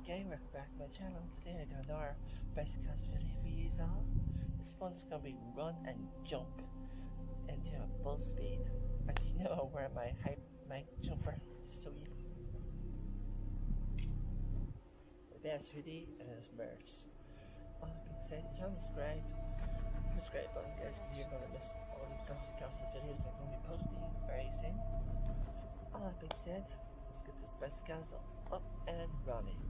Okay, welcome back to my channel. Today I got another basic concept video for you all. This one's gonna be run and jump into a full speed. And you know I'll wear my jumper so you the best hoodie and his merch. All that being said, if you haven't subscribed, subscribe button guys, because you're gonna miss all these basic concept videos I'm gonna be posting very soon. All that being said, let's get this basic concept up and running.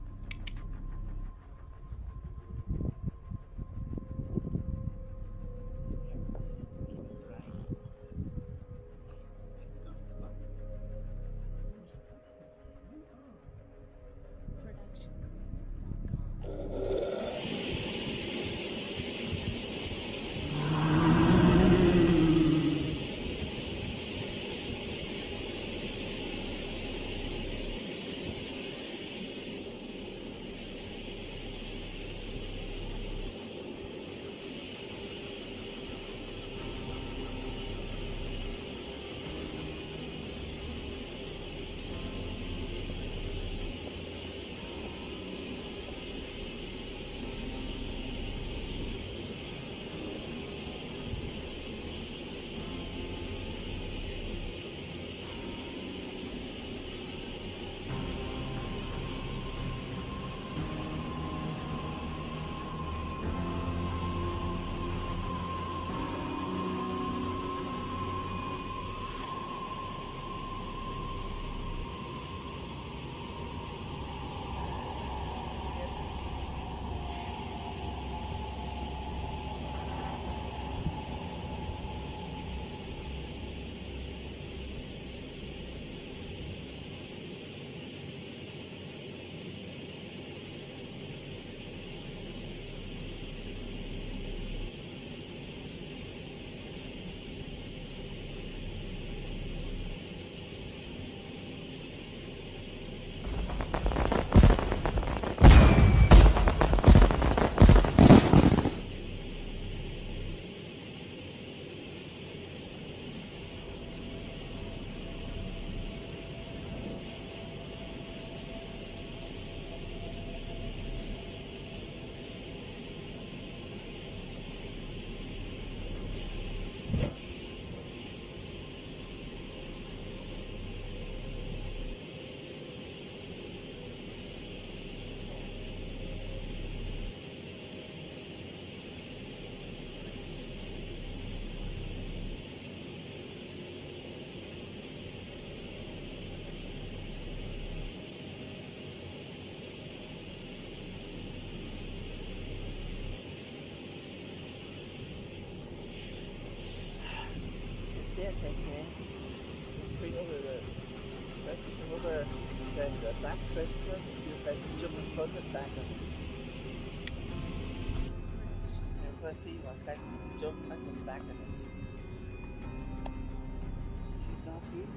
Yes, I can. Let's bring over the back crystal to see if I can jump in front and back of it. And let's see if I can jump at the back of it. She's off here.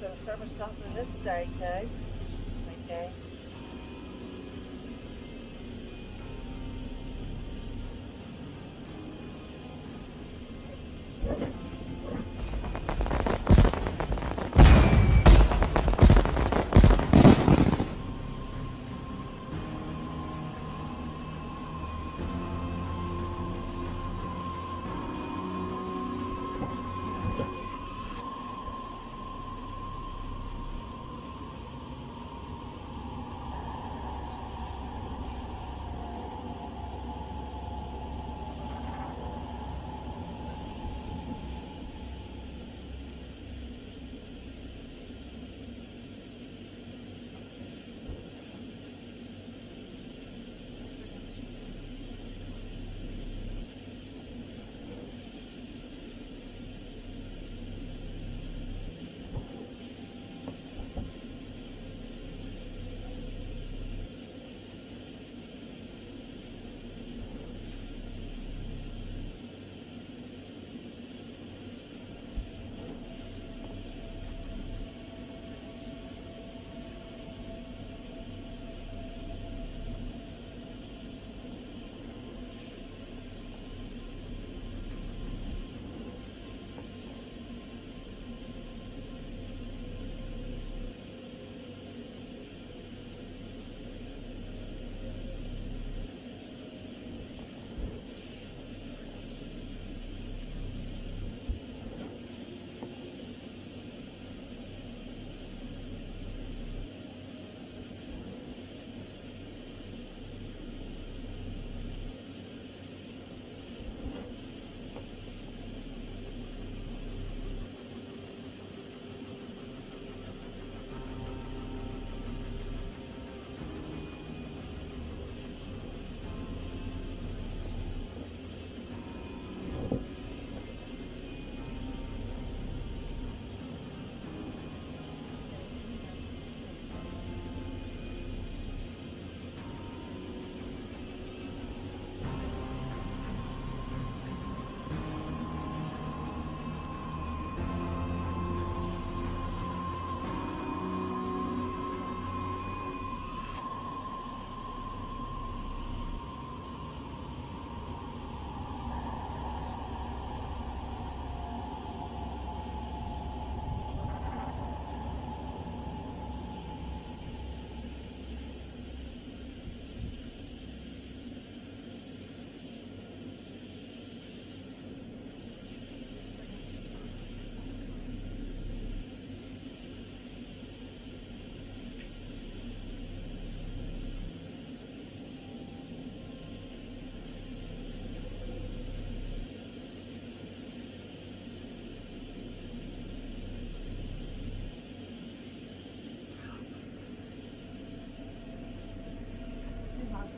So somersault on this side now. Okay.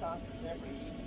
Sauce is never easy.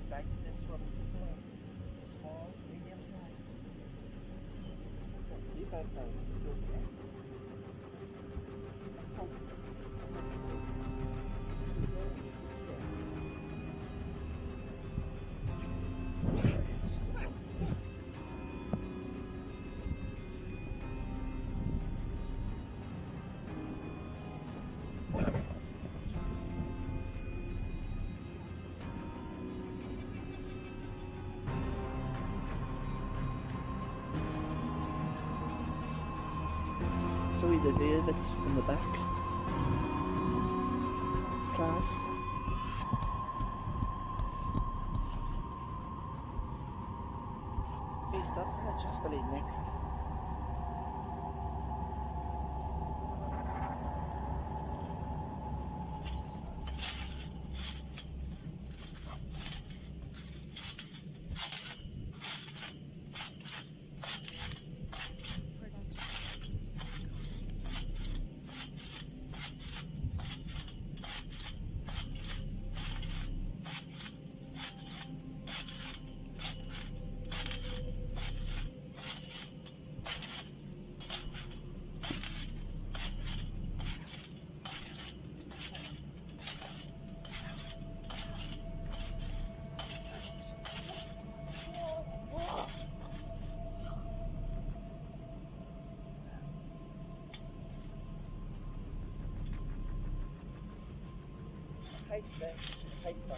back to this one. This is a small, medium size. You guys are good, yeah? So we the view of it from the back. It's class. Face that's not just really next. Height there, height bar.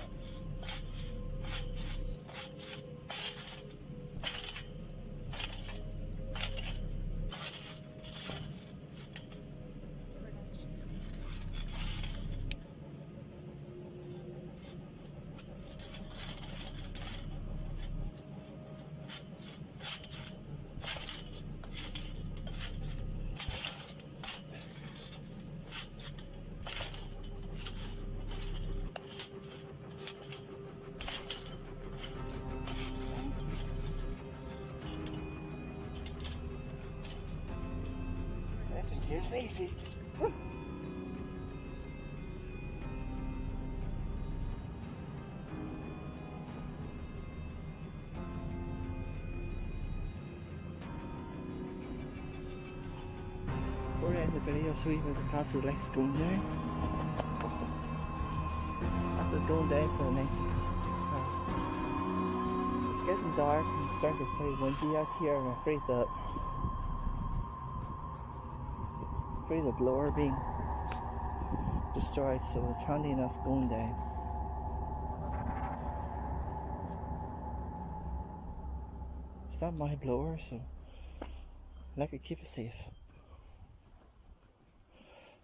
Here's easy. We're in the video so we have the castle legs going down. As it's going down for the night. It's getting dark and it's starting to get very windy out here, and I'm afraid that the blower being destroyed, so it's handy enough going down. It's not my blower, so I like to keep it safe.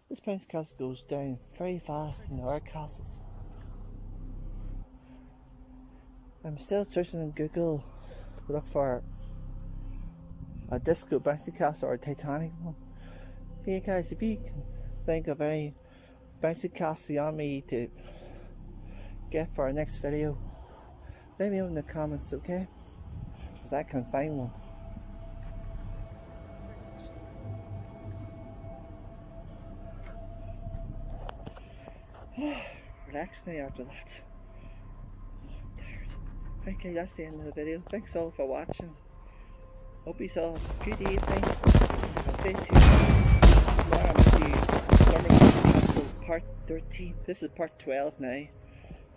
This bounce castle goes down very fast in our castles. I'm still searching on Google to look for a disco bouncy castle or a Titanic one. Hey guys, if you can think of any bouncy castle on me to get for our next video, let me know in the comments, okay? Because I can't find one. Relax now after that. I'm tired. Okay, that's the end of the video. Thanks all for watching. Hope you all have a good evening. I'll say to you. Tomorrow I'm going to do Summer Castle part 13. This is part 12 now.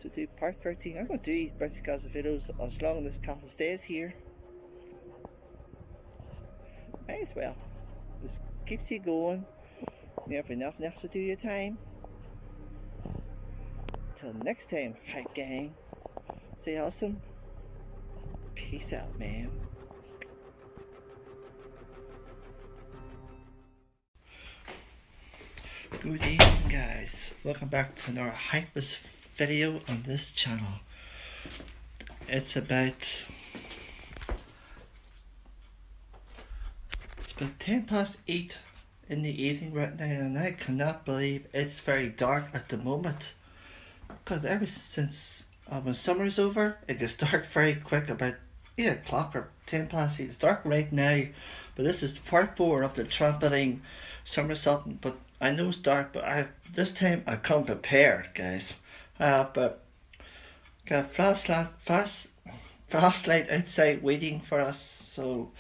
So do part 13. I'm going to do bouncy castle videos as long as this castle stays here. Might as well. Just keeps you going. You have nothing else to do your time. Till next time, hi gang. Stay awesome. Peace out, man. Good evening guys, welcome back to another Hypers video on this channel. It's about 8:10 in the evening right now, and I cannot believe it's very dark at the moment, because ever since when summer's over it gets dark very quick, about 8 o'clock or 8:10. It's dark right now, but this is part 4 of the trumpeting somersaulting. But I know it's dark, but this time I come prepared, guys. But Got flashlight outside waiting for us, so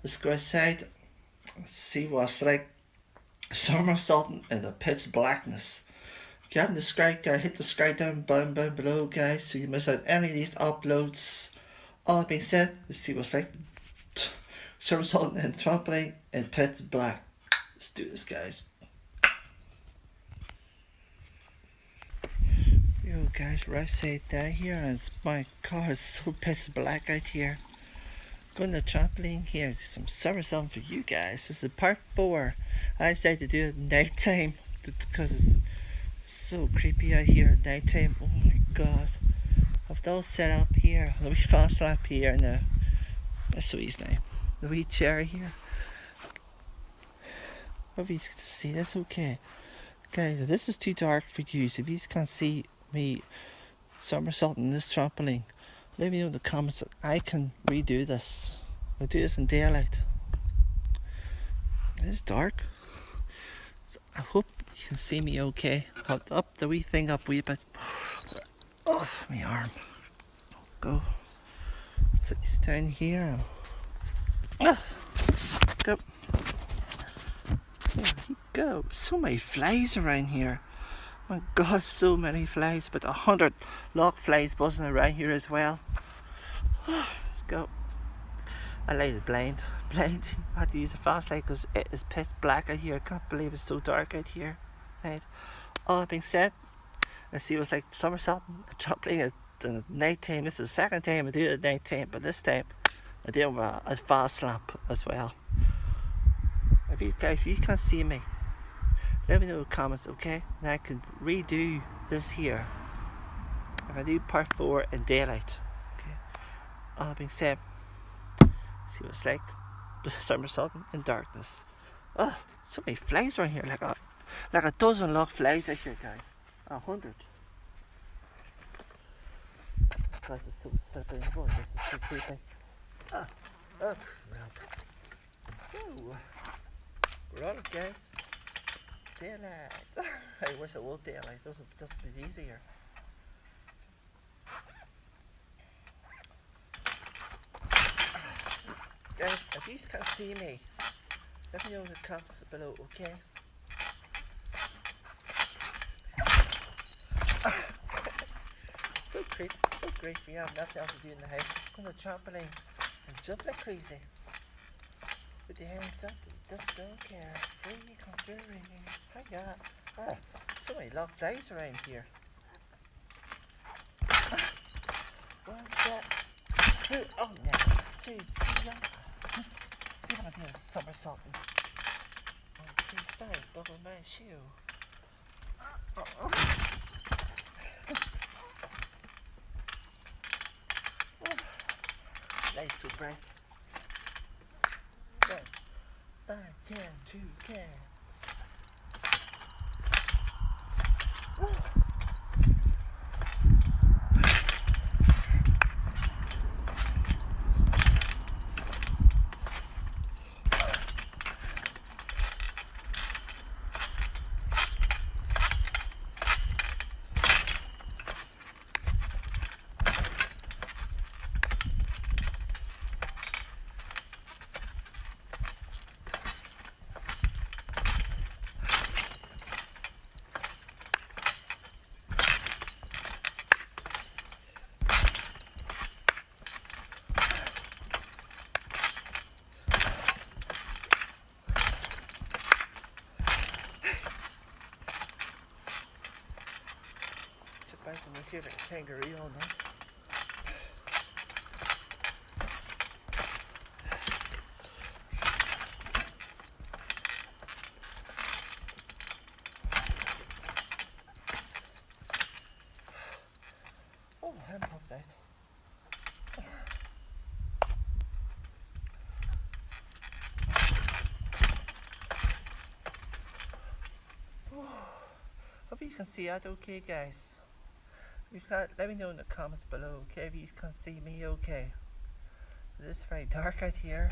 let's go outside, see what's like somersaulting in the pitch blackness. If you haven't subscribed, guys, hit the subscribe down below, guys, so you miss out any of these uploads. All that being said, let's see what's like somersaulting and trampoline in pitch black. Let's do this, guys. Yo guys, we're outside down here and my car is so pitch black out here. Going to the trampoline here, some somersaulting for you guys. This is part 4. I decided to do it at night time because it's so creepy out here at night time. Oh my god. I've it all set up here. The wee fast lap here now. That's so easy now. The wee chair here. Hope you can see this okay. Guys, if this is too dark for you, so if you can't see me somersaulting this trampoline, let me know in the comments that I can redo this. I'll do this in daylight. It's dark. So I hope you can see me okay. I'll up the wee thing up a wee bit. Oh, my arm. Go. So it's down here. Ah, go. There you go. So many flies around here. Oh my god, so many flies. About 100 lock flies buzzing around here as well. Let's go. I light it blind. I had to use a flashlight because it is pitch black out here. I can't believe it's so dark out here. Right. All that being said, let's see what's like somersaulting and trampoline at night time. This is the second time I do it at night time, but this time I do it with a fast lamp as well. If you can't see me, let me know in the comments, okay? And I can redo this here. I can do part 4 in daylight. Okay. All being said, see what it's like somersaulting in darkness. Oh, so many flies around here, like a dozen lock flies out here, guys. 100. Guys, it's so slippery. Oh, this is so creepy. Whoa. We're on it, guys. Daylight. I wish it was daylight. Doesn't be easier. Guys, if you can't see me, let me know in the comments below, okay? So creepy. I have nothing else to do in the house. Just go on the trampoline and jump like crazy. With your hands up, just don't care. Free country. Hi God. So many love flies around here. What's that? Oh no. Jeez, see if I can do a somersaulting. 1, 2, 5, bubble my shoe. Lights so bright. 5, 10, 2, 10. Let's hear like a kangaroo on that. Oh, I'm puffed out. Hope you can see that okay, guys. Let me know in the comments below, okay, if you can see me okay. It is very dark out here.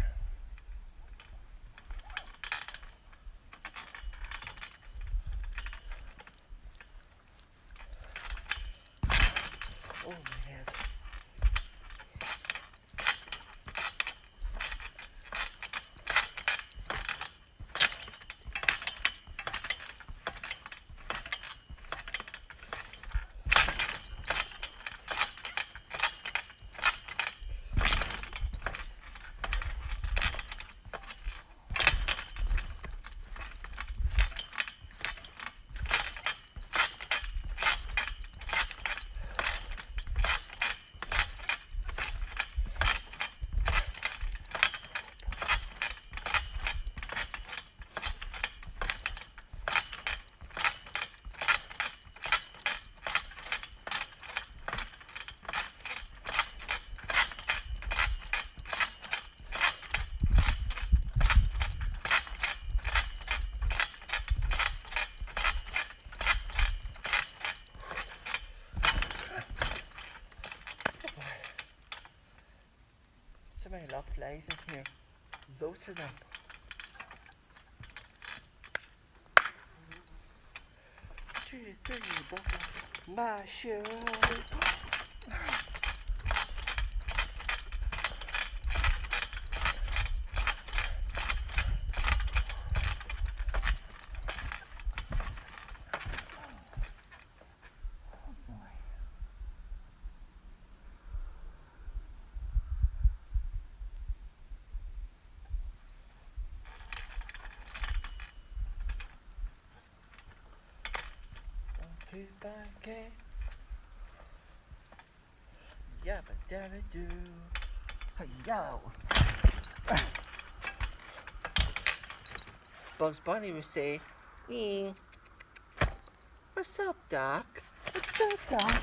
Oh my of flies in here. Loads of them. Two, three, buckle my shoe. Two, 5K. Yabba dabba doo. Hey yo. Bugs Bunny would say, "Ning, what's up, Doc? What's up, Doc?"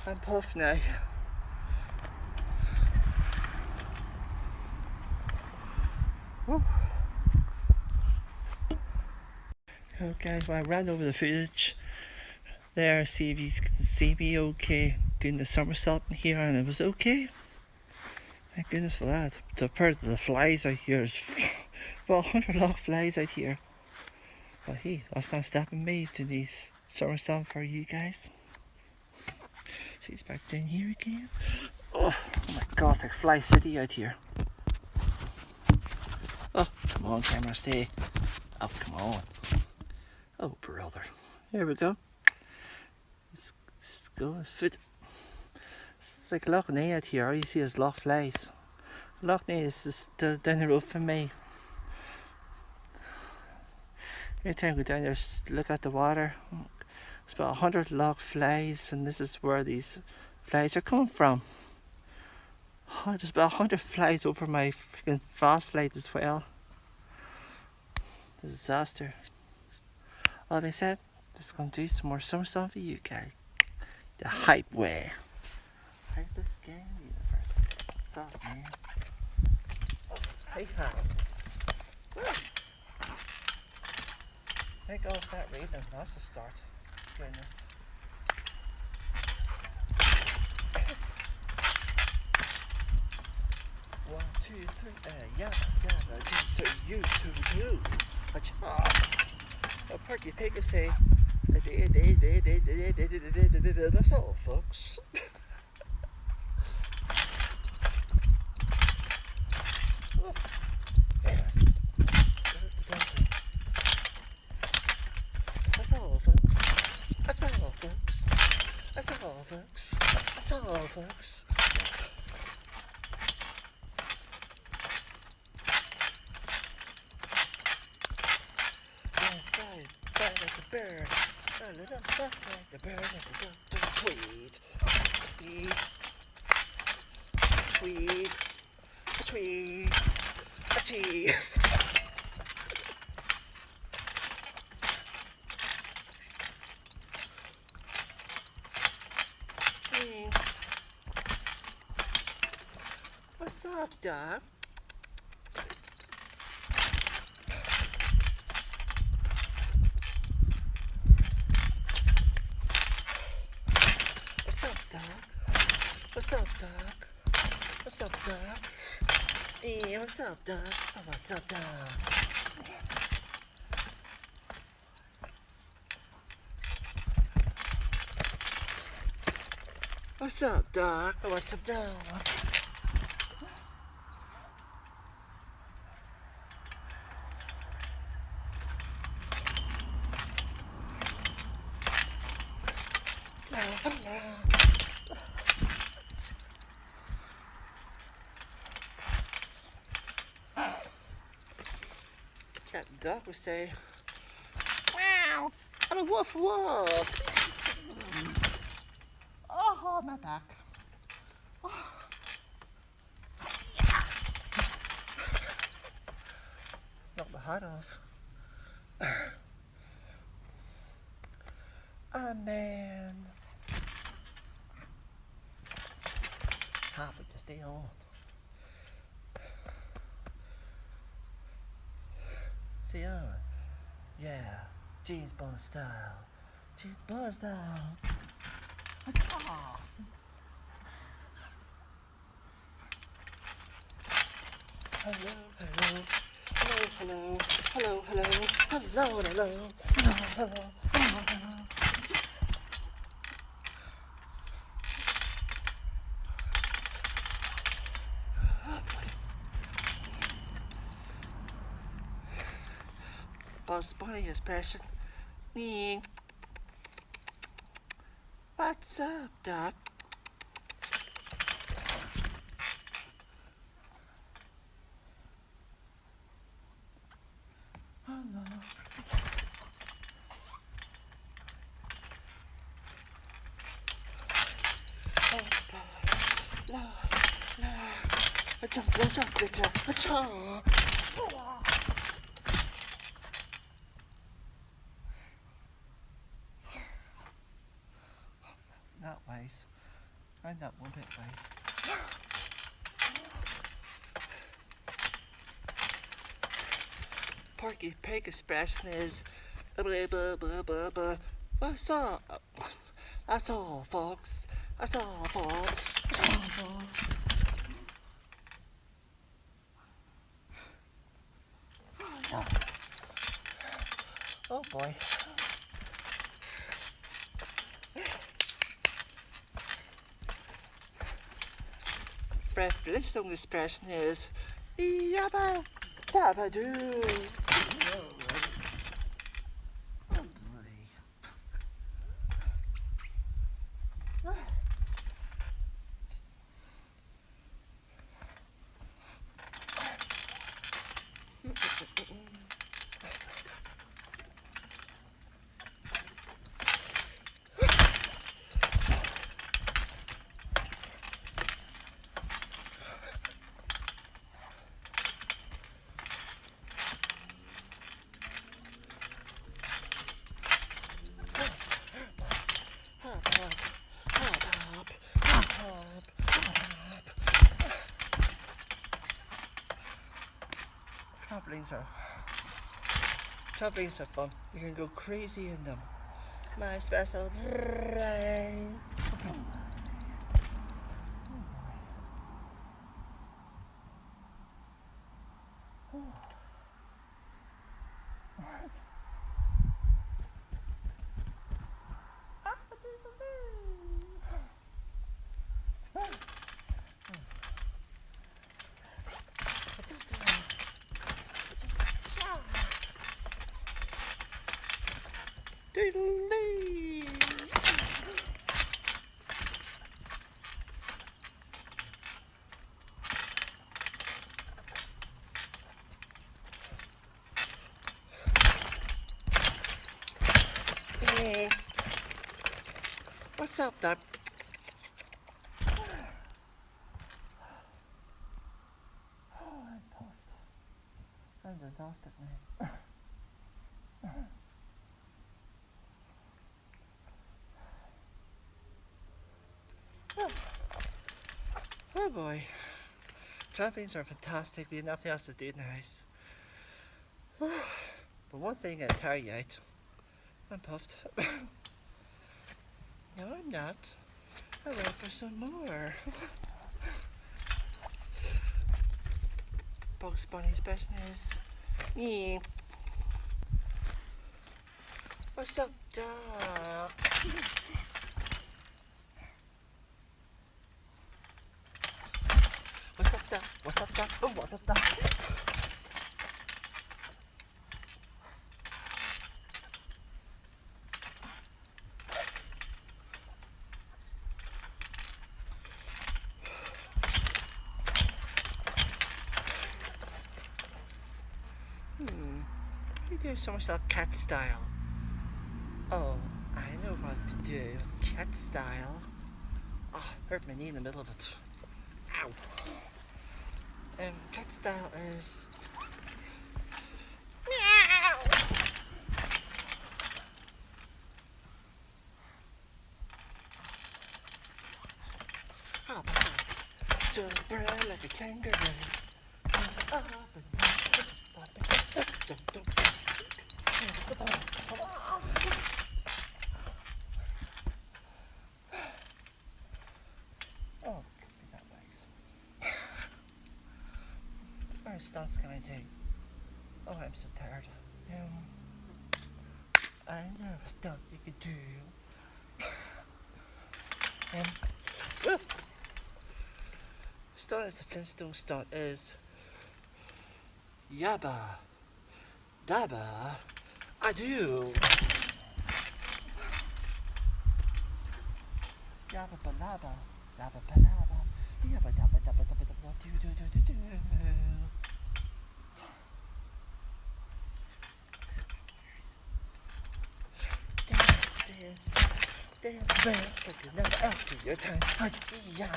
I'm puffed now. Woo. Oh guys, well, I ran over the footage there, see if you can see me okay doing the somersault in here, and it was okay. Thank goodness for that. Compared to the flies out here, there's about 100 log flies out here. But hey, that's not stopping me to these somersault for you guys. See, it's back down here again. Oh my god, it's like Fly City out here. Oh, come on, camera, stay. Oh, come on. Oh, brother. Here we go. Let's go. Foot. It's like Loch Ness out here. All you see is Loch Flies. Loch Ness is just down the road from me. Every time I go down there, look at the water. It's about 100 log flies, and this is where these flies are coming from. Oh, there's about 100 flies over my freaking flashlight as well. Disaster. All being said, just gonna do some more somersault for you guys. The hype way. Hypest game in the universe. Sauce, man. Oh, hey, hi. Thank God it's not raining. That's a start. Goodness. One, two, three, yeah, you, two. A party pig will say, that's all, folks. Yes. That's all, folks. That's all, folks. That's all, folks. That's all, folks. Fly like a bird, a little soft like a bird, like a tweed, a tweed. What's up, Doc? What's up, Doc? What's up, Doc? Hey, what's up, Doc? Oh, what's up, Doc? What's up, Doc? Oh, what's up, Doc? Hello. Cat and dog would say, And a woof woof. Oh, my back. Oh. Yeah. Knock my hat off. Oh, man. Happy to stay on. See on. Yeah. James Bond style. James Bond style. Ah. Hello, hello. Hello, hello. Hello, hello. Hello, hello. Hello, hello. Hello, hello. Bugs Bunny expression. What's up, Doc? Hello. La, la, a jump, a jump. That ways. Round that one bit ways. Porky Pig expression is blah blah blah blah blah. What's up? That's all, folks. That's all, folks. That's all, folks. Oh boy. This song expression is yabba dabba doo. Oh boy. Trampolines are fun. You can go crazy in them. My special brain. Hey. What's up, Doc? Oh, I'm puffed. I'm exhausted, man. Oh boy. Trampolines are fantastic. We have nothing else to do in the house. But one thing I tell you out. I'm puffed. No, I'm not. I'm ready for some more. Bugs Bunny's business. Yeah. What's up, Doc? What's up, Doc? What's up, Doc? Oh, what's up, Doc? You do so much like cat style. Oh, I know what to do. Cat style. Oh, hurt my knee in the middle of it. Ow. Cat style is. Meow. Hop, hop. Jump around like a kangaroo. Up and down. Oh, could be that nice. Our starts coming too. Oh, I'm so tired. I know stuff you could do. Start as the Flintstone start is Yabba Dabba I do. Yabba balaba, yabba balaba, yabba dabba dabba dabba dabba do do do do do. Dance, dance, like you're never after your time. Yeah.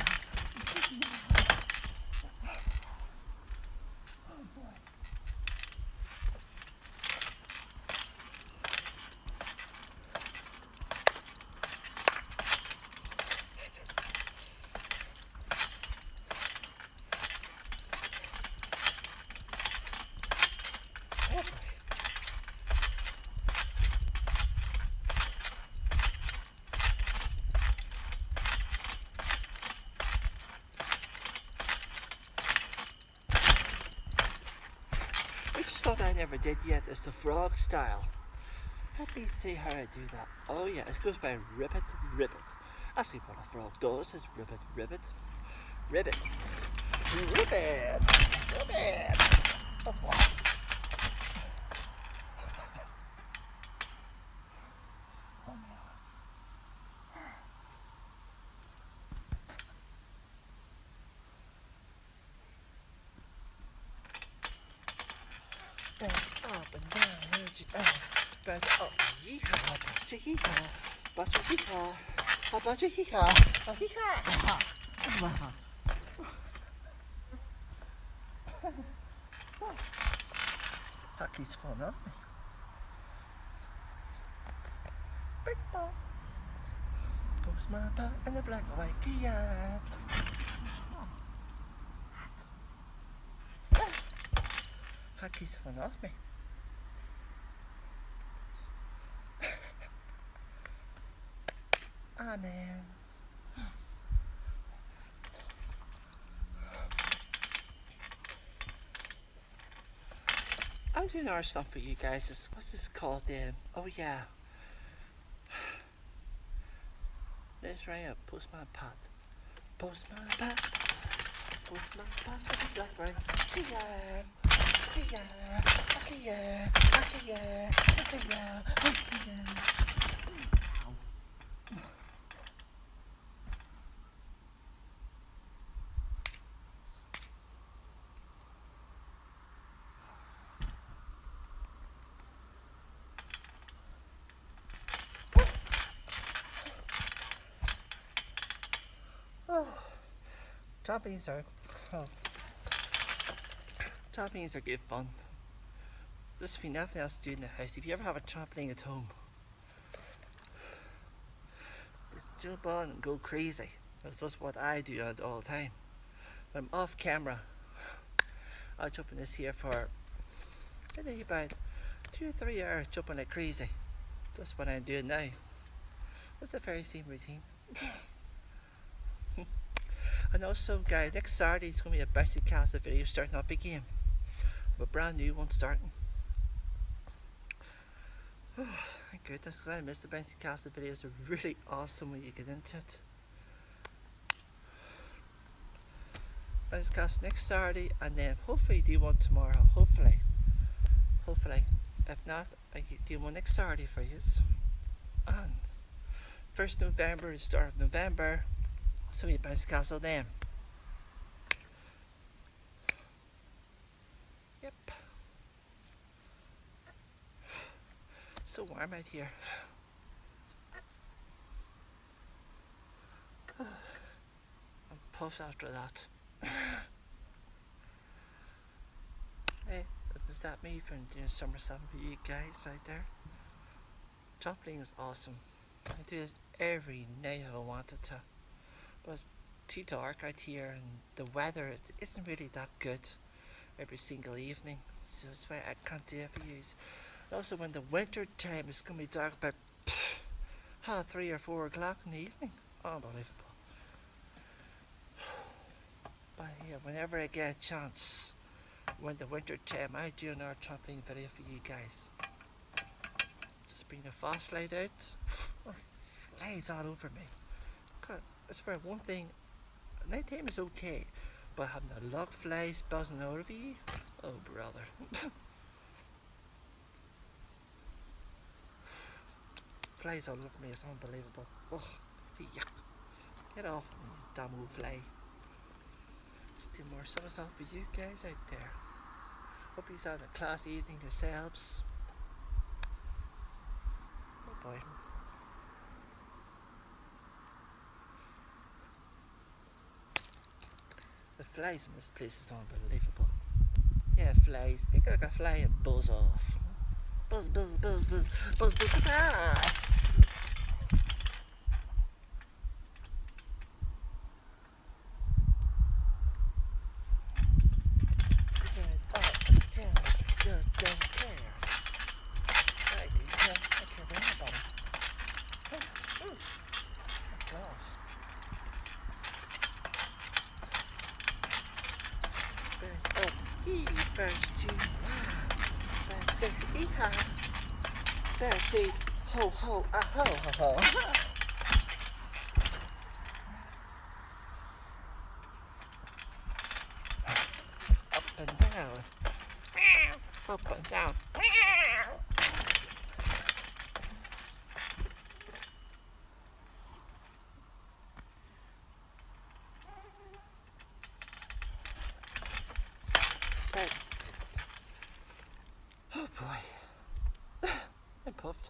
Oh boy. Which stuff I never did yet is the frog style. Let me see how I do that. Oh yeah, it goes by ribbit, ribbit. Actually what a frog does is ribbit, ribbit, ribbit, ribbit, ribbit. Oh, wow. Oh, no. Bounce up and down, bounce up, yeehaw, bunch of hee-haw, bunch of hee-haw, a bunch of hee-haw, a hee-haw. That keeps falling off me. Big ball. Post my butt in a black and white Fiat. That keeps falling off me. Ah, man. I'm doing our stuff for you guys. What's this called then? Oh yeah. Let's right up. Postman Pat. Postman Pat. Postman Pat. Black right. Yeah. Yeah. Yeah. Yeah. Yeah. Oh, trampolines are good fun. There's been nothing else to do in the house. If you ever have a trampoline at home, just jump on and go crazy. That's just what I do all the time. When I'm off camera, I'll jump in this here for maybe about 2 or 3 hours jumping like crazy. That's what I'm doing now. It's the very same routine. And also, guys, next Saturday is going to be a bouncy castle video starting up again. A brand new one starting. Oh, thank goodness, I missed the bouncy castle videos. They're really awesome when you get into it. Bouncy castle next Saturday, and then hopefully do one tomorrow. Hopefully. If not, I can do one next Saturday for you. And 1st November is start of November. So we bouncy castle then. So warm out here. puffed after that. Hey, is that me from doing somersault for you guys out there? Trampoline is awesome. I do this every night if I wanted to. But it's too dark out here and the weather isn't really that good every single evening. So that's why I can't do it for you. Also when the winter time it's going to be dark about 3 or 4 o'clock in the evening. Unbelievable. But yeah, whenever I get a chance, when the winter time, I do another trampoline video for you guys. Just bring the flashlight out. Flies all over me. God, I swear one thing, nighttime is okay, but having a lot of flies buzzing over you, oh brother. Flies all over me, it's unbelievable. Oh, yuck. Get off me, you damn old fly. Let's do more somersault for you guys out there. Hope you've had a class evening yourselves. Oh boy. The flies in this place is unbelievable. Yeah, flies. You got like a fly and buzz off. Buzz, buzz, buzz, buzz, buzz, buzz, buzz, ah! Fancy, ho ho, ah ho ho ho. Up and down, up and down. Oh boy, I'm puffed.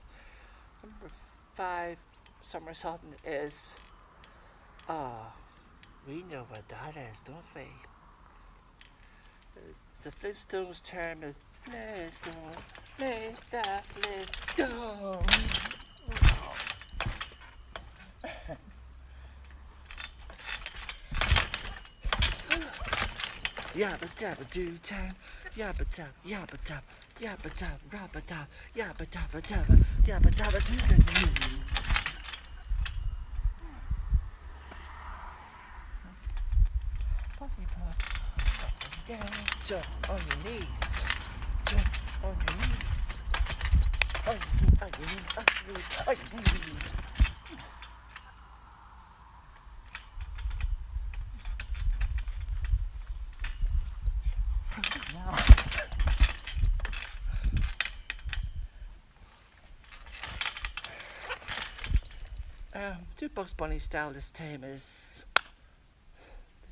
Number 5 somersaulting is, we know what that is, don't we? The Flintstones term is Flintstone, play that Flintstone. Yabba dabba do time, yabba dab, yabba dab, yabba dab, rabba dab, yabba dabba dabba, yabba dabba do do. Puffy puff, up and down, jump on your knees, jump on your knees, on your knees, on your knees, on your knees. Do Bugs Bunny style this time is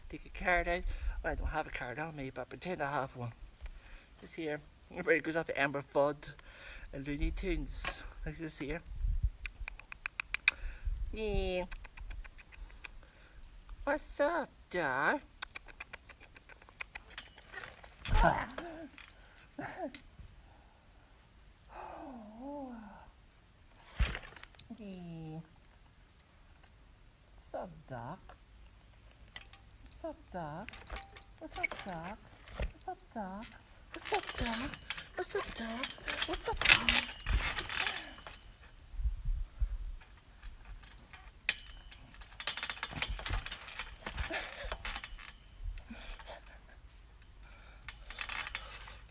take a card out. Well, I don't have a card on me, but pretend I have one. This here, where it goes off to Amber Fudd and Looney Tunes, like this here. Yeah. What's up, dog? Yeah. What's up, Doc? What's up, Doc? What's up, Doc? What's up, Doc? What's up, Doc? What's up, Doc? What's up, Doc?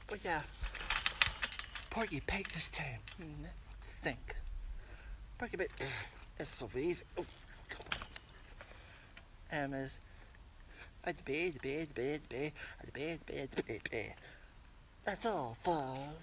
But yeah, Porky Pig this time. Stink. Porky Pig. It's so easy. Oh, come on. Is the bed. That's all, folks.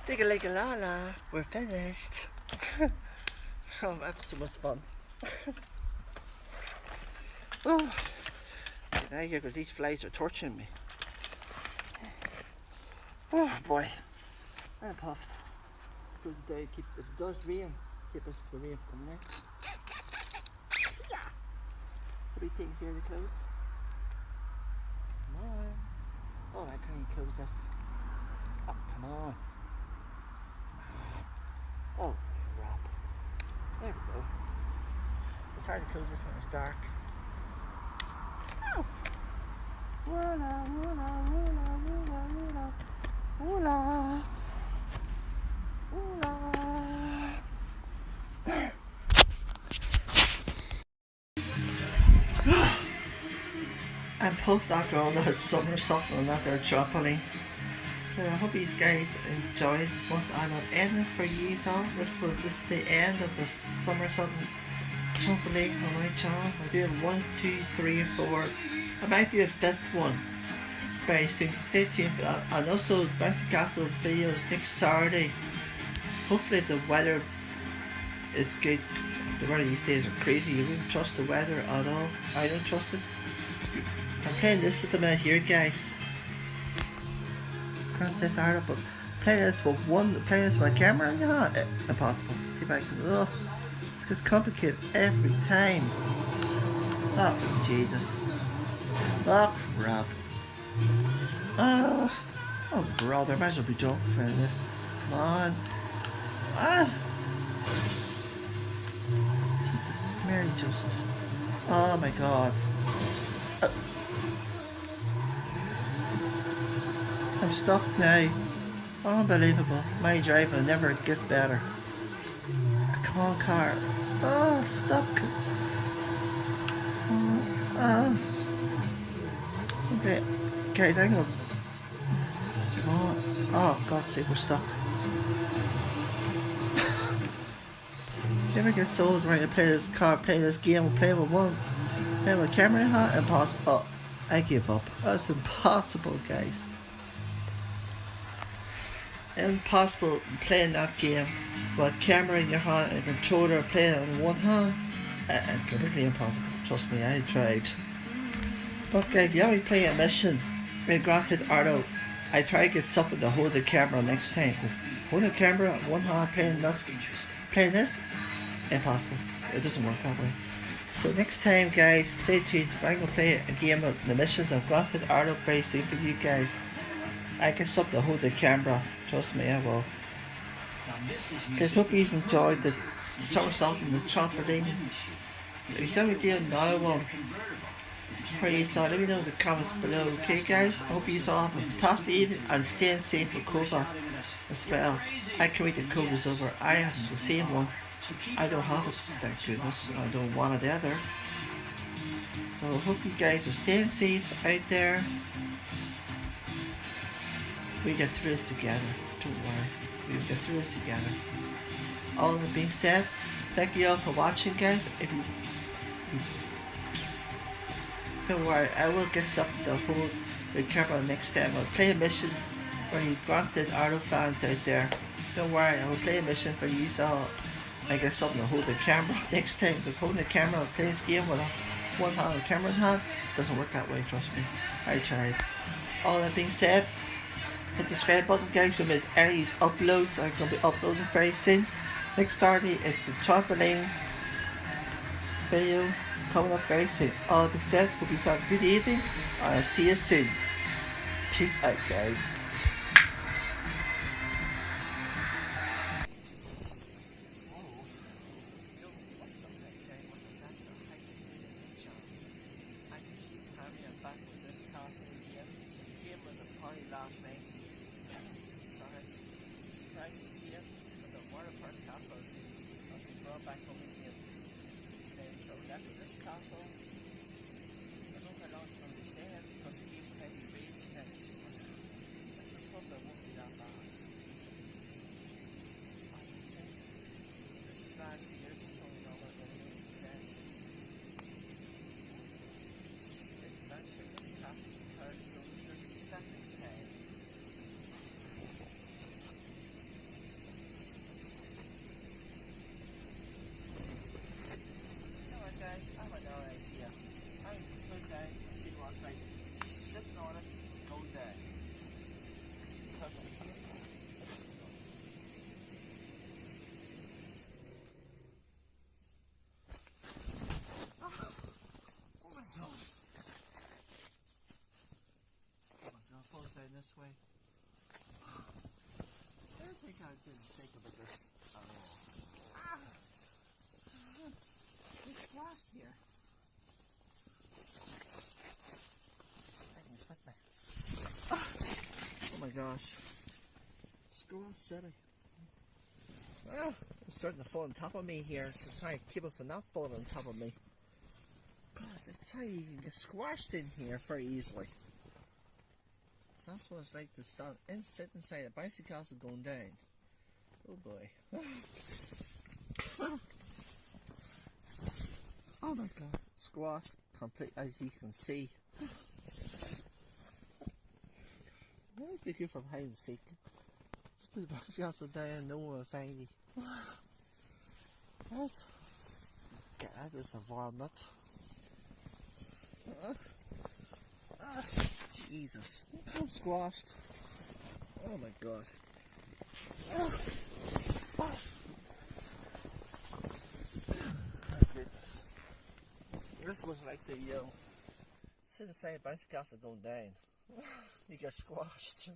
Digga-ligga-la-la, we're finished. Oh, that was so much fun. Oh, now here because these flies are torturing me. Oh boy, I'm puffed. Because they keep, if it does rain, keep us the rain coming in. Yeah. 3 things here to close. Come on. Oh, I can't even close this. Oh, come on. Oh, crap. There we go. It's hard to close this when it's dark. Oh. Voila, voila, voila, voila, voila. Voila. Voila. I'm puffed after all that somersaulting on that there trampoline. I hope you guys enjoyed what I'm ending for you all. This is the end of the somersaulting trampoline on my channel. I did 1, 2, 3, 4. I might do a 5th one very soon. Stay tuned for that. And also bouncy castle videos next Saturday. Hopefully if the weather is good. The weather these days are crazy. You wouldn't trust the weather at all. I don't trust it. I'm playing this at the minute here, guys. Can't say hard up, but play this with my camera in your hand. Impossible. See if I can. Ugh. This gets complicated every time. Oh Jesus. Oh crap. Oh brother, might as well be drunk for this. Come on. Jesus, Mary Joseph. Oh my God. I'm stuck now. Unbelievable. My driving never gets better. Come on, car. Oh, stuck. Okay, guys, I'm gonna. Come on. Oh, God's sake, we're stuck. You ever get so old right to play this car, play this game, play with camera in hand? Impossible. Oh, I give up. That's impossible, guys. Impossible playing that game with a camera in your hand and a controller playing on one hand. Completely impossible. Trust me, I tried. But guys, if you ever play a mission with Grand Theft Auto, I try to get something to hold the camera next time. Because holding the camera on one hand playing this, impossible. It doesn't work that way. So next time, guys, stay tuned. I'm going to play a game of the missions of Grand Theft Auto very soon for you guys. I get something to hold the camera. Trust me, I will. Guys, hope you enjoyed the somersault and the trampoline. If you tell me do another one for you, so let me know in the comments below. Okay, guys? I hope you all have a fantastic evening and staying safe with COVID as well. I can't wait till COVID's over. I have the same one. I don't have it, thank goodness. I don't want it either. So I hope you guys are staying safe out there. We get through this together. Don't worry. We'll get through this together. All that being said, thank you all for watching, guys. If you don't worry, I will get something to hold the camera next time. I'll play a mission for you Grand Theft Auto fans out there. Don't worry, I will play a mission for you all. I get something to hold the camera next time. Because holding the camera and playing this game with one hand and camera in hand doesn't work that way, trust me. I tried. All that being said, hit the subscribe button, guys, to miss any of these uploads. I'm going to be uploading very soon. Next Saturday is the trampoline video coming up very soon. All that being said, hope you have a good evening, and I'll see you soon. Peace out, guys. Last night. Sorry. Surprised to see it, but the water park castle has been brought back home again. So we left this castle. I don't know how long it's going to be staying because it keeps heavy rain tonight. Let's just hope that won't be that bad. This is last year, this is only over the events. Eventually this castle's third closer to second time. this way. I don't think I didn't think about this at all. Ah! It's lost here. Taking this with me. Ah! Oh my gosh. Squash City. Ah! It's starting to fall on top of me here, so try to keep it from not falling on top of me. God, that's how you can get squashed in here very easily. So that's what it's like to stand and sit inside a bouncy castle going down. Oh boy. Oh my god. Squash complete, as you can see. Very big here from hide and seek. Just put the bouncy castle down, no one will find you. Right. Get out of this environment. Jesus. I'm squashed. Oh my god. My goodness. This was like the sit inside a bouncy castle going down. You get squashed.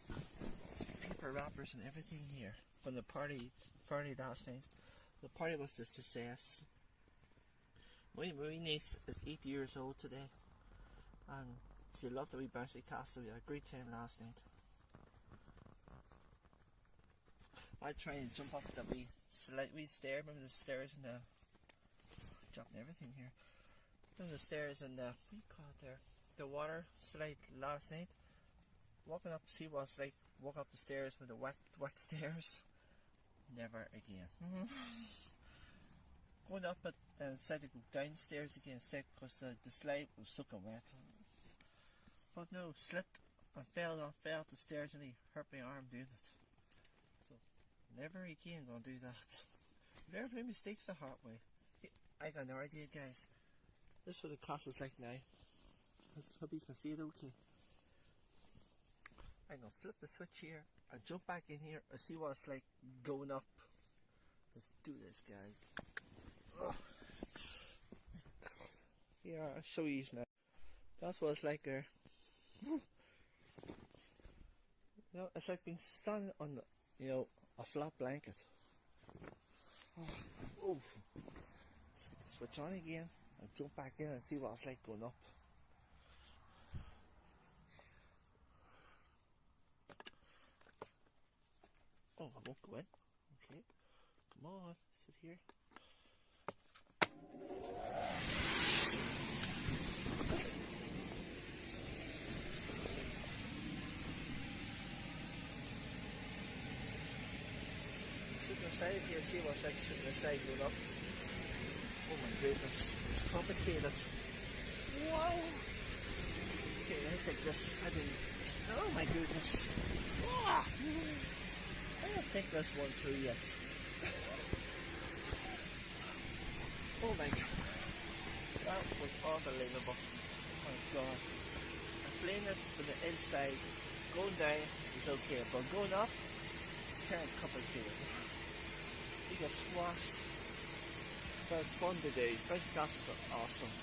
There's paper wrappers and everything here from the party last night. The party was a success. My niece is 8 years old today, and she loved the wee bouncy castle. We had a great time last night. I try and jump up the wee stair. Remember the stairs and the dropping everything here. Remember the stairs and the what do you call it there? The water slide last night. Walking up to see what it's like. Walk up the stairs with the wet stairs. Never again. Going up it and decided to go downstairs again instead because the slide was soaking wet. But no, slipped and fell up the stairs and he hurt my arm doing it. So never again gonna do that. Learn from mistakes the hard way. I got no idea, guys. This is what the castle's like now. Let's hope you can see it okay. I'm gonna flip the switch here and jump back in here and see what it's like going up. Let's do this, guys. Oh. Yeah, I'll show you now. That's what it's like there. It's like being standing on, a flat blanket. Oh. Switch on again and jump back in and see what it's like going up. Oh, I won't go in. Okay. Come on, sit here. Sitting inside here, see what's like sitting inside going up. Oh my goodness, it's complicated. Wow. Okay, I think this, oh my goodness. Oh. I don't think this one through yet. Oh my god. That was unbelievable. Oh my god. I'm playing it from the inside. Going down is okay, but going up, it's kind of complicated. You get squashed. But it's fun to do. Bouncy castles are awesome.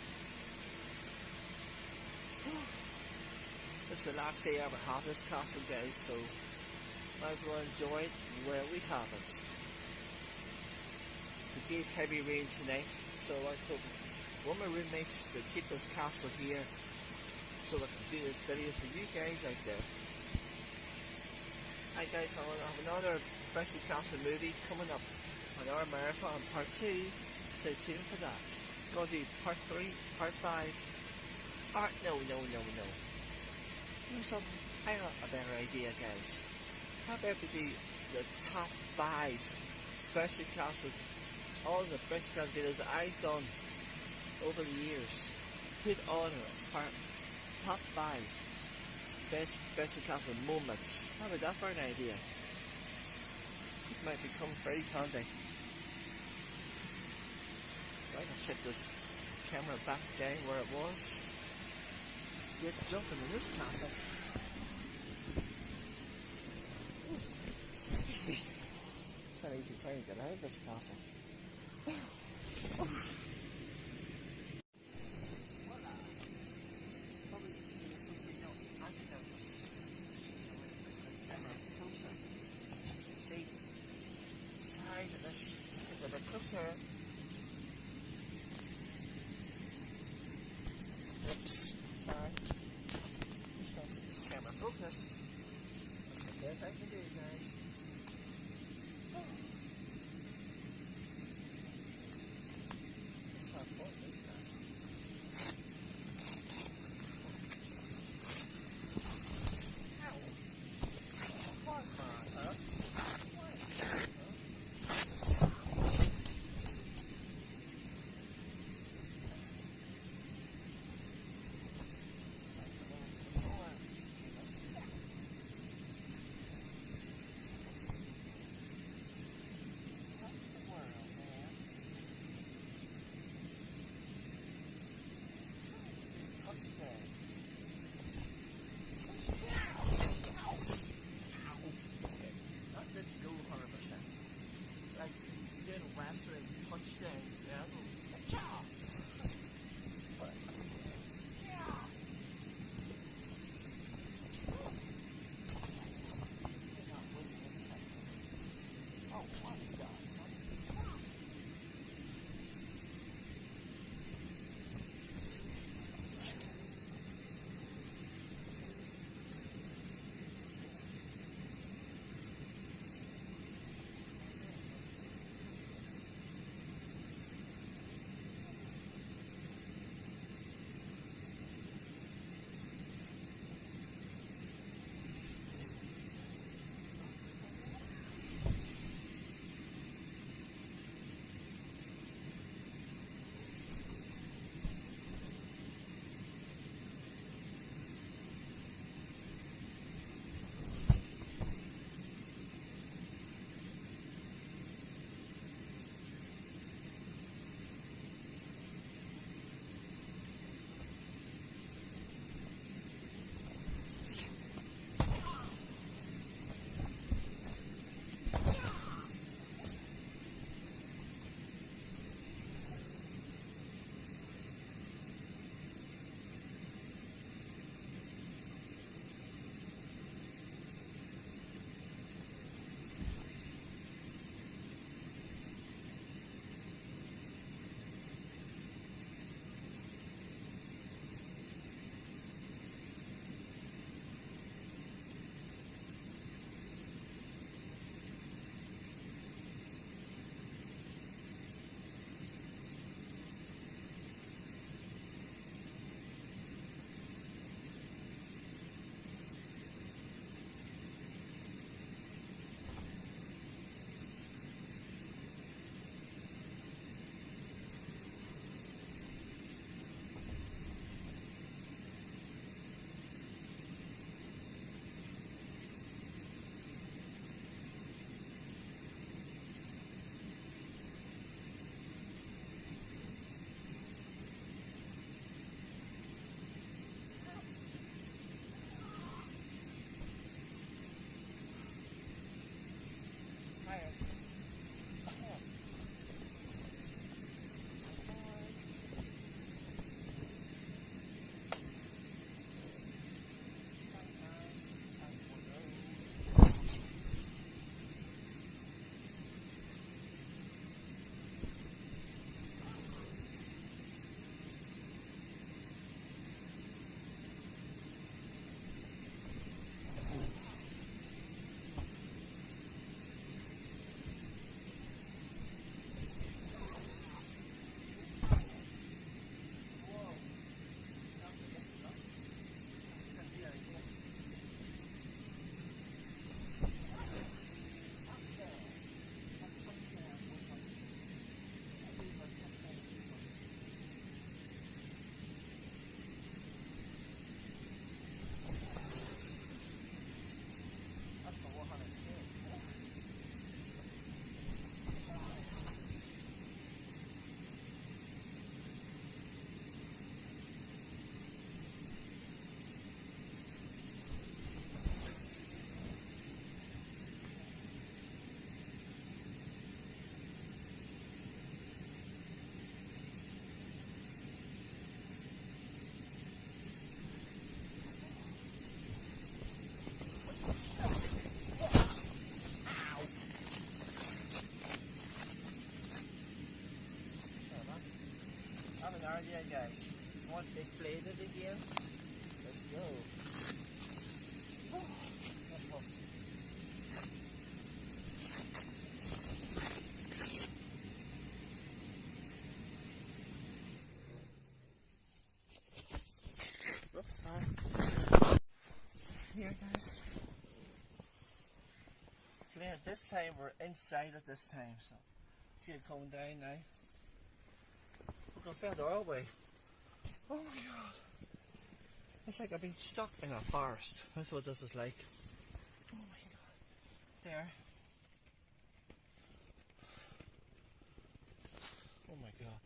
This is the last day I ever have this castle, guys, so might as well enjoy it where we have it. We get heavy rain tonight, so I told one of my roommates to keep this castle here so I can do this video for you guys out there. Hi guys, I have another bouncy castle movie coming up on our marathon part 2. Stay tuned for that. Gonna do part 3, part 5. No. I got a better idea, guys. How about we do the top 5 bouncy castles, all the bouncy castle videos I've done over the years. Put on a top 5 best bouncy castle moments. How about that for an idea? It might become very handy. Right, I'll set this camera back down where it was. Get jumping in this castle. It's not easy trying to get out of this castle. sir. Oops, sorry. Just trying to keep this camera focused. That's the best I can do, guys. That's how important this guy. Ow! What, huh? idea, guys. Want to play it again? Let's go. Oops, sorry. Here, guys. This time we're inside at this time, so see it coming down now. We're going further our way. Oh my god. It's like I've been stuck in a forest. That's what this is like. Oh my god. There. Oh my god.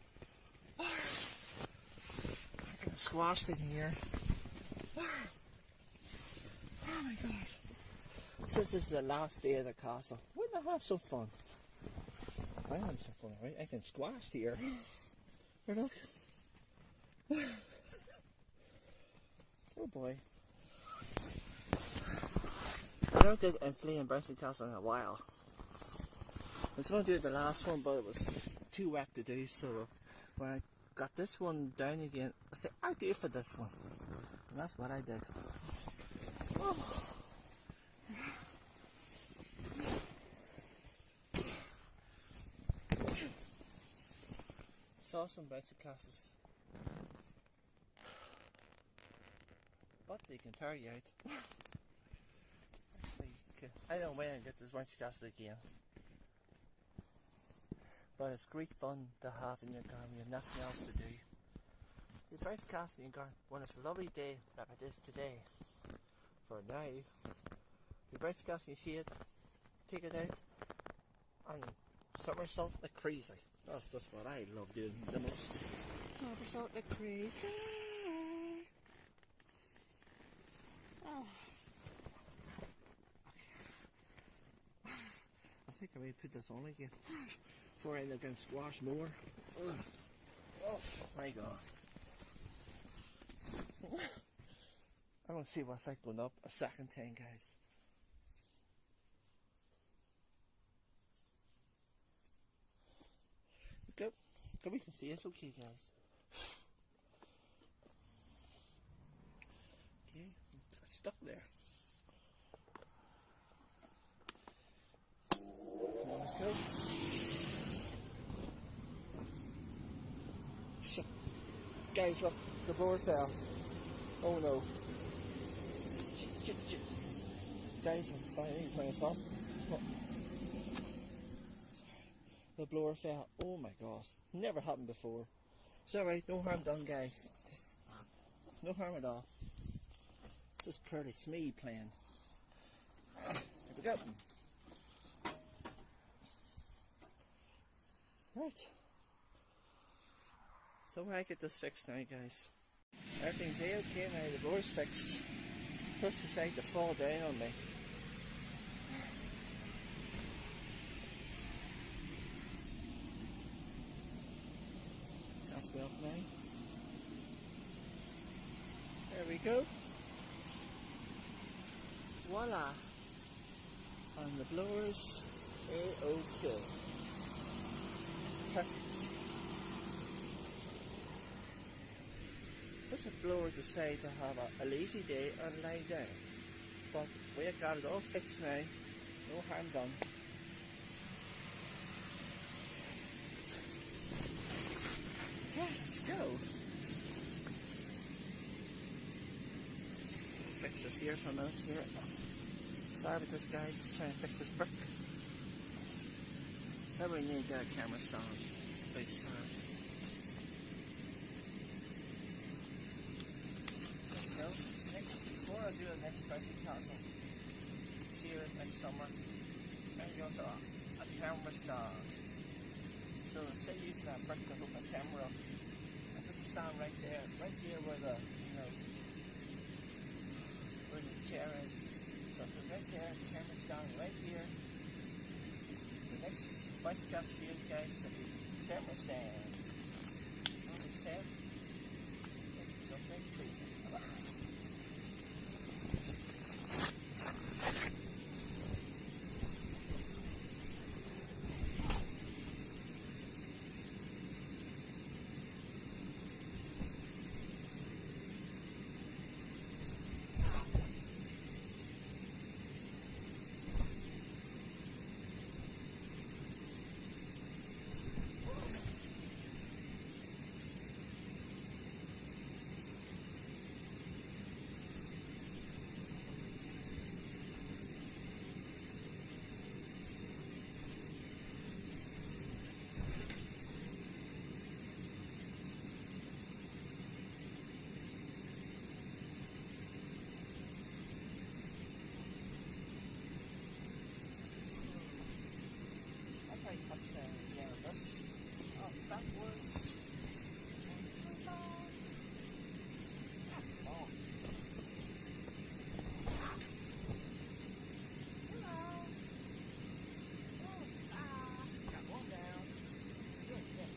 I'm getting squashed in here. Oh my god. This is the last day of the castle. Wouldn't I have some fun? I have some fun, right? I can squash here. Here, look. Oh boy. I don't did Flea and Bouncy Castle in a while. I was going to do the last one, but it was too wet to do, so when I got this one down again, I said, I'll do it for this one. And that's what I did. Oh. Saw some bouncy castles, but they can tire you out. Let's see. Okay. I don't know when I get this bouncy castle again, but it's great fun to have in your garden. You have nothing else to do. The bouncy castle in your garden when it's a lovely day like it is today. For now, the bouncy castle, you see it, take it out, and somersault like crazy. That's just what I love doing the most. Somersault like crazy. Oh. Okay. I think I may put this on again before I end up getting squashed more. Ugh. Oh my god. I want to see what's like going up a second time, guys. Go. We can see it's okay, guys. Okay, it's stuck there. Come on, let's go. Shit. Guys, look, the board fell. Oh no. Shit. Guys, I'm sorry, I need to turn this off. The blower fell. Oh my gosh. Never happened before. It's alright, no harm done, guys. Just no harm at all. Just purely smee playing. Here we go. Right. So when I get this fixed now, guys. Everything's okay now, the blower's fixed. Just decided to fall down on me. Up now. There we go. Voila. And the blower's A-OK. Perfect. If the blower decide to have a lazy day and lie down. But we have got it all fixed now. No harm done. Let's go. Fix this here for a minute here. Sorry about this, guys. Trying to fix this brick. Maybe we need to get a camera stand. Big stand. There we go. Before I do the next bouncy castle, see you next summer. I'm going to a camera stand. So instead of using that brick to hook my camera up, I put the stand right here where the, where the chair is. So it's right there, the camera stand right here. The next bouncy castle series, guys, will be camera stand. What was it said? Go very crazy. right upstairs, yeah, that's backwards. Oh. Hello. Got one down. Good, yes.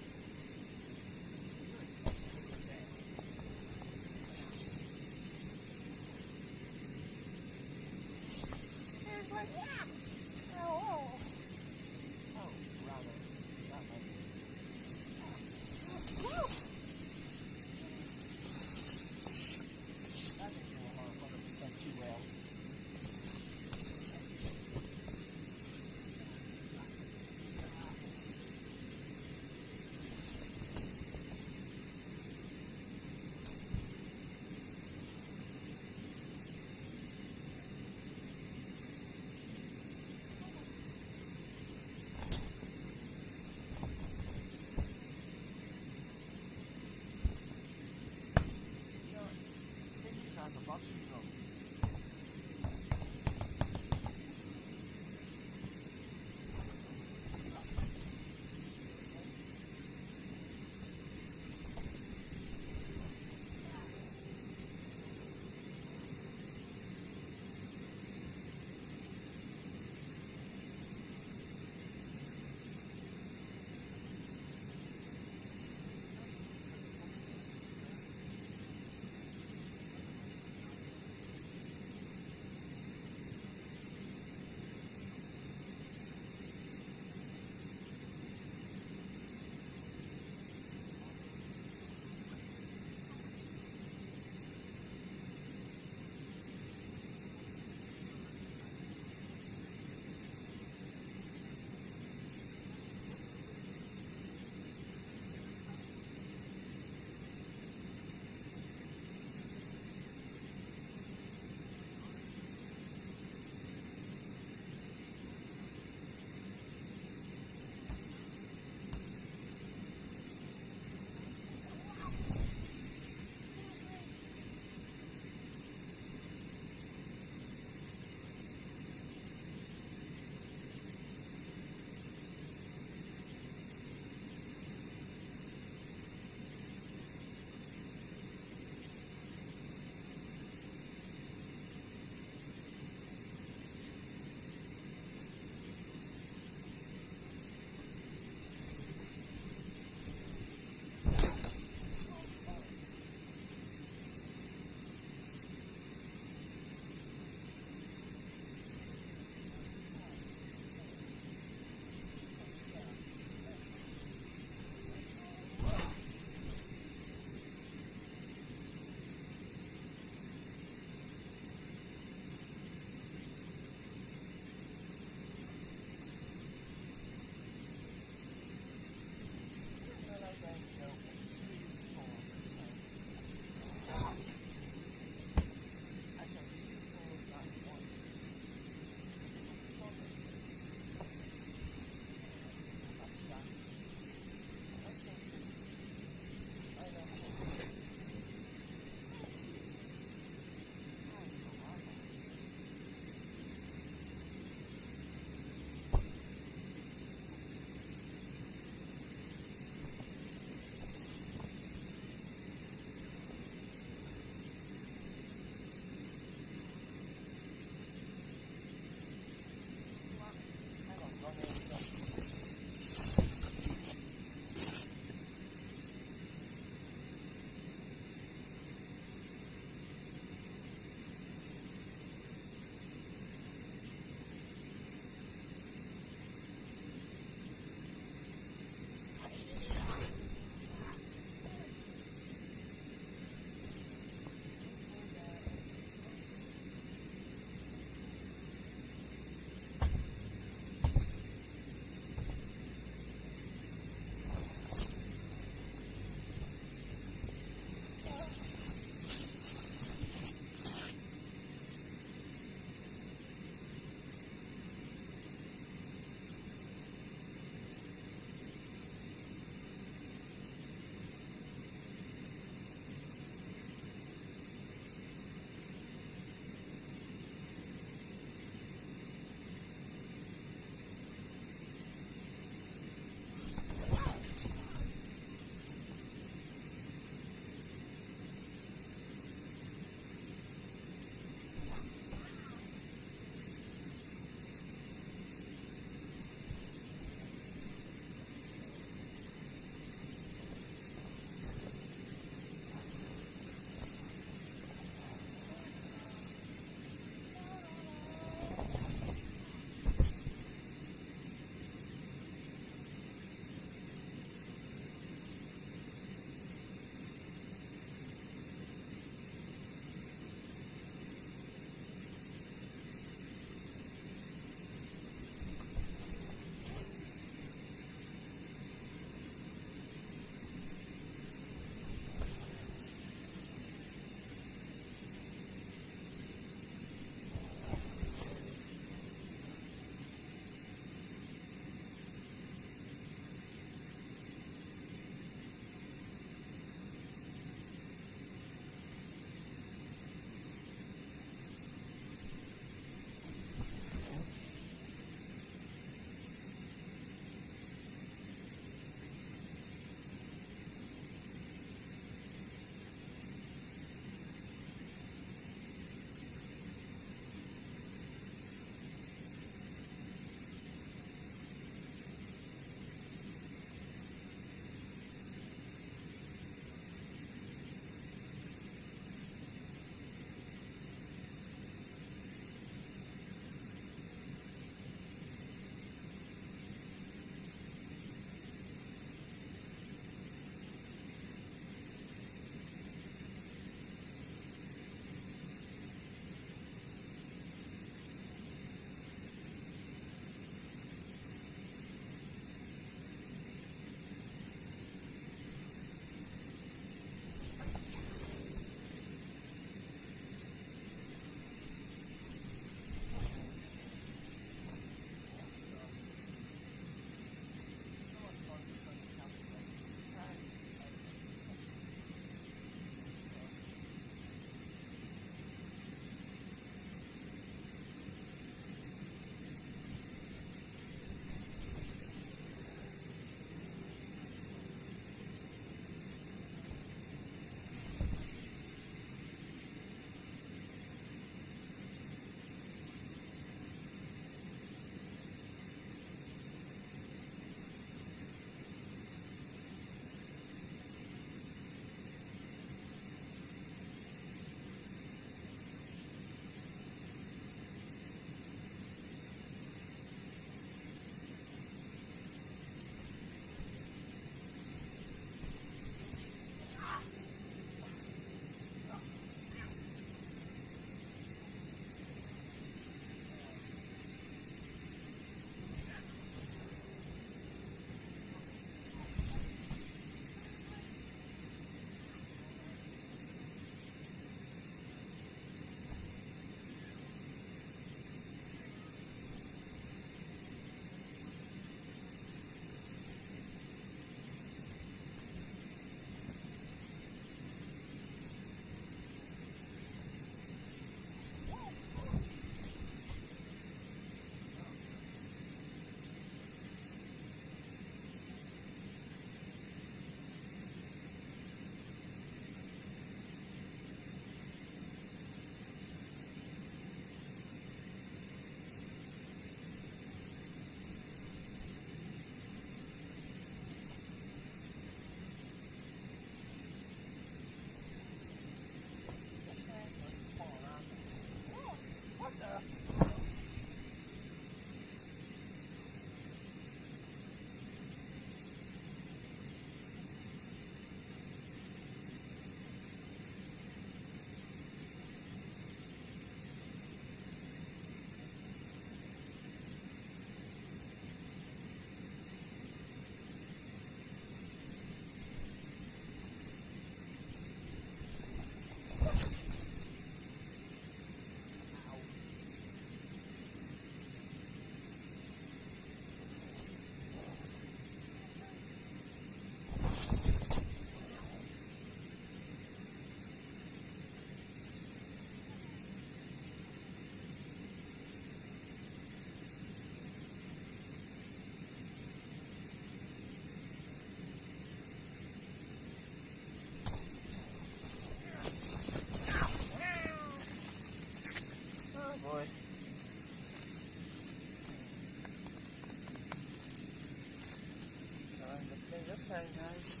time, guys.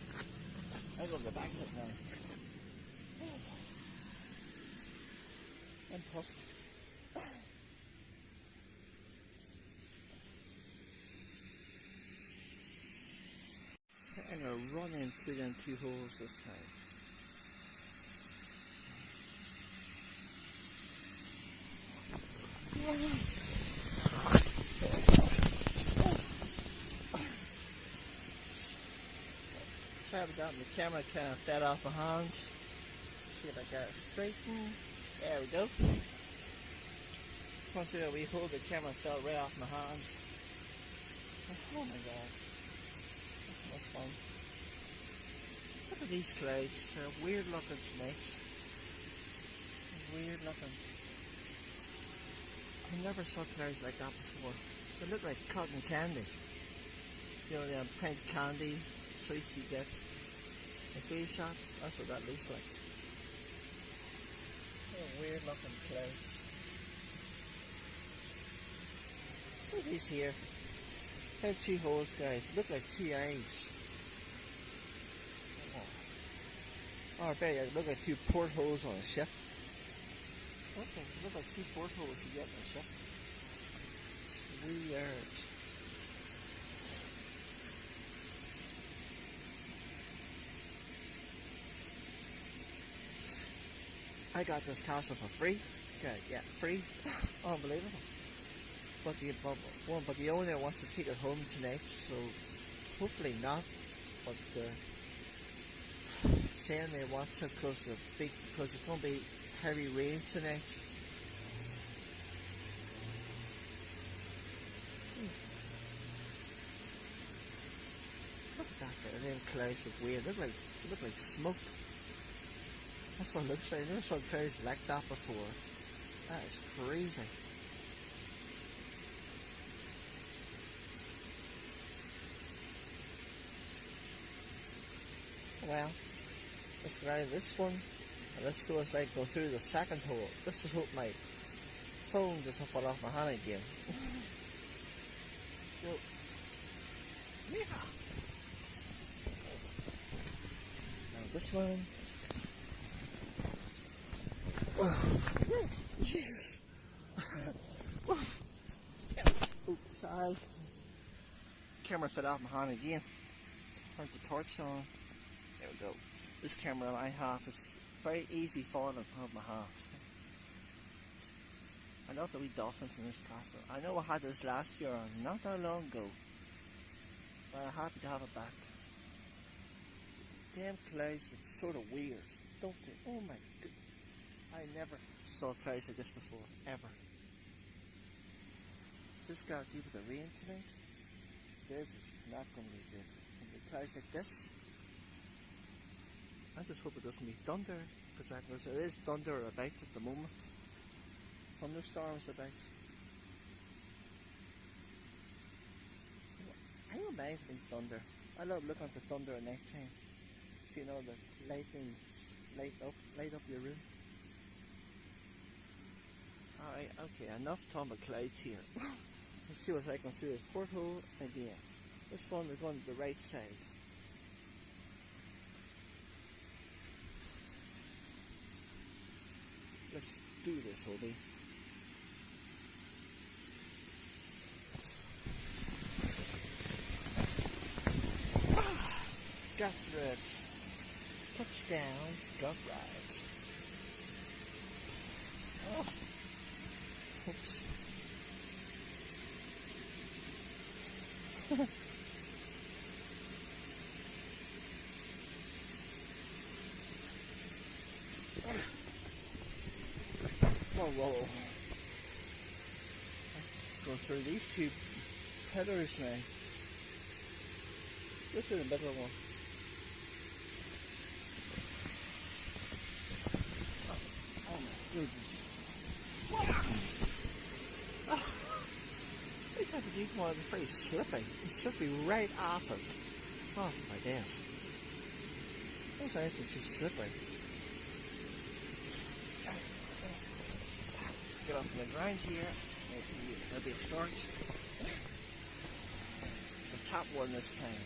I go to the back of it now. I'm puffed. I'm going to run in through them 2 holes this time. Sorry about that, the camera kind of fell off my hands. See if I got it straightened. There we go. Going through a wee hole, the camera fell right off my hands. Oh my god. That's so much fun. Look at these clouds. They're weird looking tonight. Weird looking. I never saw clouds like that before. They look like cotton candy. You know, the pink candy treats you get in a sweet shop. That's what that looks like. They're weird looking clouds. Look at these here. Had 2 holes, guys. Look like 2 eyes. Oh, I bet you look like 2 portholes on a ship. Look like 2 portholes you get on a ship. It's weird. I got this castle for free. Okay, yeah, free. Unbelievable. But the owner wants to take it home tonight, so hopefully not. But saying they want to because it's going to be heavy rain tonight. Look at that, them clouds look weird. They look like smoke. That's what it looks like. I've never saw clouds like that before. That is crazy. Well, let's try this one, and let's go like go through the second hole. Just to hope my phone doesn't fall off my hand again. So, yeah. Now this one. Jeez. Oh, sorry. Camera fell off my hand again. Turned the torch on. There we go. This camera I have is very easy falling off my hand. I love the wee dolphins in this castle. I know I had this last year, not that long ago. But I'm happy to have it back. Damn clouds look sort of weird, don't they? Oh my goodness. I never saw clouds like this before, ever. This got to do with the rain tonight. This is not going to be good. And the clouds like this. I just hope it doesn't be thunder, because there is thunder about at the moment. Thunderstorms about. I don't mind having thunder. I love looking at the thunder at night time. Seeing all the lightning light up your room. Alright, okay, enough talking about clouds here. Let's see what's like going through this porthole again. This one we're going to the right side. Let's do this, Hobie. Got it. Touchdown, got right. Oh. Oops. Whoa. Let's go through these 2 pillars now. Go through the middle one. Oh my goodness. Oh. It's like a deep one, it's very slippy. It's slippy right off it. Oh my days. Those items are slippery. Get off the grind here. There'll be a start. The top one this time.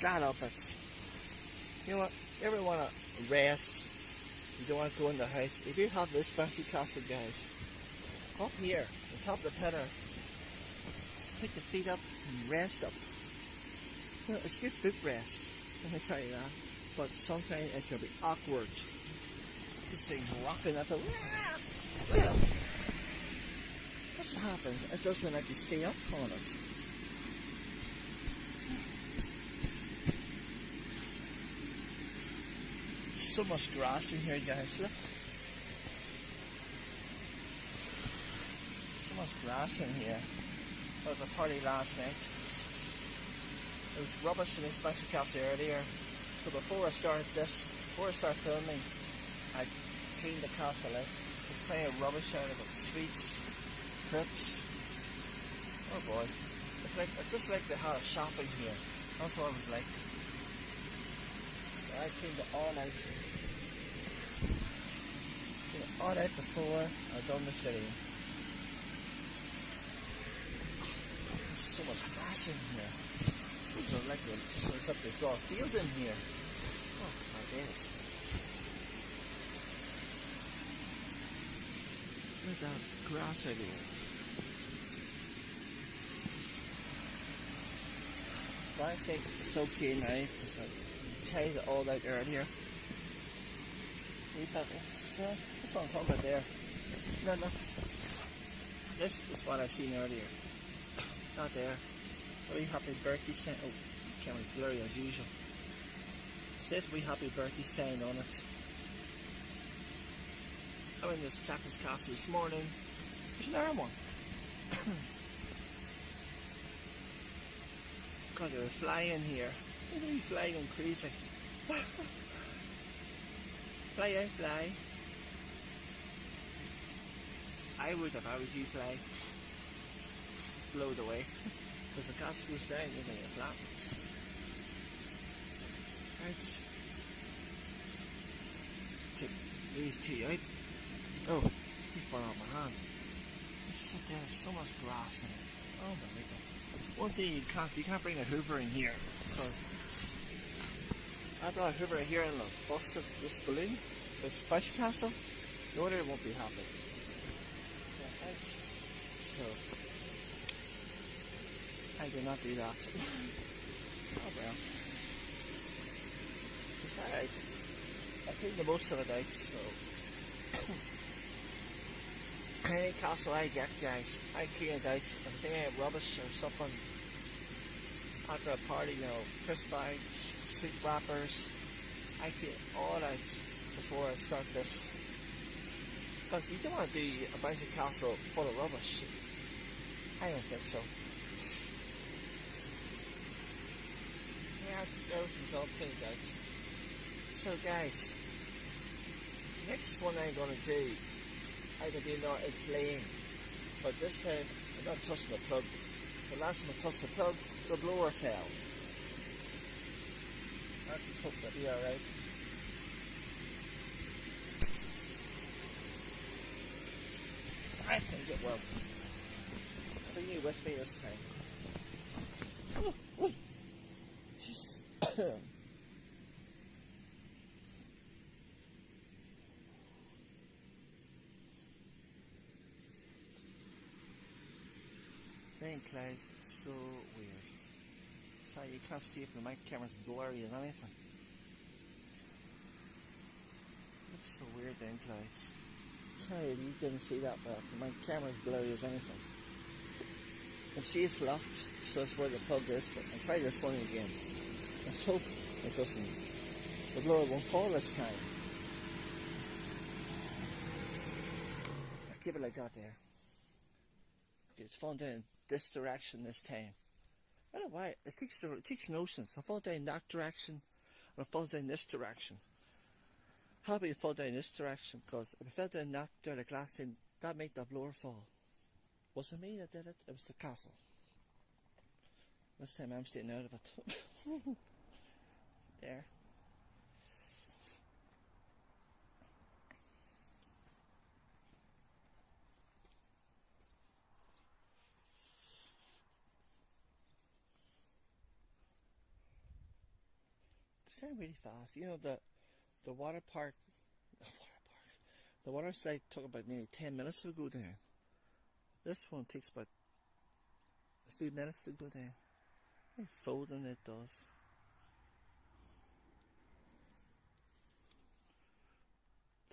fat up. It's, you know what, you ever want to rest, you don't want to go in the house, if you have this bouncy castle, guys, up here, on top of the pillar, just pick the feet up and rest up. You know, it's good foot rest, let me tell you that, but sometimes it can be awkward. This thing's rocking up, what's what happens, it doesn't let you stay up on it. So much grass in here, guys, look. So much grass in here. There was a party last night. There was rubbish in this bouncy castle earlier. So before I start filming, I cleaned the castle out. There's plenty of rubbish out of it. Sweets, crisps. Oh boy. It's just like they had a shop in here. That's what it was like. I cleaned it all out. Cleaned it all out before I done this video. There's so much grass in here. These are like it's up to draw a field in here. Oh my goodness. Look at that grass out here. But I think it's okay now because I tied it all out earlier. That's what I'm talking about there. No. This is what I seen earlier. Not there. Wee happy birthday sign. Oh, camera's blurry as usual. It says wee happy birthday sign on it. I went to this Jack's Castle this morning. There's another one. God, there was a fly in here. Look at me fly going crazy. Fly out, fly. I would if I was you, fly. Blow it away. If the castle goes down, you're going to get flat. Right. Take these two out. Oh, it's keep falling out my hands. Just sit there, there's so much grass in it. Oh my god. One thing you can't bring a hoover in here. Because I brought a hoover in here and busted this balloon, this bouncy castle. The owner won't be happy. So I did not do that. Oh well. It's alright. I cleaned the most of it out, so any castle I get, guys, I clean it out. If there's any rubbish or something after a party, you know, crisp bags, sweet wrappers, I clean it all out before I start this. But you don't want to do a bouncy castle full of rubbish. I don't think so. Yeah, everything's all cleaned out. So guys, next one I'm going to do, I can do now inflating, but this time I'm not touching the plug. The last time I touched the plug, the blower fell. I just hope that'll be alright. I think it will. Bring you with me this time. Oh, oh. Just rain clouds, so weird. Sorry, you can't see if the mic camera's blurry as anything. Looks so weird, rain clouds. Sorry, you didn't see that, but my camera's blurry as anything. And she is locked, so that's where the plug is, but I'll try this one again. Let's hope it doesn't. The blower won't fall this time. I'll give it like that there. Okay, it's falling down this direction this time. I don't know why, it takes notions. I fall down that direction, and I fall down this direction. How about you fall down this direction? Because if I fell down that there like last time, that made the blower fall. Wasn't me that did it, it was the castle. This time I'm staying out of it. There. going really fast. You know, the water park, the water slide took about nearly 10 minutes to go down. This one takes about a few minutes to go down. Very folding it does.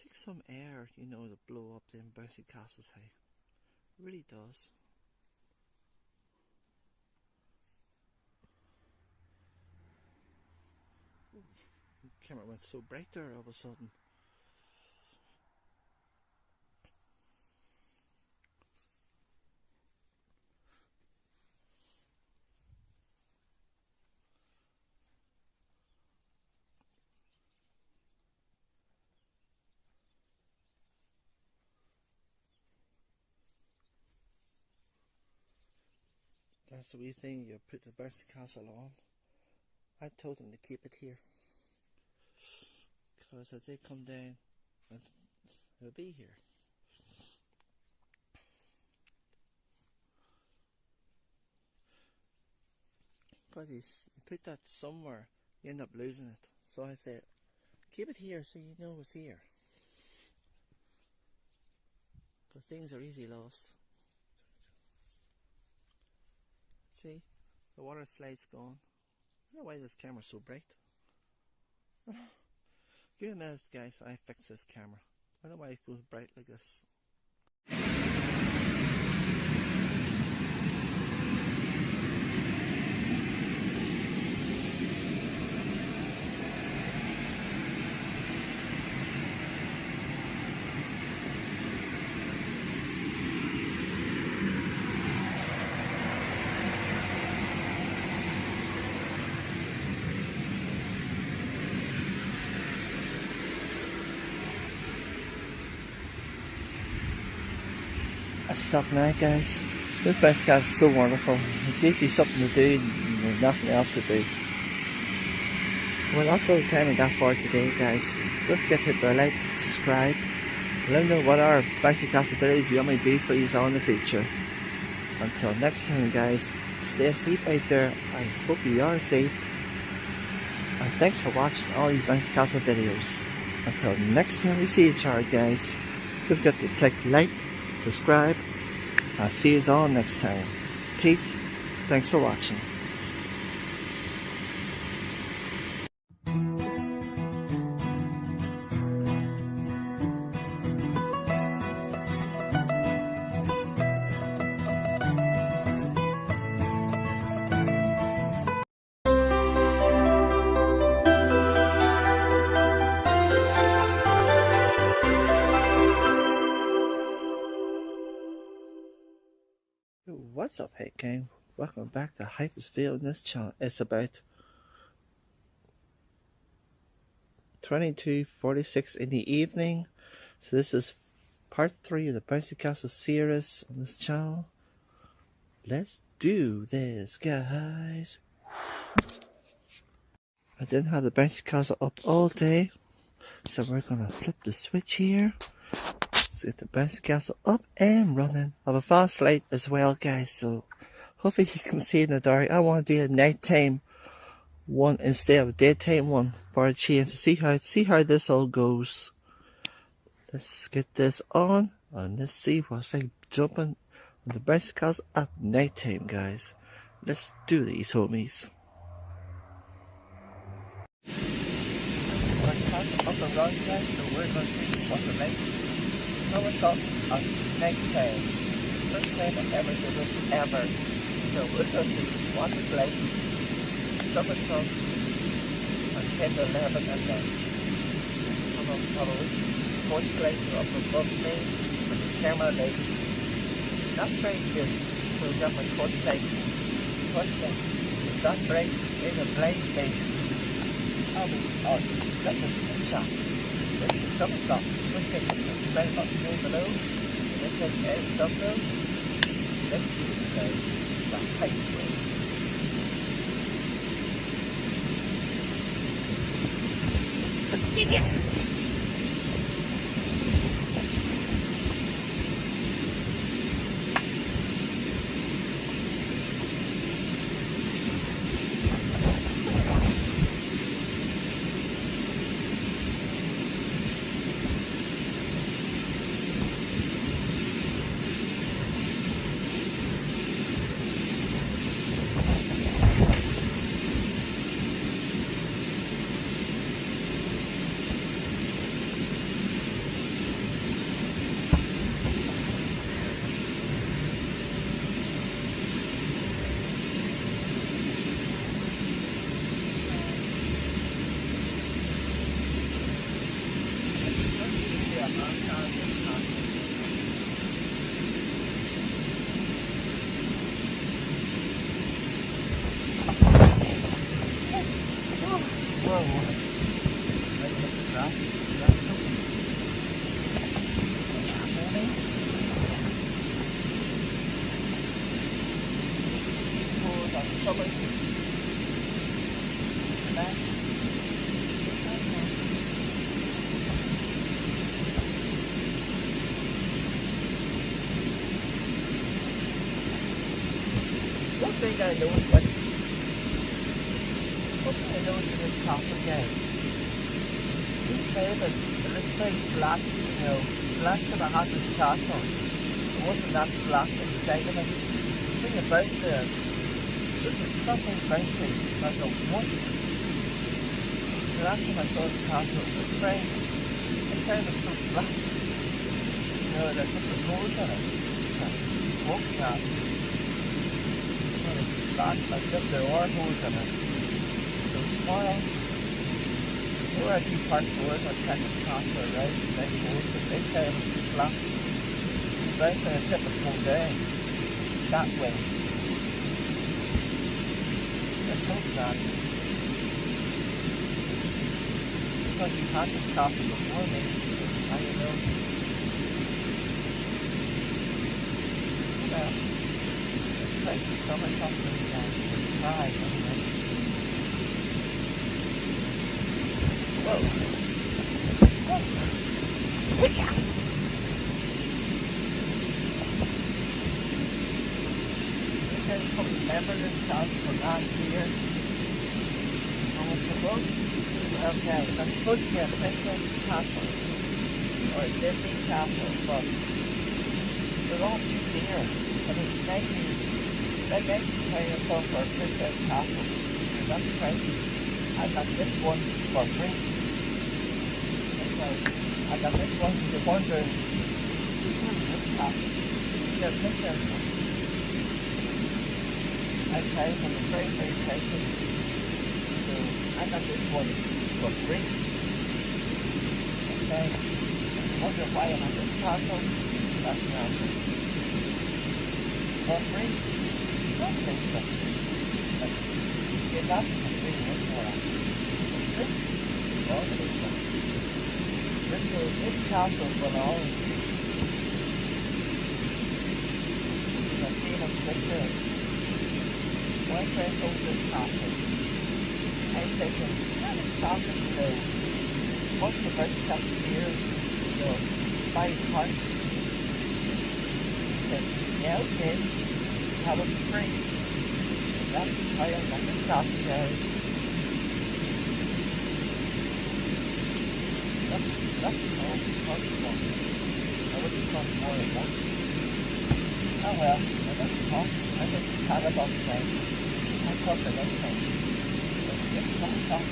Takes some air, you know, to blow up them bouncy castles high. It really does. The camera went so bright there all of a sudden. That's the wee thing, you put the bouncy castle on. I told them to keep it here, because if they come down, it'll be here. But you put that somewhere, you end up losing it. So I said, keep it here so you know it's here. Because things are easy lost. See, the water slide's gone. I don't know why this camera's so bright. Give me a minute, guys. I fix this camera. I don't know why it goes bright like this. Let's stop now, guys. This bouncy castle is so wonderful. It gives you something to do and there's nothing else to do. Well, that's all the time we got for today, guys. Don't forget to hit the like, subscribe, and let me know what our bouncy castle videos you want me to do for you all in the future. Until next time, guys, stay safe out there. I hope you are safe. And thanks for watching all these bouncy castle videos. Until next time we see each other, guys, don't forget to click like, subscribe. I'll see you all next time. Peace. Thanks for watching. What's up, hey gang? Welcome back to Hypersfield. In this channel, it's about 22:46 in the evening. So this is part 3 of the Bouncy Castle series on this channel. Let's do this, guys. I didn't have the Bouncy Castle up all day, so we're gonna flip the switch here. Let's get the bouncy castle up and running. I have a fast light as well, guys, so hopefully you can see in the dark. I want to do a nighttime one instead of a daytime one for a change to see how this all goes. Let's get this on and let's see what's like jumping on the bouncy castle at nighttime, guys. Let's do these, homies. Our castle up and running, guys, so we're gonna see what's it like. Somersault at night time. First time I ever did this ever. So we're going to see what it's like. Somersault at 10 to 11 at night. I'm on probably fourth slide up above me with the camera light. Not very good. So we got my fourth slide. First thing, it's not bright in a blind light. I'll be on. That's a sunshot. This is somersault. Click the subscribe button down below. Let's hit the thumbnails. Let's do this now. The height way. One thing I noticed in this castle, guys, they say that it looks very flat, you know. The last time I had this castle, it wasn't that flat inside of it. The thing about this is something bouncy, like a wasp. The last time I saw this castle, it was very, it sounded so flat. You know, there's some holes in it. It's like walking at. Flat, as if there are holes in it. So tomorrow, before I do part 4, I'll check this castle around the big holes, but they say it was too flat. They say as if it's going down that way. Let's hope that. Because you've had this castle before me, so I don't know. Well, like summer something inside anyway. Whoa. Whoa. Yeah. You guys probably remember this castle from last year. I was supposed to, okay, so I'm supposed to get a Princess Castle or a Disney Castle, but they're all too dear. I mean, they make you pay yourself for a Princess Castle. That's crazy. I got this one for free. Okay. I got this one. You're wondering, this castle. The Princess one. I tried them very, very pricey. So I got this one for free. Okay. I wonder why I'm at this castle. That's nasty. For free. Okay, but you're not completing this one. This castle belongs to my famous sister. My friend owns this castle. I said to him, this castle, you know, what the first cashiers, you know, 5 parts. He said, yeah, okay. Have it for free. That's how I got this castle, guys. That's fun. I wasn't fun more than once. Oh well, I didn't talk. I didn't chat about things. I talked about anything. Let's get some talk.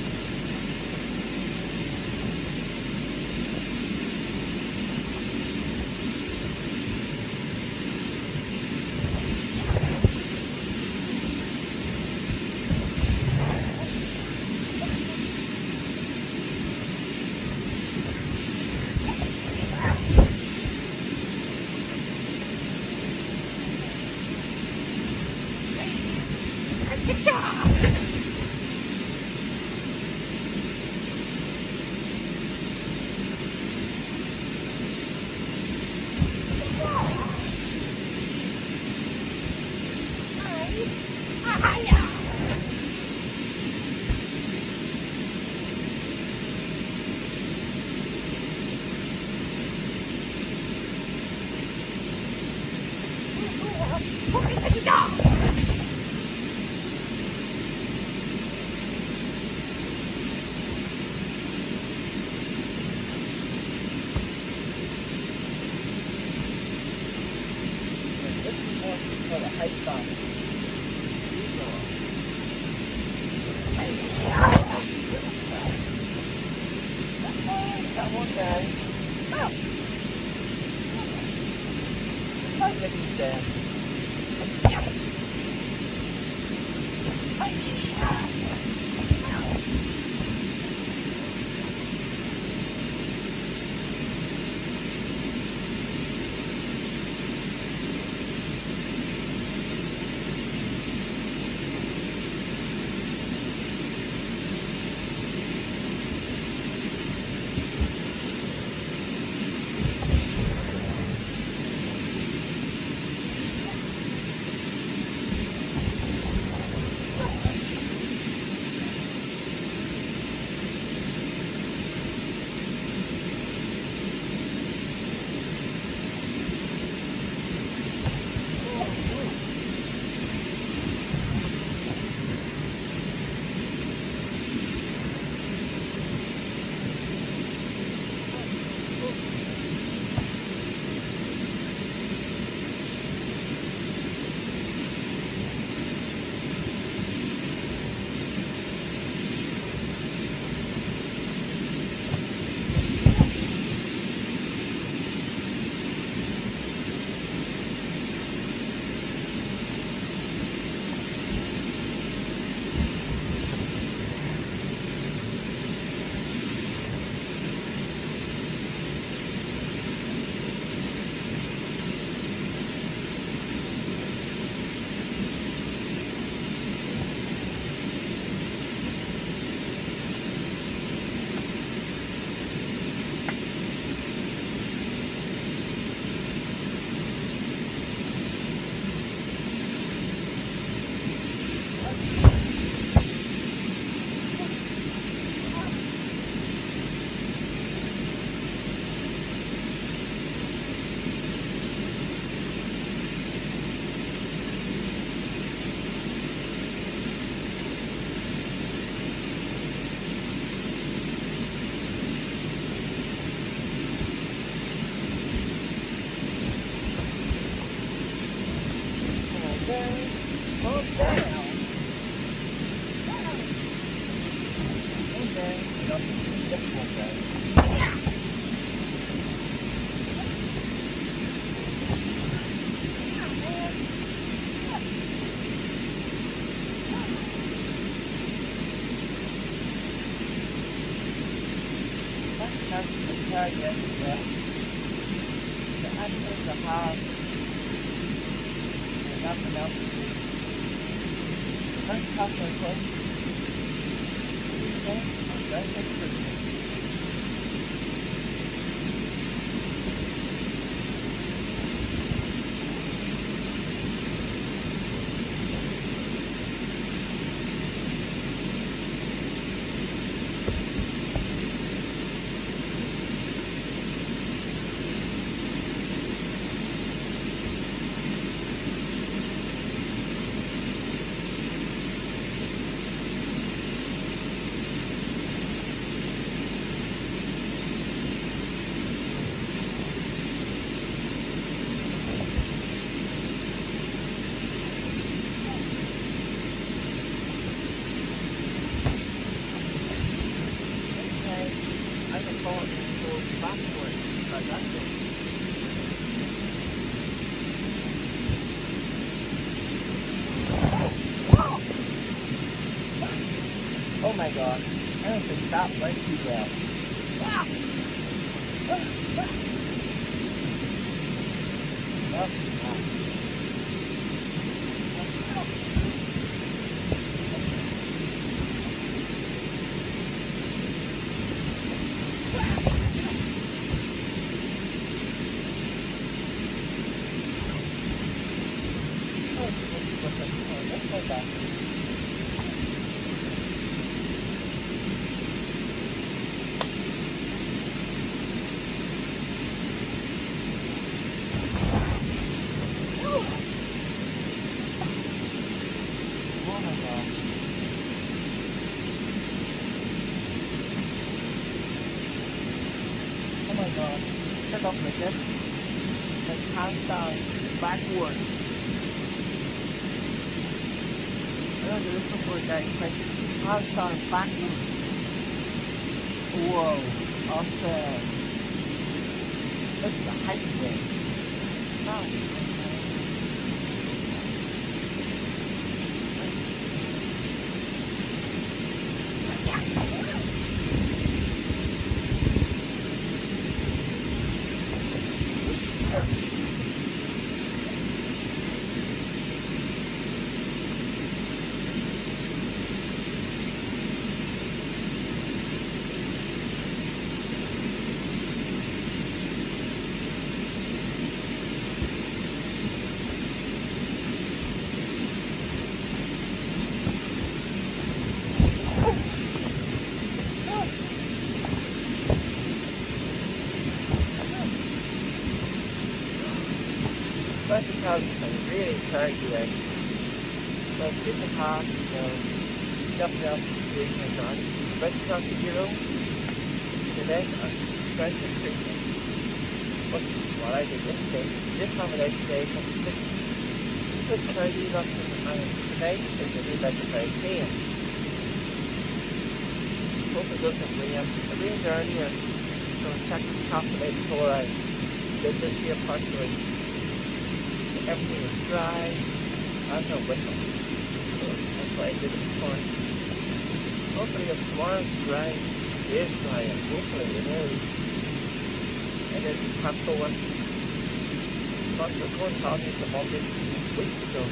For the height bomb. That one guy. Oh. It's like Mickey's dad. down, calm down. And then, this one down. That's the target as well. The answer to have nothing else to do. Let's talk about it. Okay, I'm very good for you. Oh my god, I don't think that went too well. Oh my god, set up like this, like hands down, backwards. I don't do this before guys, it's like hands down, backwards. Whoa, awesome. This is the height way. Especially because it's been really tired today. So it's good to have, nothing else to do in my garden. Price across the euro today, price increasing. What's what I did yesterday? Did have it out today because it's a bit cloudy up today because I did like the very same. Hope it doesn't rain. It rained earlier, so I checked this castle out before I did this here partially. Everything is dry, there's no whistle, so that's why I did this morning. Hopefully if tomorrow's dry, it is dry, and hopefully it is. And then we have to go on. Plus the corn colonies a week ago.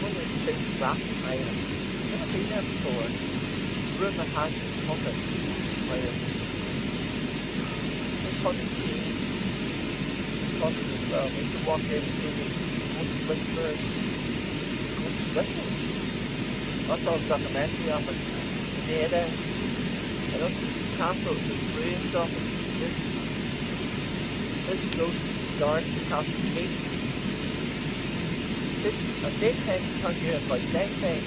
One of these big black islands. I've never been there before. Room the hatch is humming by this hunting team. As well. We can walk in through these ghost whispers. Ghost whistles. That's all documentary of it. Data. And also this castle, the ruins of it. This ghost guards the castle gates. And they tend to come here by nighttime.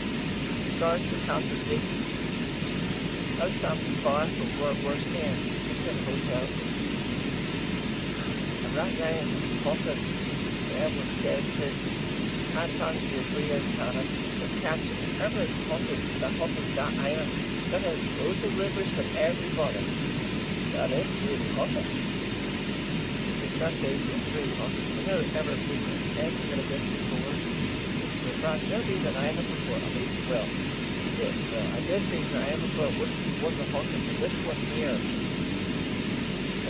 Guards the castle gates. That's not far from where we're staying. It's in hotels. That guy is spotted. Everyone says his had gone to the 3-year challenge to catch whoever's hunting that island. That has those are rivers with everybody. That is really hunting. It's that day, it's really hunting. I've never ever been anything like this before. This is a brand new been an island before. I mean, well, yeah, well, I did think the island before wasn't hunting, but this one here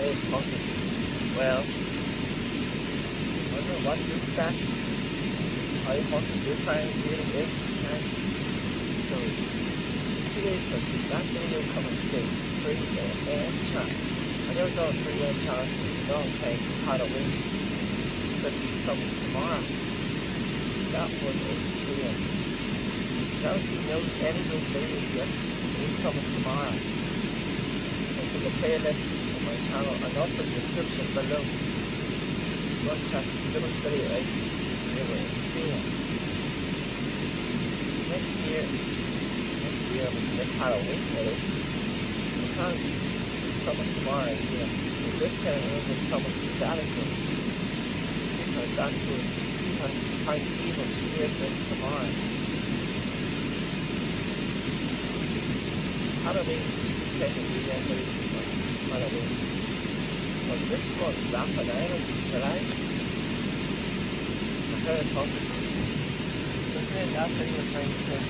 is hunting. Well, I don't know what to expect. I hunted this island really is nice. So today for that video coming soon. 3-year challenge. I never done a 3-year challenge in a long time since Halloween. Especially some tomorrow. That was insane. Now if you know any of those videos yet, there's some tomorrow. It's in the playlist on my channel and also in the description below. Go and check those videos out. They were insane. Next year, this Halloween is we can't do summer tomorrow here. But this time there's summer sabbatical. See how that goes. See how evil she is with tomorrow. Halloween is technically the end of Halloween. But this one, Rapid Island, July. I heard it's hundreds. So then that video trying to say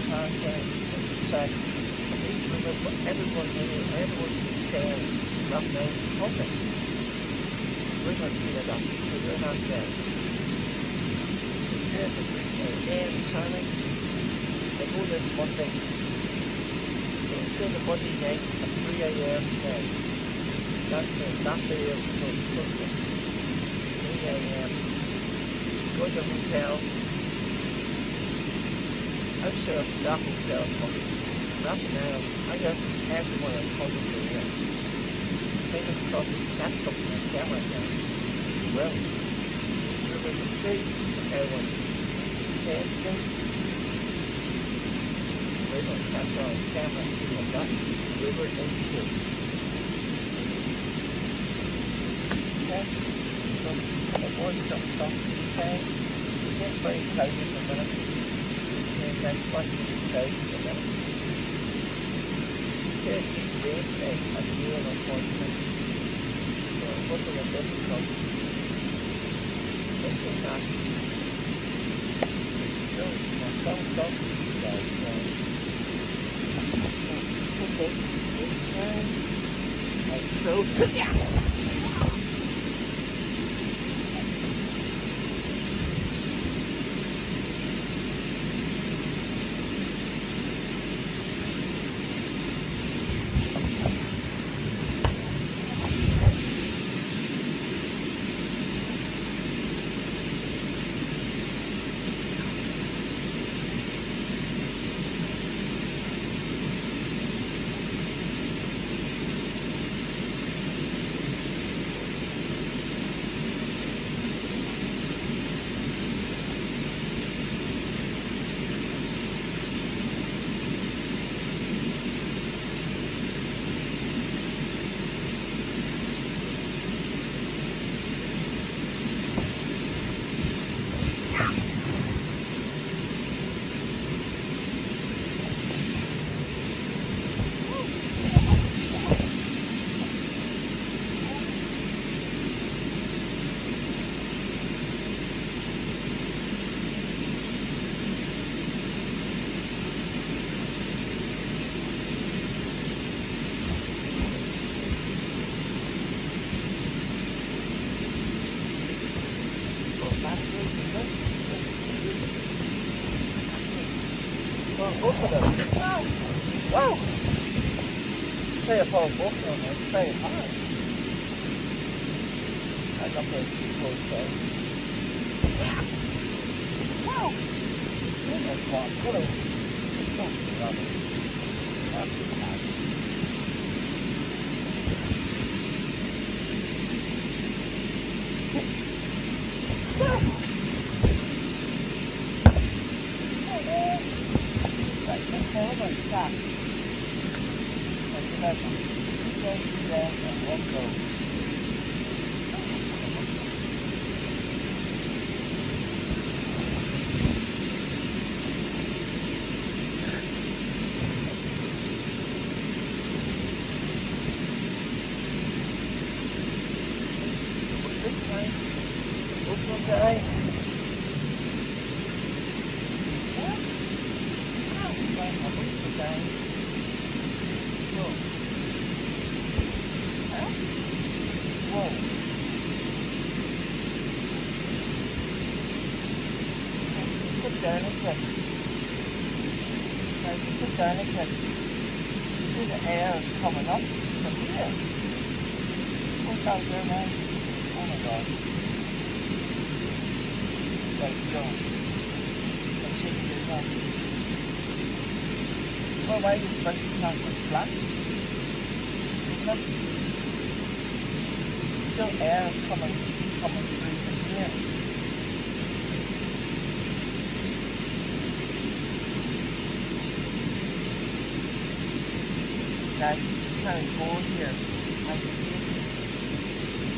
chance there, just check these rivers, but everyone's been saying it's not nice hunting. We're going to see that that's true, we're not nice. Here's the daily challenge, they go this Monday. So instead of Monday night at 3 AM, that's that video is going to post it. 3 AM, go to the hotel. I'm sure that hotel's hunting. Not now. I got everyone is hunting for here. Fingers crossed we can catch something on camera, guys. Well, there's a tree. Everyone same thing. We're going to catch on camera and see what that river is doing. Set. So, avoid some things. It's getting very cloudy for a minute. Next question is cloud for them. Here it keeps rain today at the year unfortunately. So I'm hoping that this will come. Thinking that's some guys. It's okay. This time. Like so. Yeah. Both of them. Wow! Wow! Play upon both of them, it's very hard. I got the close down. Yeah! Wow! Oh my god, what a... Don't love it. That's fantastic. Shot. That's 2 goes down and 1 goes. down. Whoa. Huh? Whoa. Sit down like this. Now you sit down like this. Feel the air coming up from here. What's out there now? Oh my god. Right, go. Let's shake your head. Well, why is this not so flat? Because still air coming through from here. Guys, it's kind of cold here. I can see it.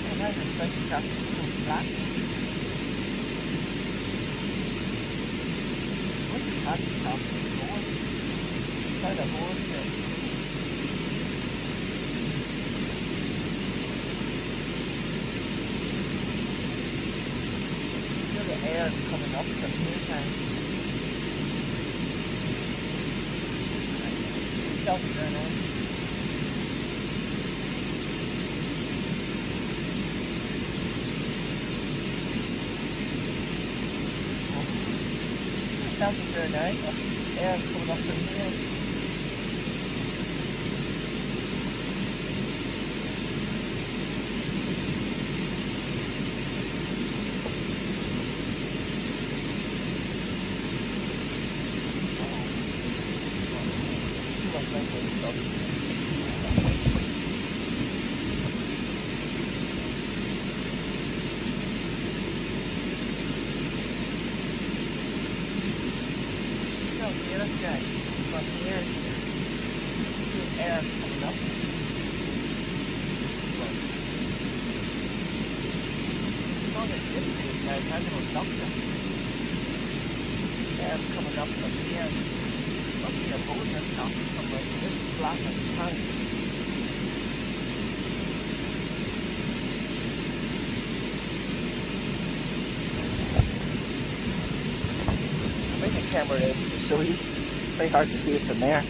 And why this spicy crap is so flat? What the heck is happening going? Kind of hole here. Feel the air coming up from here, guys. Don't turn on. Down to there now. Air coming up from here. Guys, from here, air coming up. So this yesterday, guys, had to knock this. Air coming up from here. Must be a boat that's knocked somewhere. This is flat as a tank. Bring the camera in to show you. Very hard to see it from there.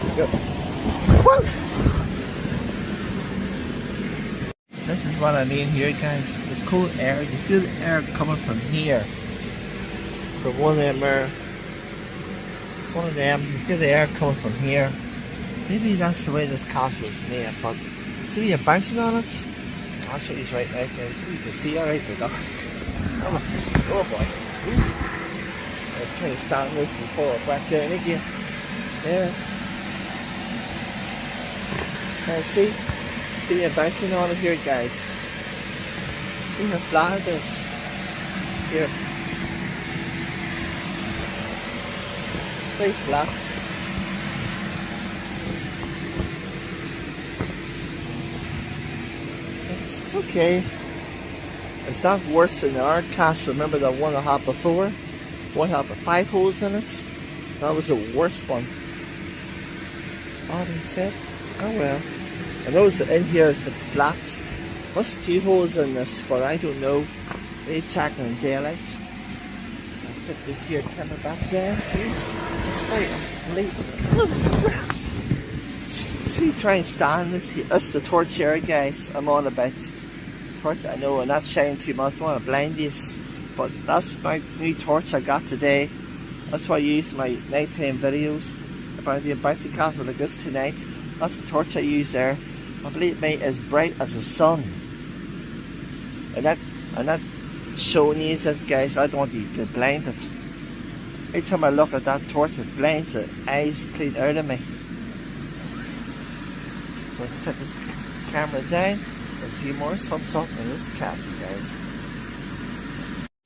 There we go. Woo! This is what I mean here, guys. The cool air. You feel the air coming from here. From one of them. You feel the air coming from here. Maybe that's the way this castle was made. But see, you're bouncing on it. I'll show you right now, guys. You can see alright the duck. Oh boy. I'm trying to stand this and fall back down again. Yeah. See you're bouncing on it here, guys. See how flat it is. Here. Very flat. It's okay. It's not worse than our castle. Remember the one I had before? One had 5 holes in it. That was the worst one. Oh, they said. Oh well. I know it's in here it's flat. Must be 2 holes in this, but I don't know. Maybe checking in daylight. Let's set this here camera back down. It's right late. See, try and stand this here. That's the torch here, guys. I'm on about. Torch, I know I'm not shining too much, I don't want to blind you, but that's my new torch I got today. That's why I use my nighttime videos about the bouncy castle like this tonight. That's the torch I use there. I believe it made as bright as the sun. And I'm not showing you it, guys. I don't want you to get blinded. Every time I look at that torch, it blinds the eyes clean out of me. So I can set this camera down. Let's see more what's up in this castle, guys.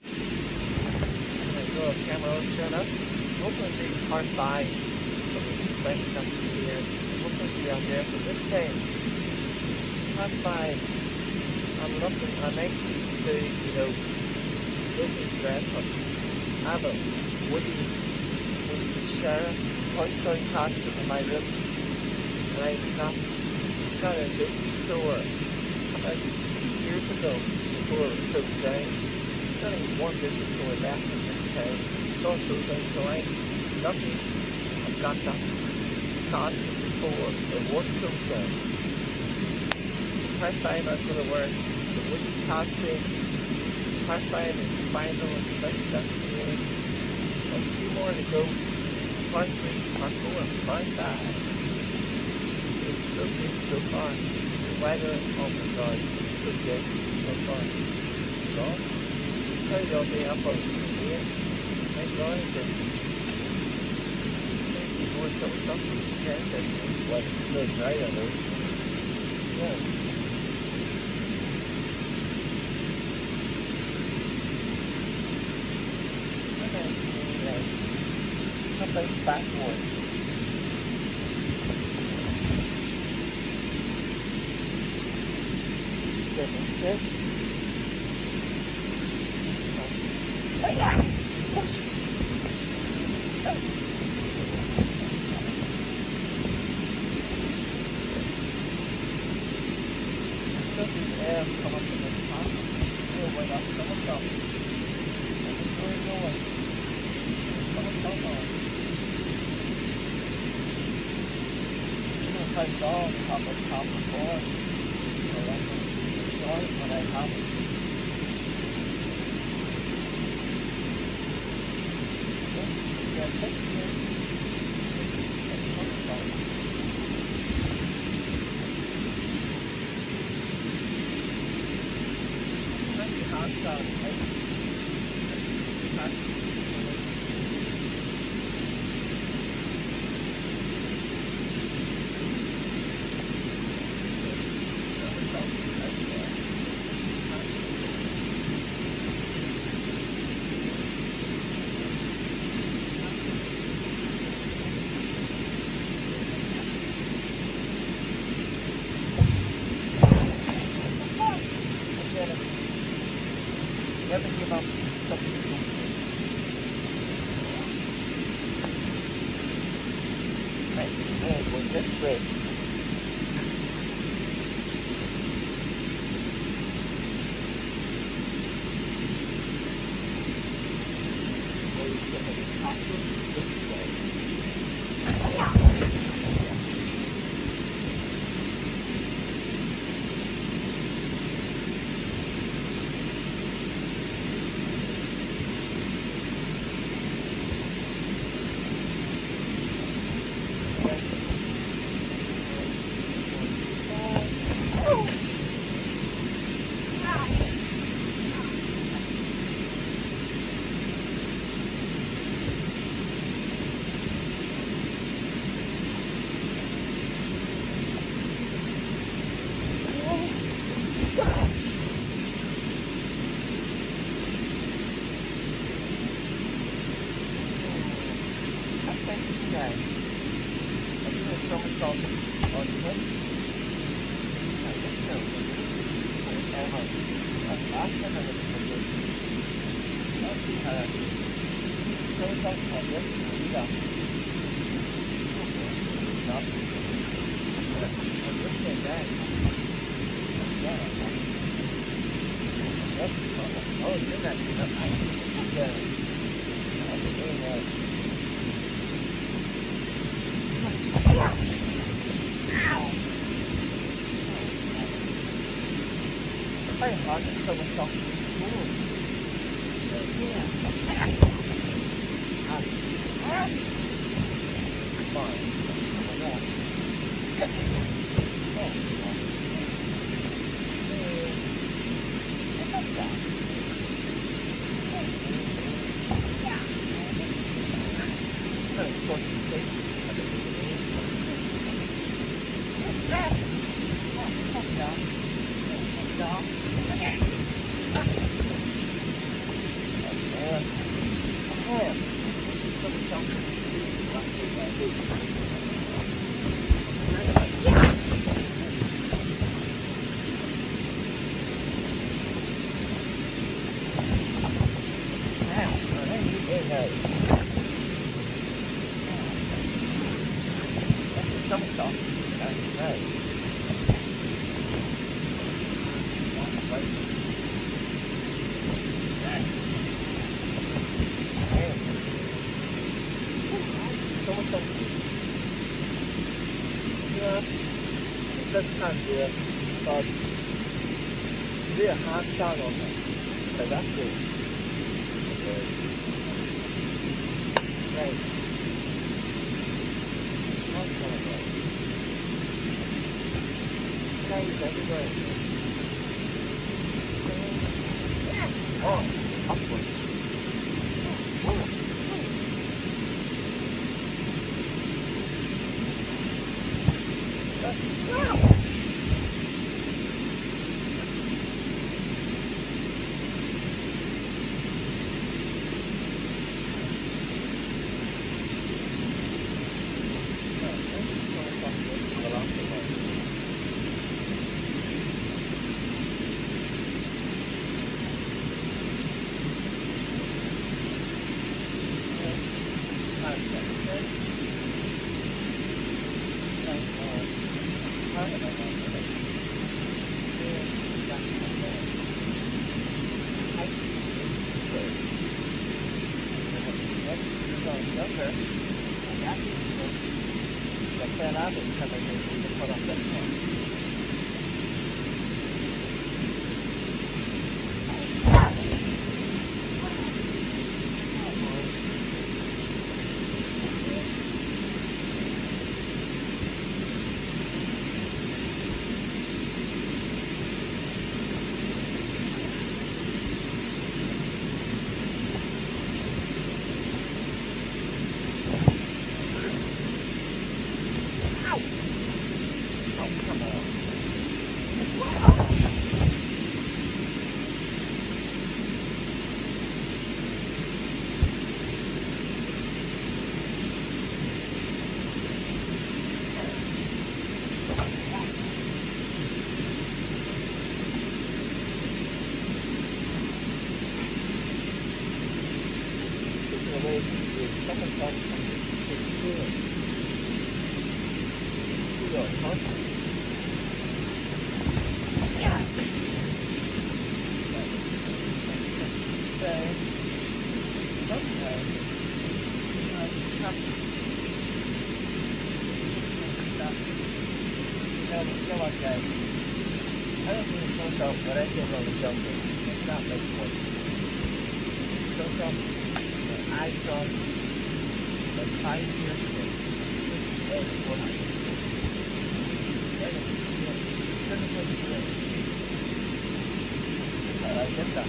There we go, camera all set up. Hopefully it'll be part 5 of the best castle series. Hopefully it'll be on there for this time. Part 5. I'm looking, I might do, this is dress up. I have a wooden shower, toy castle in my room. And I got a Disney store about 2 years ago before it closed down. So only one business store left in this town. So it goes outside. Lucky I've got that cost before the was closed down. Part-time I could have worked the wooden casting. Part-time is final and the best that's serious. So 2 more to go. Part 3, part 4, part 5. It's so good so far. The weather, oh my god, it's so good so far. God, carried all day up on here. My god, it's more so something yes, and what it's still dry on those. Yeah. Something backwards. This. Oh yeah. Something air come up in this pass. Where that's coming from. And it's where it goes. It's coming from. I saw the top of top before, so that's when I have it. Yeah, take here. Never give up something you want to do. Right, and we're this way. Guys, I'm doing a somersault on this. I just know forever. That's last time I looked at this. Let's see how that is. Somersault on this, do that. Stop. I'm looking at that. Yeah. Yep. Oh, you're not doing that. Yeah. I'm doing that. Very hard to sew myself in these tools. Yeah. Come on. So important thing. Somersault. Right. Right. just can't do it, but do a handstand on it, like that goes. Okay. Right. Handstand on it. Nice everywhere. Oh, upwards. You know what, guys? I don't think it's so what I did on the jumping. It's not like what. So I've done like 5 years ago. This is what I used to do. I get that.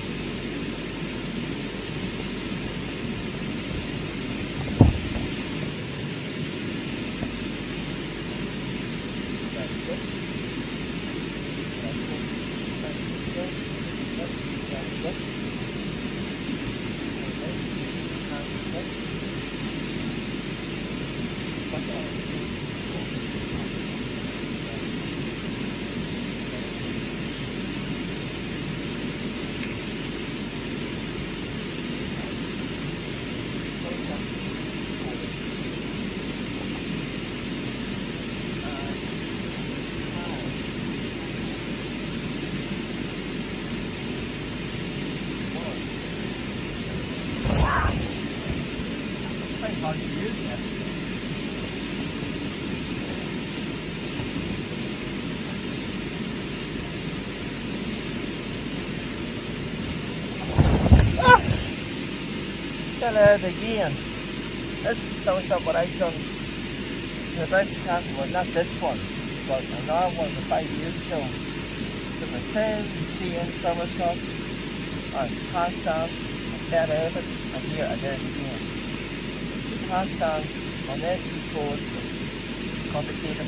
Hard to do this. Fell out again. This shows up what I've done in the bouncy castle. Well, not this one, but another one from 5 years ago. With my friend, seeing somersaults, and handstand, and fell out of it, and here I did it again. Handstands on their 2 chords was complicated.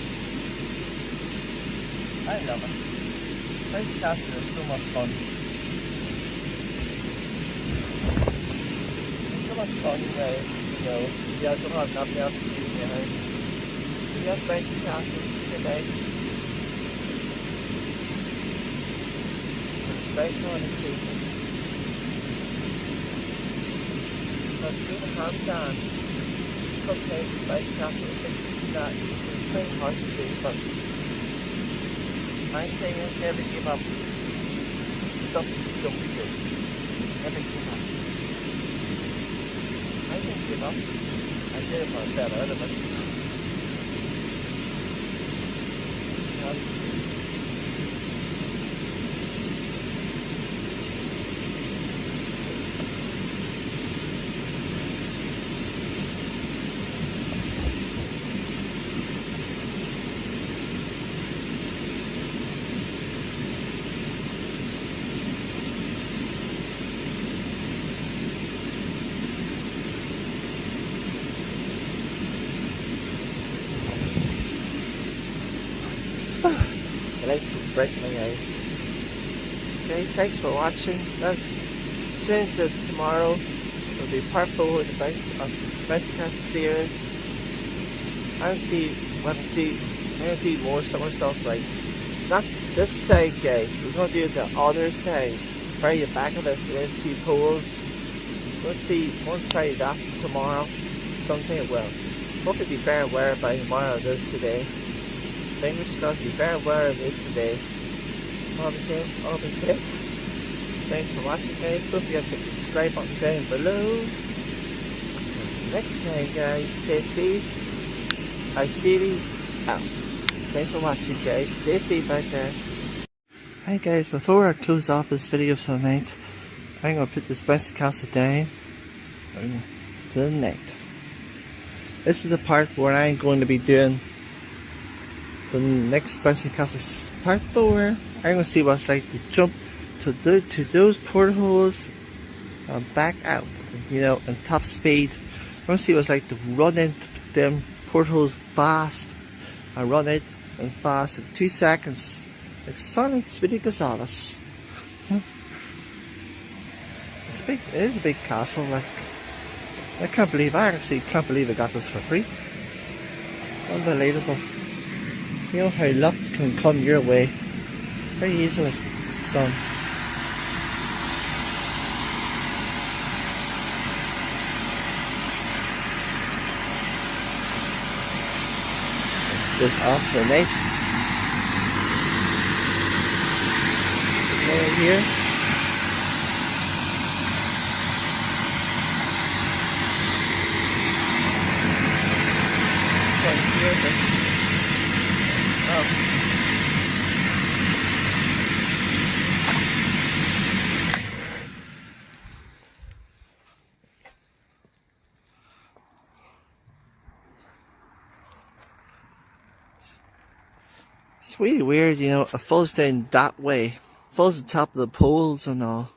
I love it. Bouncy castle is so much fun. It's so much fun where, you know, you don't have nothing else to do in your house. You have bouncy castle, it's really nice. It's very so occasion. But doing the handstands, sometimes bouncy castle is not easy, it's very hard to do, but my saying is never give up. Something you don't do. Never give up. I didn't give up. I did it for a better out of it. lights are bright, my guys. So guys, thanks for watching. Let's tune into tomorrow. It'll be part 4 of the bicycle series. I'm gonna do more somersaults, like not this side, guys. We're gonna do the other side, where the back of it with 2 poles. We'll see. We'll try that tomorrow. Something well. Hopefully be better aware by tomorrow than this today. Fingers crossed, be better aware of this today. All the same. Thanks for watching, guys. Don't forget to hit the subscribe button down below. Next time, guys, stay safe. I Stevie out. Thanks for watching, guys. Stay safe out there. Hi guys, before I close off this video for tonight, I'm gonna put this bouncy castle down to the net. This is the part where I'm going to be doing the next bouncy castle, part 4. I'm gonna see what it's like to jump to those portholes and back out, you know, in top speed. I'm gonna see what it's like to run into them portholes fast. I run it and fast in 2 seconds, like Sonic Speedy Gonzales. It's big. It is a big castle. Like, I actually can't believe I got this for free. Unbelievable. You know how luck can come your way very easily. Done. This off the net. Over here. It's really weird, you know, it falls down that way. Falls on top of the poles and all.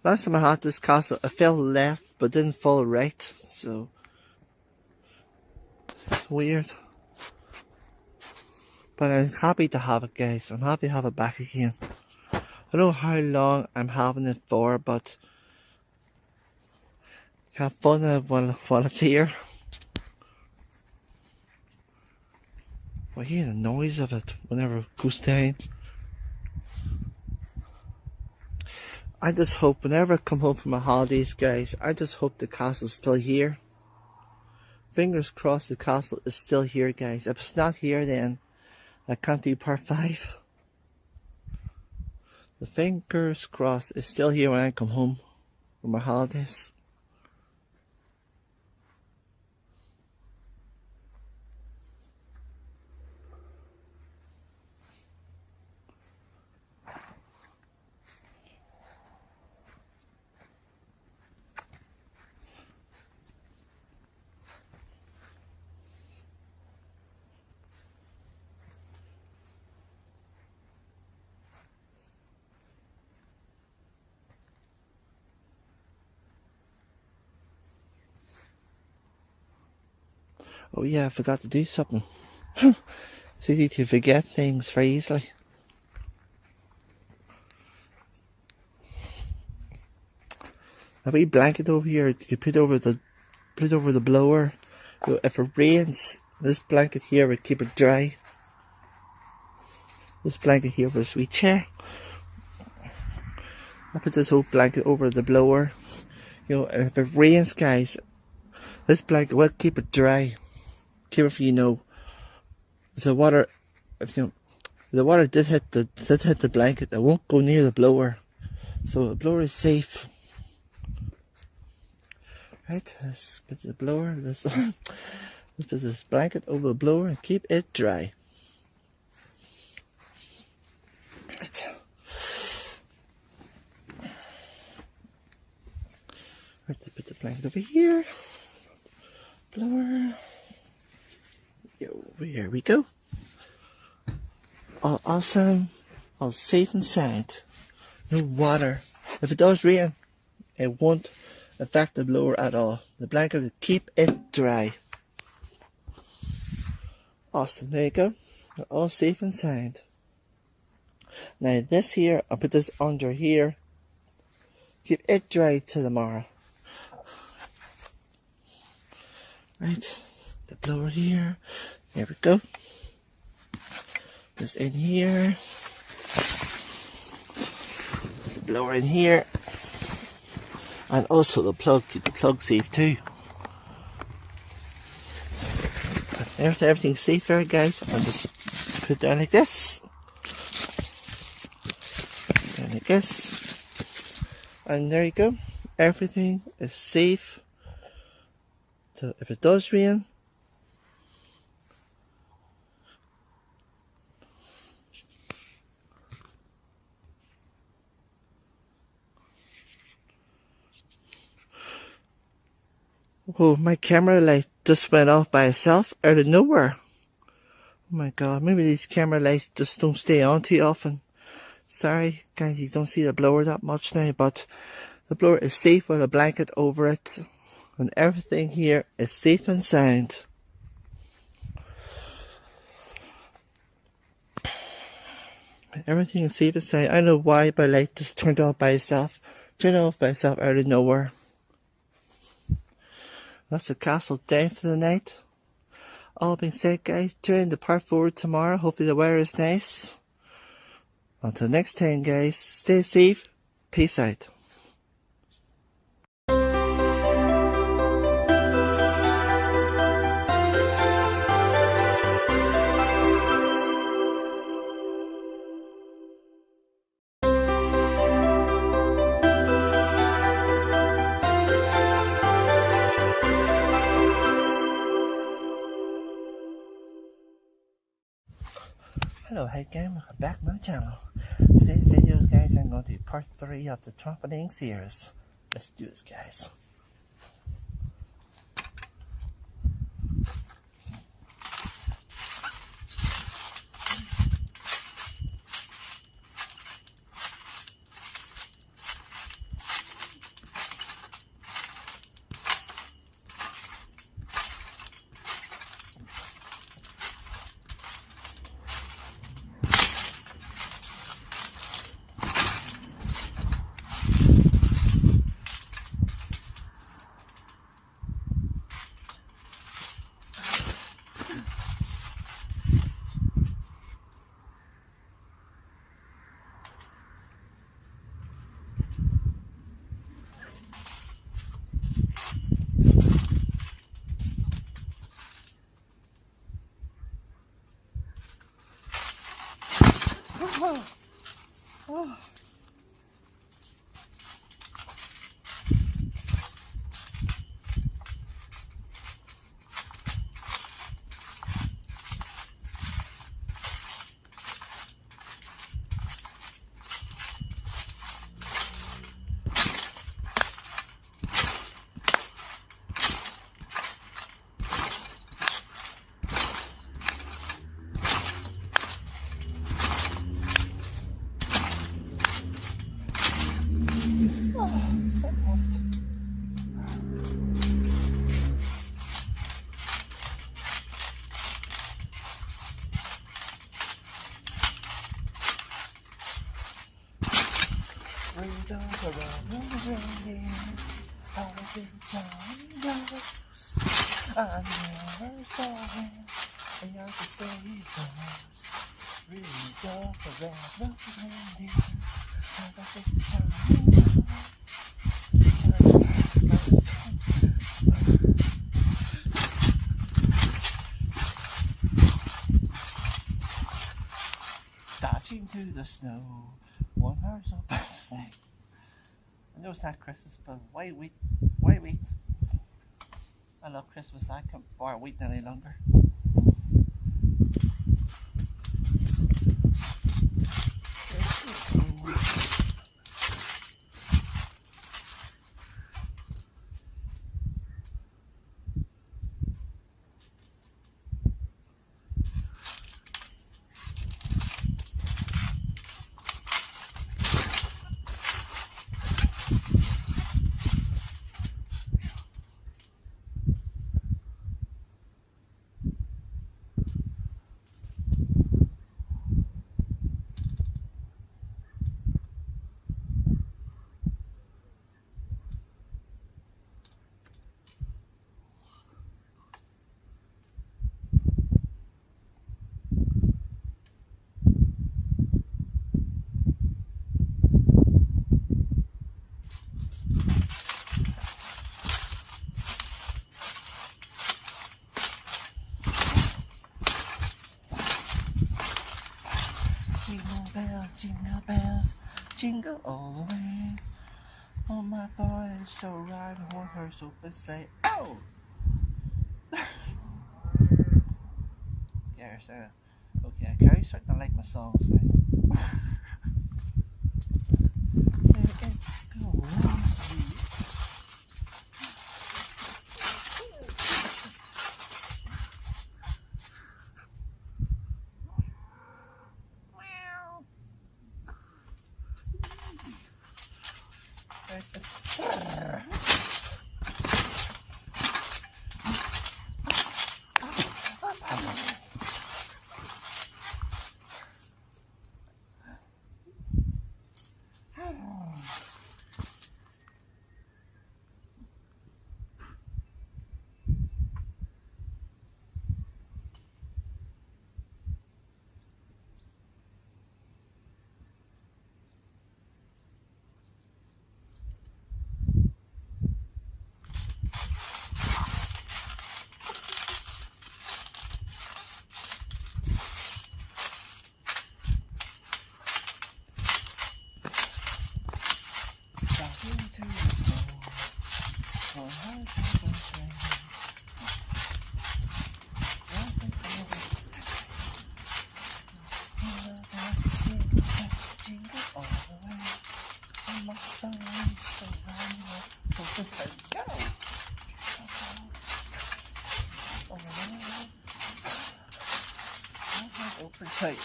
Last time I had this castle, it fell left but didn't fall right, so it's weird. But I'm happy to have it, guys. I'm happy to have it back again. I don't know how long I'm having it for, but have fun while it's here. I hear the noise of it whenever it goes down. I just hope whenever I come home from my holidays, guys, I just hope the castle's still here. Fingers crossed the castle is still here, guys. If it's not here, then I can't do part 5. The fingers crossed it's still here when I come home from my holidays. Oh yeah, I forgot to do something. It's easy to forget things very easily. A wee blanket over here you put over the blower. So if it rains, this blanket here would keep it dry. This blanket here for a sweet chair. I put this whole blanket over the blower. You know, if it rains, guys, this blanket will keep it dry. Keep it for, you know, if the water did hit the blanket, it won't go near the blower. So the blower is safe. Right, let's put the blower, let's put this blanket over the blower and keep it dry. Right. Let's put the blanket over here. Blower. Here we go. All awesome. All safe and sound. No water. If it does rain, it won't affect the blower at all. The blanket will keep it dry. Awesome, there you go. They're all safe and sound. Now this here, I'll put this under here. Keep it dry till tomorrow. Right, the blower here. There we go. This in here. The blower in here. And also the plug, keep the plug safe too. After everything's safe there, guys, I'll just put it down like this. Down like this. And there you go. Everything is safe. So if it does rain, oh, my camera light just went off by itself out of nowhere. Oh my god, maybe these camera lights just don't stay on too often. Sorry guys, you don't see the blower that much now, but the blower is safe with a blanket over it. And everything here is safe and sound. Everything is safe and sound. I don't know why my light just turned off by itself. Turned off by itself out of nowhere. That's the castle down for the night. All being said, guys, tune in to part 4 tomorrow. Hopefully the weather is nice. Until next time, guys, stay safe. Peace out. Hello, hi guys, welcome back to my channel. Today's video, guys, I'm going to do part 3 of the trumpeting series. Let's do this, guys. Oh. Around the reindeer, how big time goes. I never saw him, and I could say he goes. Rudolph around the reindeer, how big time goes. Dashing through the snow, 1 horse open sleigh. I know it's not Christmas, but why wait? Why wait? I love Christmas. I can't bar wait any longer. Jingle bells, jingle all the way. Oh my boy, it's so right, I want her so sleigh. Oh! Yeah, so, okay, Carrie starting to like my songs now. So it goes. Open tight.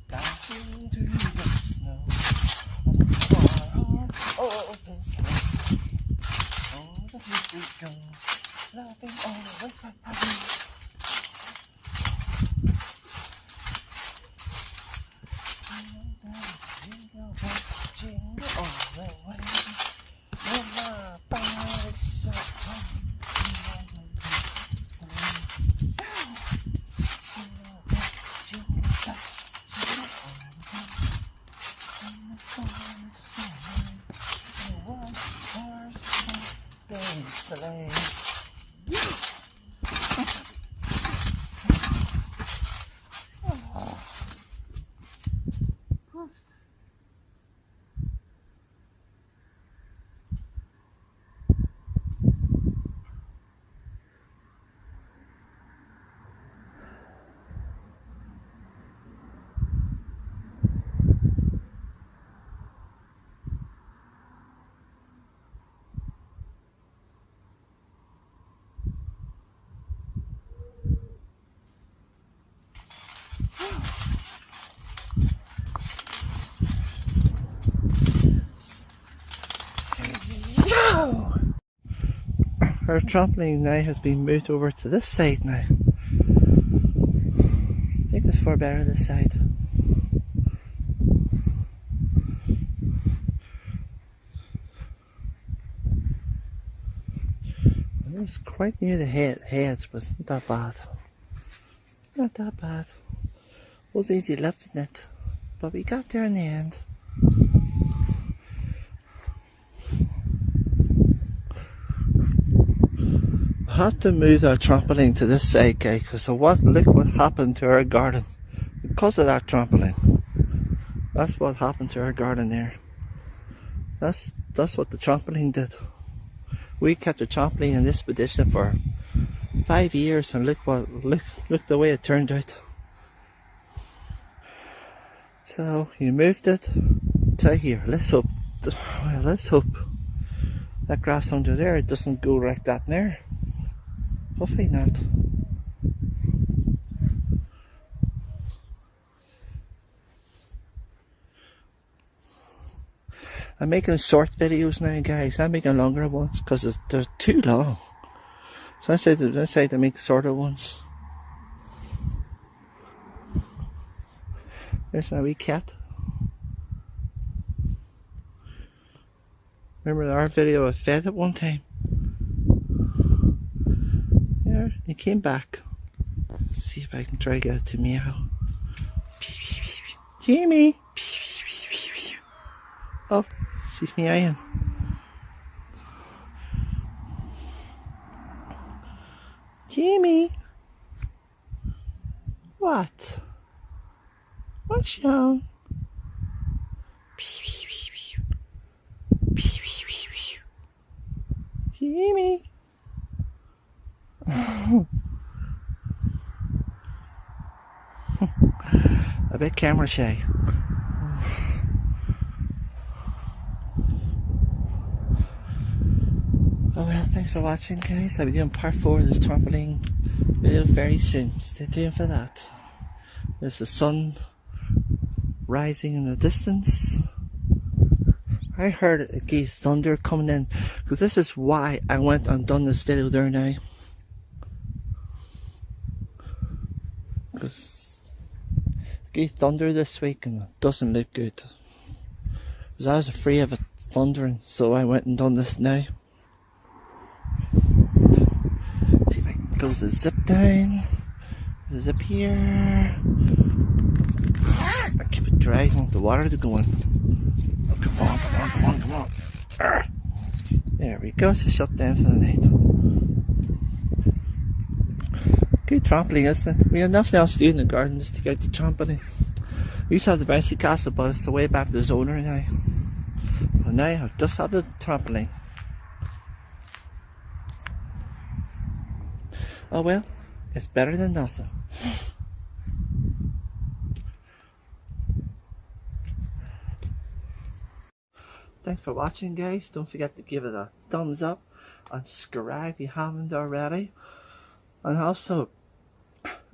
Dashing through the snow on our open sleigh. Oh, the history goes, laughing all the way from home. Jingle bells, jingle all the way. Oh, my boy, it's so fun. Sleigh. Our trampoline now has been moved over to this side now. I think it's far better this side. It's quite near the hedge, but it's not that bad. Not that bad. It was easy lifting it, but we got there in the end. I had to move our trampoline to this side, guys, because look what happened to our garden because of that trampoline. That's what happened to our garden there. That's what the trampoline did. We kept the trampoline in this position for 5 years, and look the way it turned out. So you moved it to here. Let's hope that grass under there, it doesn't go like that in there. Hopefully not. I'm making short videos now, guys. I'm making longer ones because they're too long. So I decided to make shorter ones. There's my wee cat. Remember our video I fed it one time? Yeah, he came back. Let's see if I can try to get it to meow. Jimmy! Oh, she's meowing. Jimmy! What? What's wrong? Jimmy! A bit camera shy. Oh well, thanks for watching guys. I'll be doing part 4 of this trampoline video very soon. Stay tuned for that. There's the sun rising in the distance. I heard a geese thunder coming in, because this is why I went and done this video there now. Because geese thunder this week and it doesn't look good. Because I was afraid of it thundering, so I went and done this now. See if I can close the zip down. The zip here. I keep it dry, I don't want the water to go in. Oh, come on, come on, come on, come on. There we go, it's shut down for the night. Good trampoline, isn't it? We have enough now to do in the garden just to get the trampoline. We used to have the bouncy castle, but it's the way back to the owner now. But now I just have the trampoline. Oh well, it's better than nothing. Thanks for watching guys. Don't forget to give it a thumbs up and subscribe if you haven't already. And also,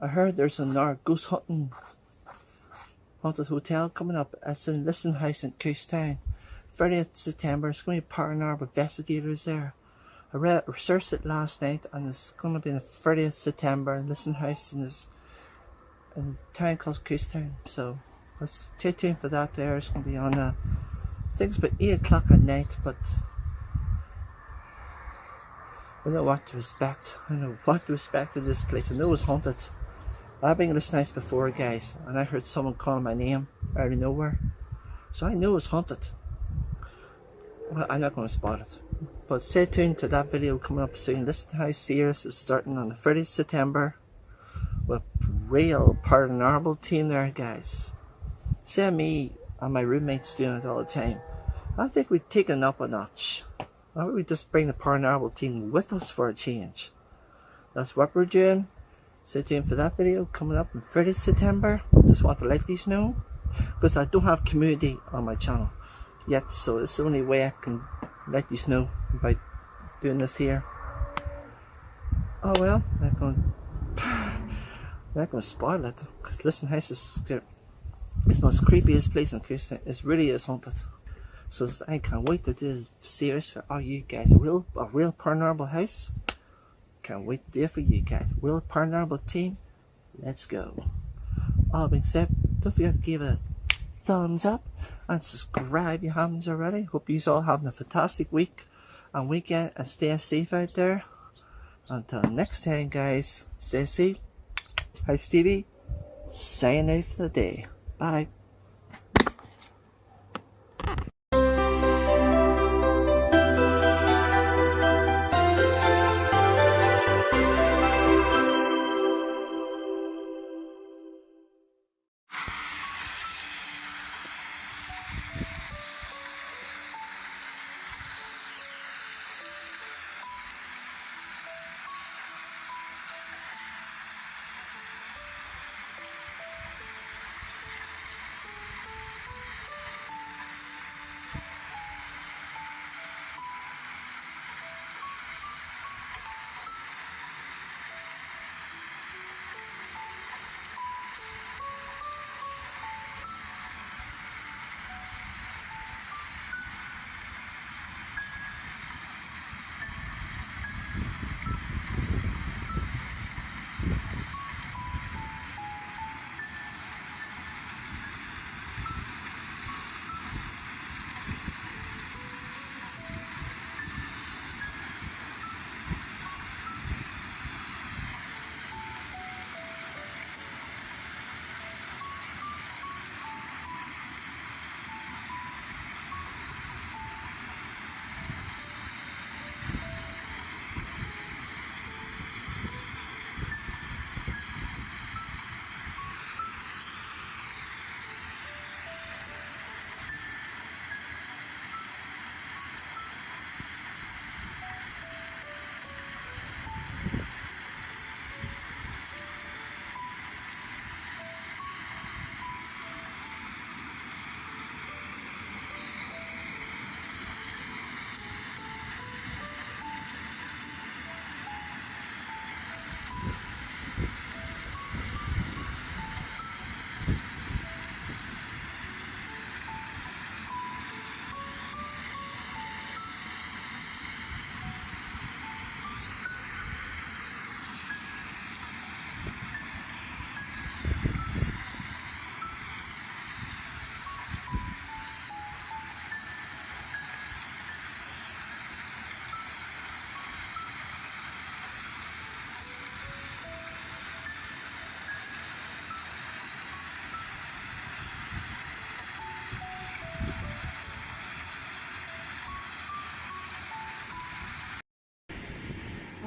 I heard there's another ghost haunted hotel coming up. It's in Listen House in Coostown. 30th September. It's going to be paranormal investigators there. I researched it last night and it's going to be the 30th September in Listen House in a town called Coostown. So let's stay tuned for that there. It's going to be on I think it's about 8 o'clock at night, but I don't know what to expect. I don't know what to expect of this place. I know it's haunted. I've been to this house before guys, and I heard someone calling my name out of nowhere. So I know it's haunted. Well, I'm not going to spot it. But stay tuned to that video coming up soon. Listen House series is starting on the 30th September with real paranormal team there guys. Same me and my roommates doing it all the time. I think we've taken it up a notch. Why don't we just bring the paranormal team with us for a change? That's what we're doing. Stay tuned for that video coming up on 30th September. Just want to let these know, because I don't have community on my channel yet, so it's the only way I can let you know about doing this here. Oh well, I'm not going to spoil it, because Listen House is it's the most creepiest place in Coostown. It really is haunted. So I can't wait to do this series for all you guys. A real paranormal house. Can't wait to do it for you guys. Real paranormal team. Let's go. All being said, don't forget to give it a thumbs up and subscribe if you haven't already. Hope you all having a fantastic week and weekend, and stay safe out there. Until next time guys, stay safe. House TV signing out for the day. Bye.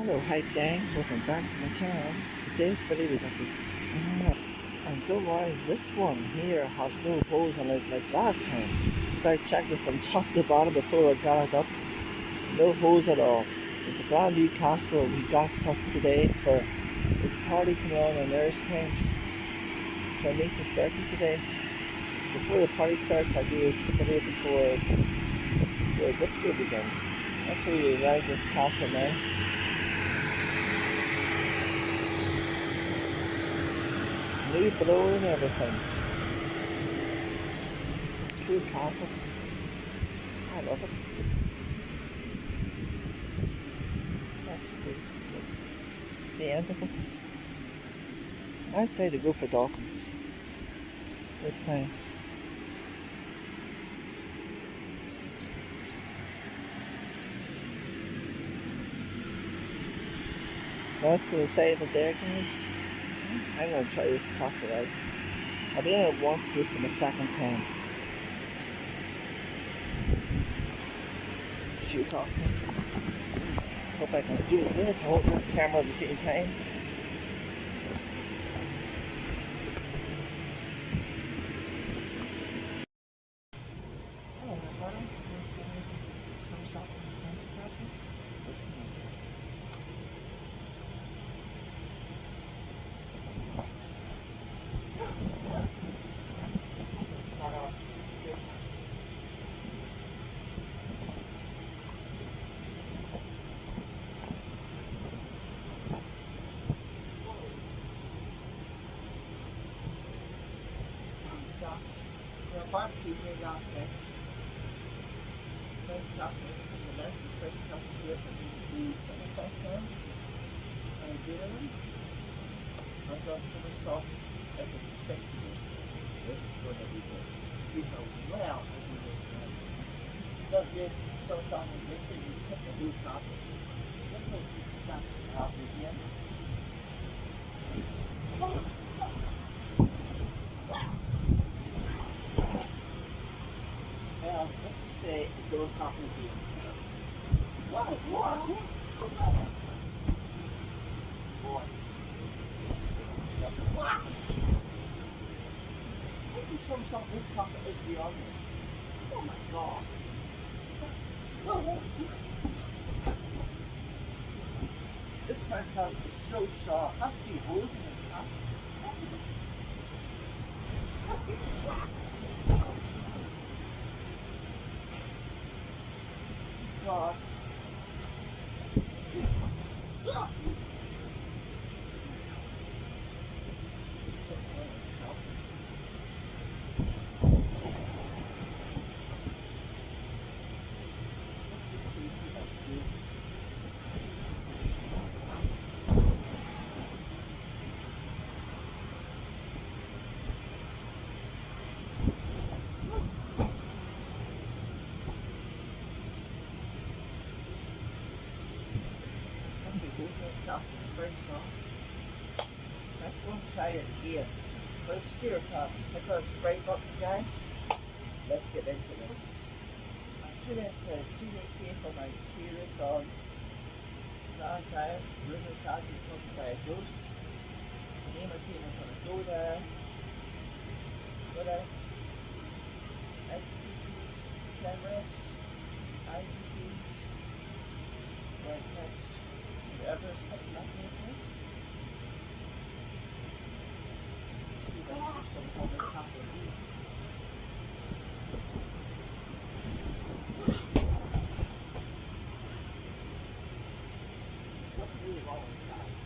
Hello, hi gang, welcome back to my channel. Today's video we got this. And don't worry, this one here has no holes on it like last time. If I checked it from top to bottom before I got it up, no holes at all. It's a brand new castle we got touched today for this party coming on Earth Times. It's my niece's birthday today. Before the party starts, I'll do this video before this video begins. I'll show you around this castle now. New blower and everything. It's a cool castle. I love it. That's the end of it. I'd say to go for dolphins this time. That's the side of it there, guys. I'm going to try this castle out. I've been in it once, this is my second time. Shoot off. Hope I can do this, hold this camera at the same time. Oh, my brother, some salt in this bouncy castle. Let's go. Stocks. We're barbecue here last night. First class maybe from the left, first class here from the summer soft sound. This is Ireland. I've got summer soft as a 6 years. This is going to be good. See how well I do this now. Don't get summer soft in this thing, you take the blue castle. This will be that out again. Let's just say it goes half in here. What? Maybe some of this castle is beyond me. Oh my god. This castle is so soft. Has to be holes in this castle. God. Let's just see what we do. This castle is very soft. I won't try it again. But it's spirit top. I got a spray button, guys. Let's get into this. I tuned into TNT for my series on God's Island. River's House is hunted by a ghost. So me and my team are going to go there. Go there. IPTVs, cameras, IPTVs. We're going to catch whoever's putting up with this. See that some sort of castle here. There's something really wrong with this castle.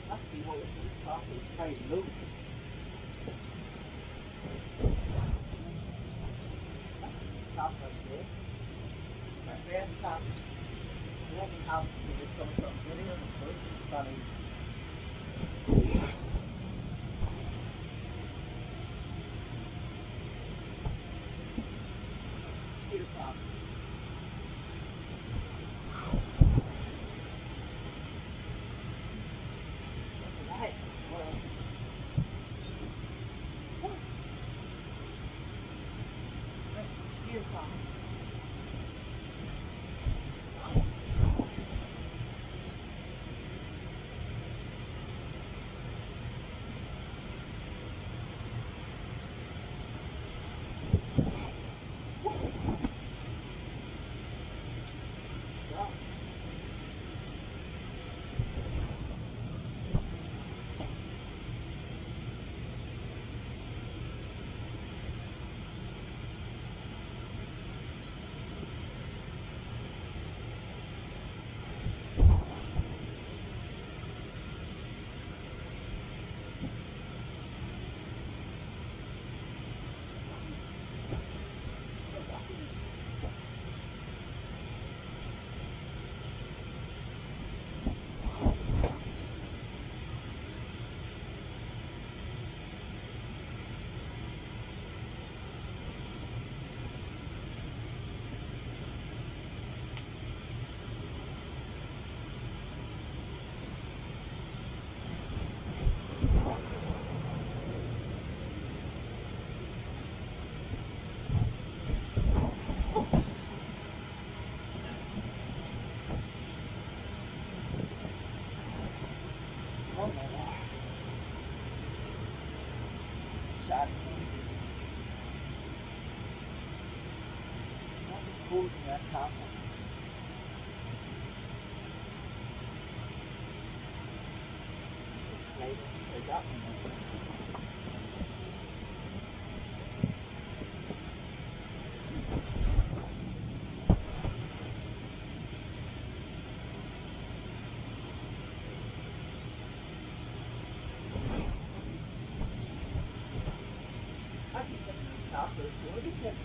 Must be what was this castle is very low. That's this castle right there. This is my friend's castle. We only have this some sort of video on the boat. It's not easy. Yes. sad. Not the holes in that castle. Slide into that one. I keep thinking this castle is going to be kept.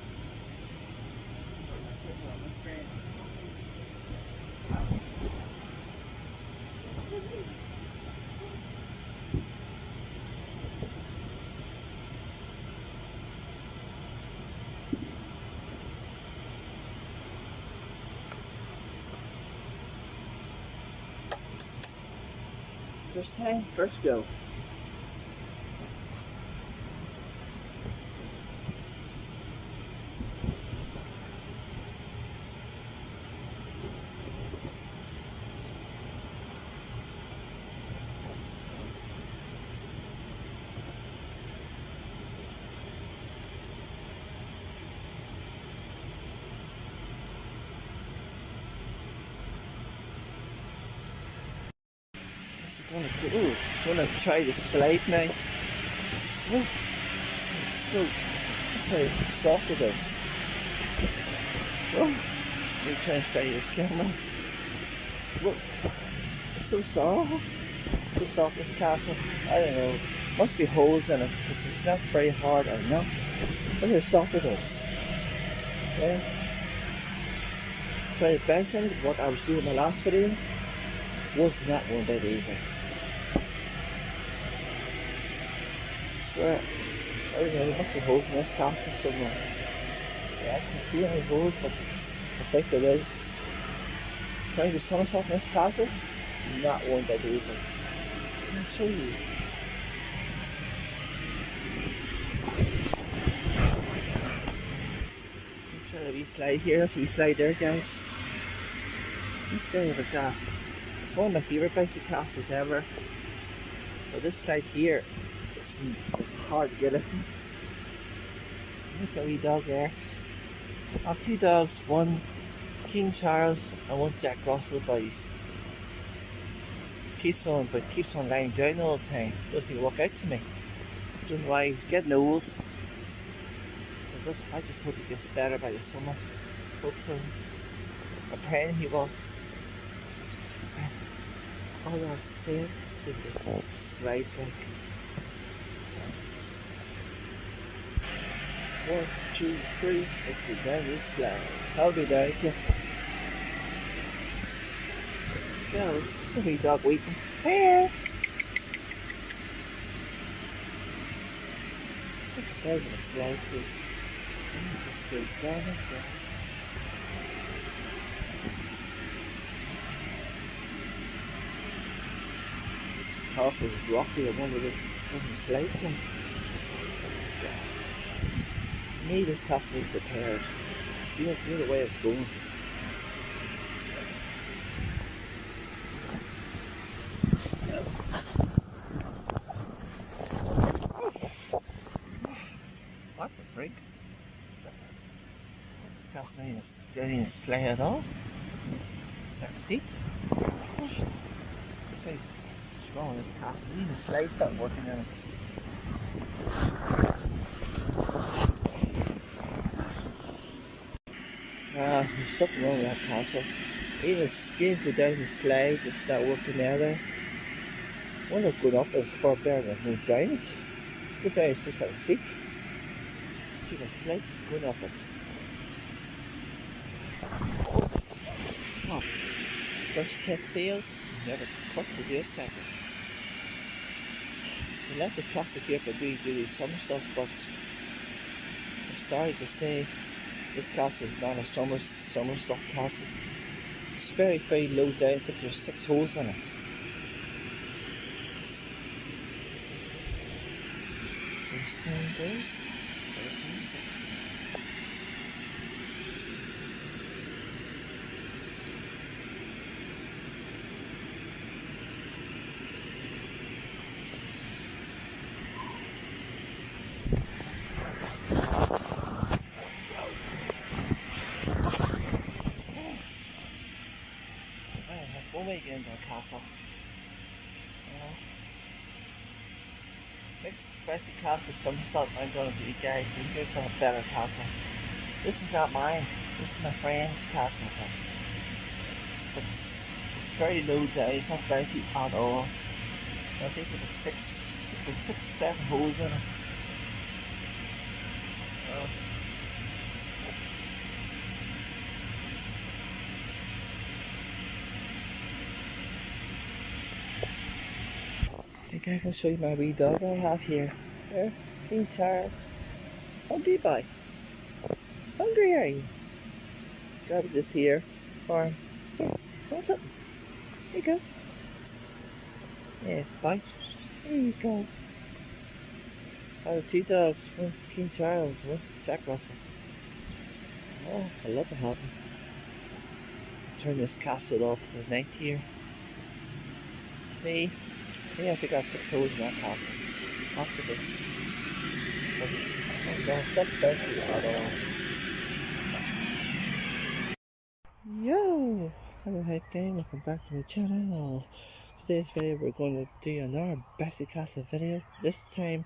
First time, first go. Gonna try to slide now. So soft it is. Oh, let me try and steady this camera. Whoa, it's so soft. So soft this castle. I don't know. Must be holes in it because it's not very hard or not. Look how soft it is. Yeah. Try to bounce in what I was doing in the last video. Wasn't that one bit easy. I swear, I don't know, there must be holes in this castle somewhere. Yeah, I can see any holes, but I think there is. Trying to somersault in this castle, not one bit easy. I'll show you. I'm trying to re-slide here, so we slide there, guys. This guy over there. It's one of my favourite basic castles ever. But this slide here, it's hard to get at. There's got a wee dog there. I have two dogs, one King Charles and one Jack Russell boys. Keeps on lying down all the time. Doesn't even walk out to me. I don't know why, he's getting old. I just hope he gets better by the summer. Hope so. I'm praying he will. All that said, see this slides like 1, 2, 3. Let's go down this slide. I'll be down, kids. Let's go. Look at dog weeping. Hey! So excited to slide too. Let's go down it, guys. Castle's rocky. I wonder if it slides now. To me, this castle is prepared. Feel the way it's going. What the freak? This castle ain't a slide at all. It's like a seat. What's wrong with this castle? Even the slides not working in it. There's something wrong with that castle. Even the skin go down the slide, it's not working there. I wonder if going up is far better than going down it. Go down, it's just like a seat. See the slide going up it. Oh. First tip fails, never cut to do a second. You let the classic here for me do these somersaults, but I'm sorry to say this castle is not a somersault castle. It's very, very low down, it's like there's 6 holes in it. First time goes, first time second. in that castle. Next basic castle somersault I'm going to do, guys, and here's a better castle. This is not mine. This is my friend's castle, but it's very low down. It's not bouncy at all. I think it was six, 7 holes in it. I think I can show you my wee dog I have here. There, King Charles. Hungry boy. Hungry are you? Grab this here for him. Here, want something? There you go. Yeah, fine. There you go. I have 2 dogs, one King Charles, one Jack Russell. Oh, I love to have him. Turn this castle off for the night here. Today, I think I got 6 holes in that castle. After this. It's not fancy at all. Yo! Hello, hi gang, welcome back to my channel. Today's video we're going to do another basic castle video. This time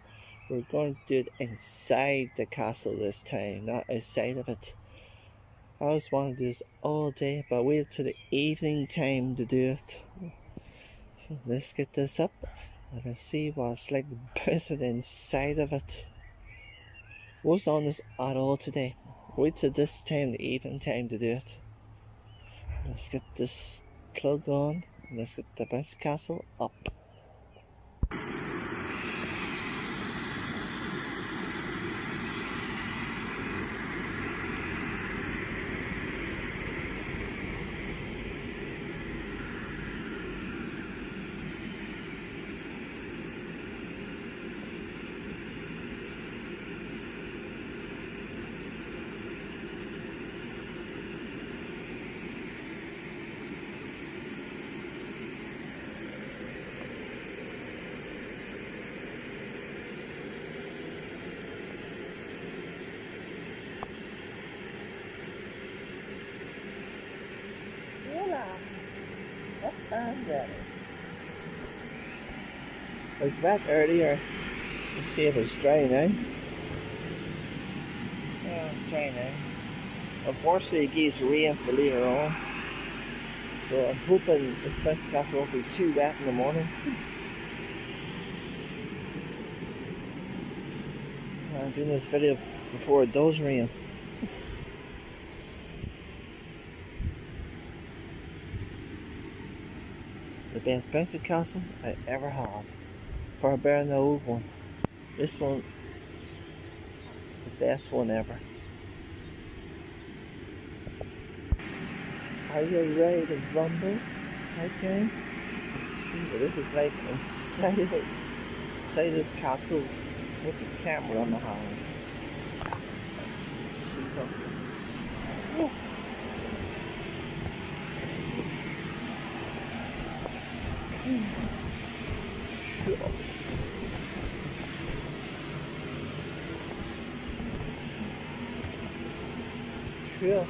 we're going to do it inside the castle this time, not outside of it. I always want to do this all day, but I waited till the evening time to do it. So let's get this up and let's see what it's like bouncing inside of it. Wasn't on this at all today. Wait till this time, the evening time, to do it. Let's get this plug on and let's get the bouncy castle up. And ready. I was back earlier to see if it's dry now. Yeah, it's dry now. Unfortunately, it gives rain for later on. So I'm hoping this bouncy castle won't be too wet in the morning. So I'm doing this video before it does rain. The best bouncy castle I ever had. Far better than the old one. This one, the best one ever. Are you ready to rumble? Okay. See what this is like inside of it. Inside this castle with the camera on the hand. See something. Oh. Cool.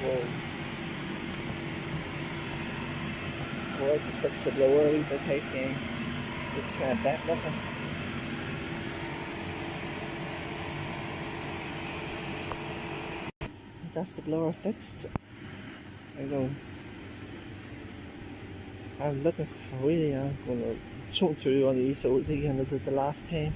Whoa. Boy, to fix the blower a wee bit tight game. Just kind of back looking. That's the blower fixed. I go. I'm looking for really. I'm going to jump through on these holes again as I did the last time.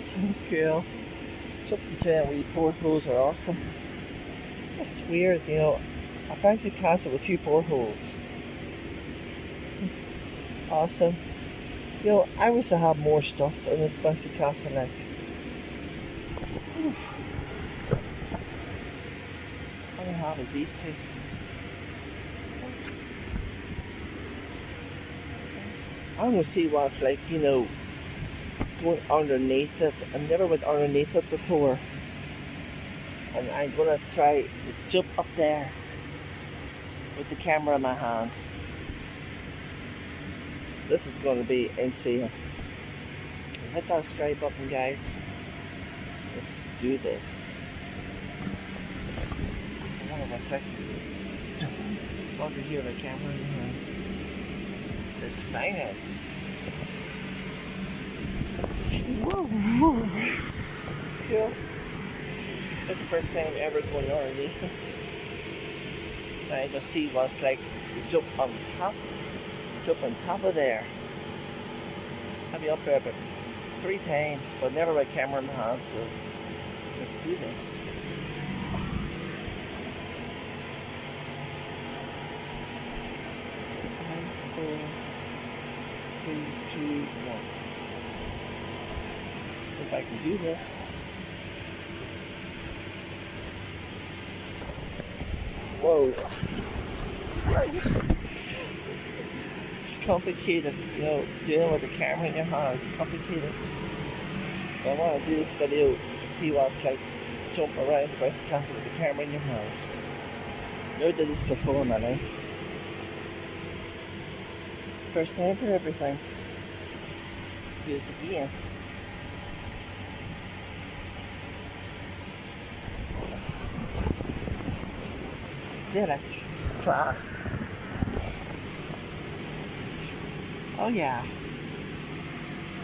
So cool. Something to them wee portholes are awesome. It's weird, you know. A fancy castle with 2 portholes. Awesome. You know, I wish I had more stuff in this fancy castle like. All I have is these 2. I'm gonna see what it's like, you know, going underneath it. I never went underneath it before. And I'm gonna try to jump up there with the camera in my hand. This is gonna be insane. Hit that subscribe button, guys. Let's do this. Hold on a second. Over here, the camera in your hand. Let's find it. Whoa, whoa. Yeah. That's the first time ever going underneath it. Now I just see what's like jump on top of there. I'll be up there about 3 times, but never with camera in hand, so let's do this. 5, 4, 3, 2, 1. If I can do this. Whoa. It's complicated, you know, dealing with the camera in your hand is complicated. But I want to do this video to see what it's like to jump around the bouncy castle with the camera in your hands. Never did this before in my life. First time for everything. Let's do this again. Did it. Class. Oh yeah.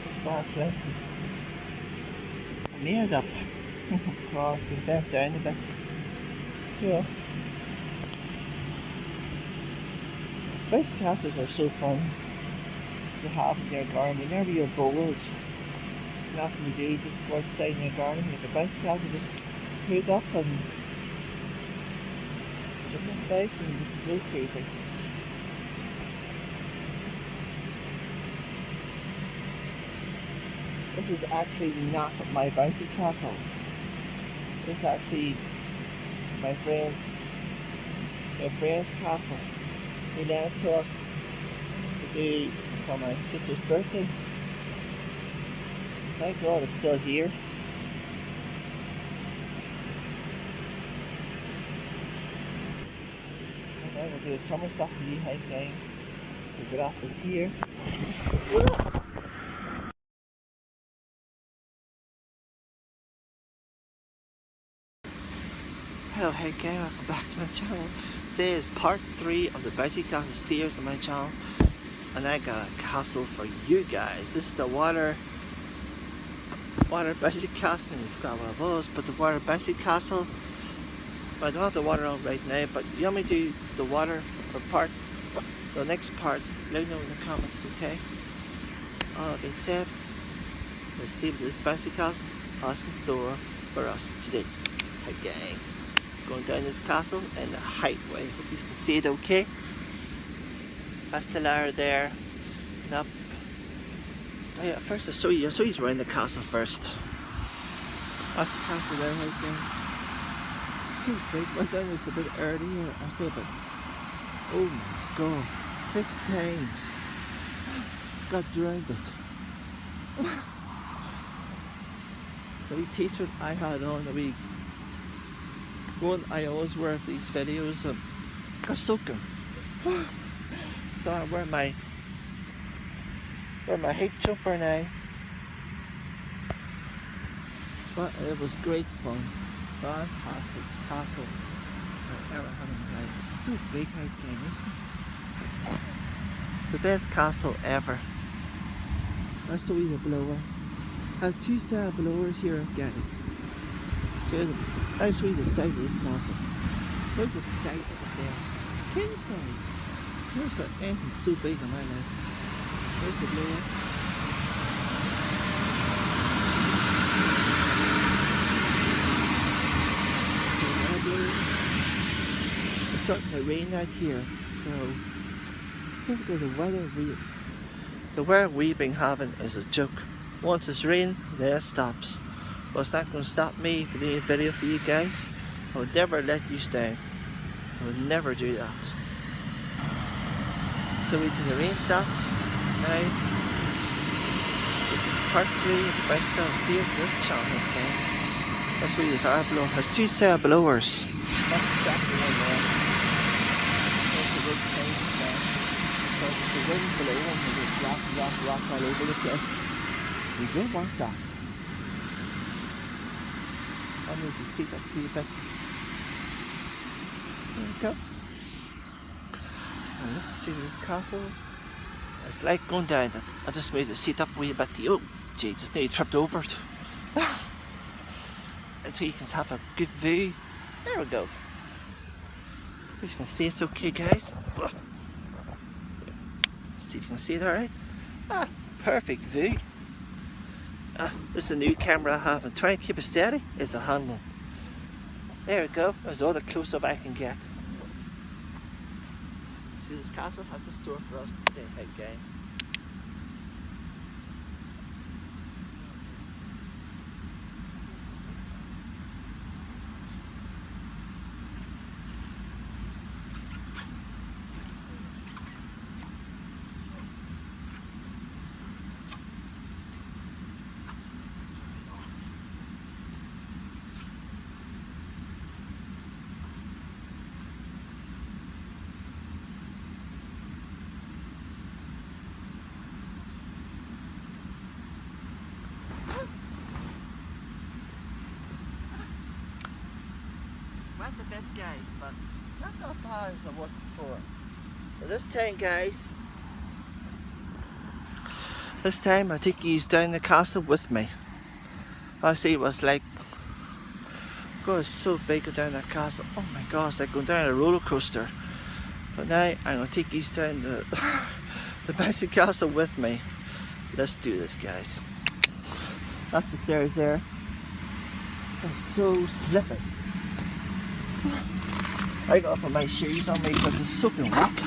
This was like I made it up. Well, we bent down a bit. Yeah. Bouncy castles are so fun to have in your garden. Whenever you're bored, nothing to do, just go outside in your garden, make a bouncy castle, just hook up and jump about and just go crazy. This is actually not my bouncy castle. This is actually my friend's castle. He lent to us to do for my sister's birthday. Thank God it's still here. And then we'll do a somersault for you hike down. So get off this here. Hello, hey gang, welcome back to my channel. Today is part 3 of the bouncy castle series on my channel, and I got a castle for you guys. This is the water bouncy castle. I forgot what it was, but the water bouncy castle. I don't have the water on right now, but you want me to do the water or part, the next part, let me know in the comments, okay? All that being said, let's see what this bouncy castle has in store for us today. Hey gang. Going down this castle in the height way. Hope you can see it okay. That's the ladder there. And up. Oh yeah, first I'll show you around the castle first. That's the castle there right there. So big. Went down this a bit earlier. I say but oh my god. 6 times. Got drowned it. The wee t-shirt I had on, the wee one I always wear for these videos, got soaking. So I wear my height jumper now. But it was great fun. Fantastic castle I've ever had in my life. It's so big out there, isn't it? The best castle ever. That's the way the blower. Has 2 set of blowers here, guys. 2 of them. I'll show you the size of this castle. Look at the size of it there. King size. Never saw anything so big in my life. There's the blower. It's starting to rain out here, so typically the weather we've been having is a joke. Once it's rain, then it stops. But it's not going to stop me from doing a video for you guys. I would never let you down. I would never do that. So we till the rain stopped. Now, this is part 3 of the bicycle sales this channel, okay? That's where there's our blower. There's 2 set of blowers. That's exactly what they are. There's the wood tank there. So there's the wind below them and there's rock all over the place. We don't want that. I'll move the seat up a wee bit. There we go. And let's see this castle. It's like going down it. I just made the seat up a wee bit. Oh, Jesus, nearly tripped over it. And so you can have a good view. There we go. You can see it's okay, guys. Let's see if you can see it alright. Ah, perfect view. This is a new camera I have, and trying to keep it steady is a handle. There we go. There's all the close up I can get. See, this castle has the store for us today, okay? Went a bit, guys, but not that bad as I was before. But this time I take you down the castle with me. Obviously it was like, God, it's so big go down that castle. Oh my gosh, like going down a roller coaster. But now I'm going to take you down the basic castle with me. Let's do this, guys. That's the stairs there. They're so slippy. I got to put my shoes on me because it's soaking wet.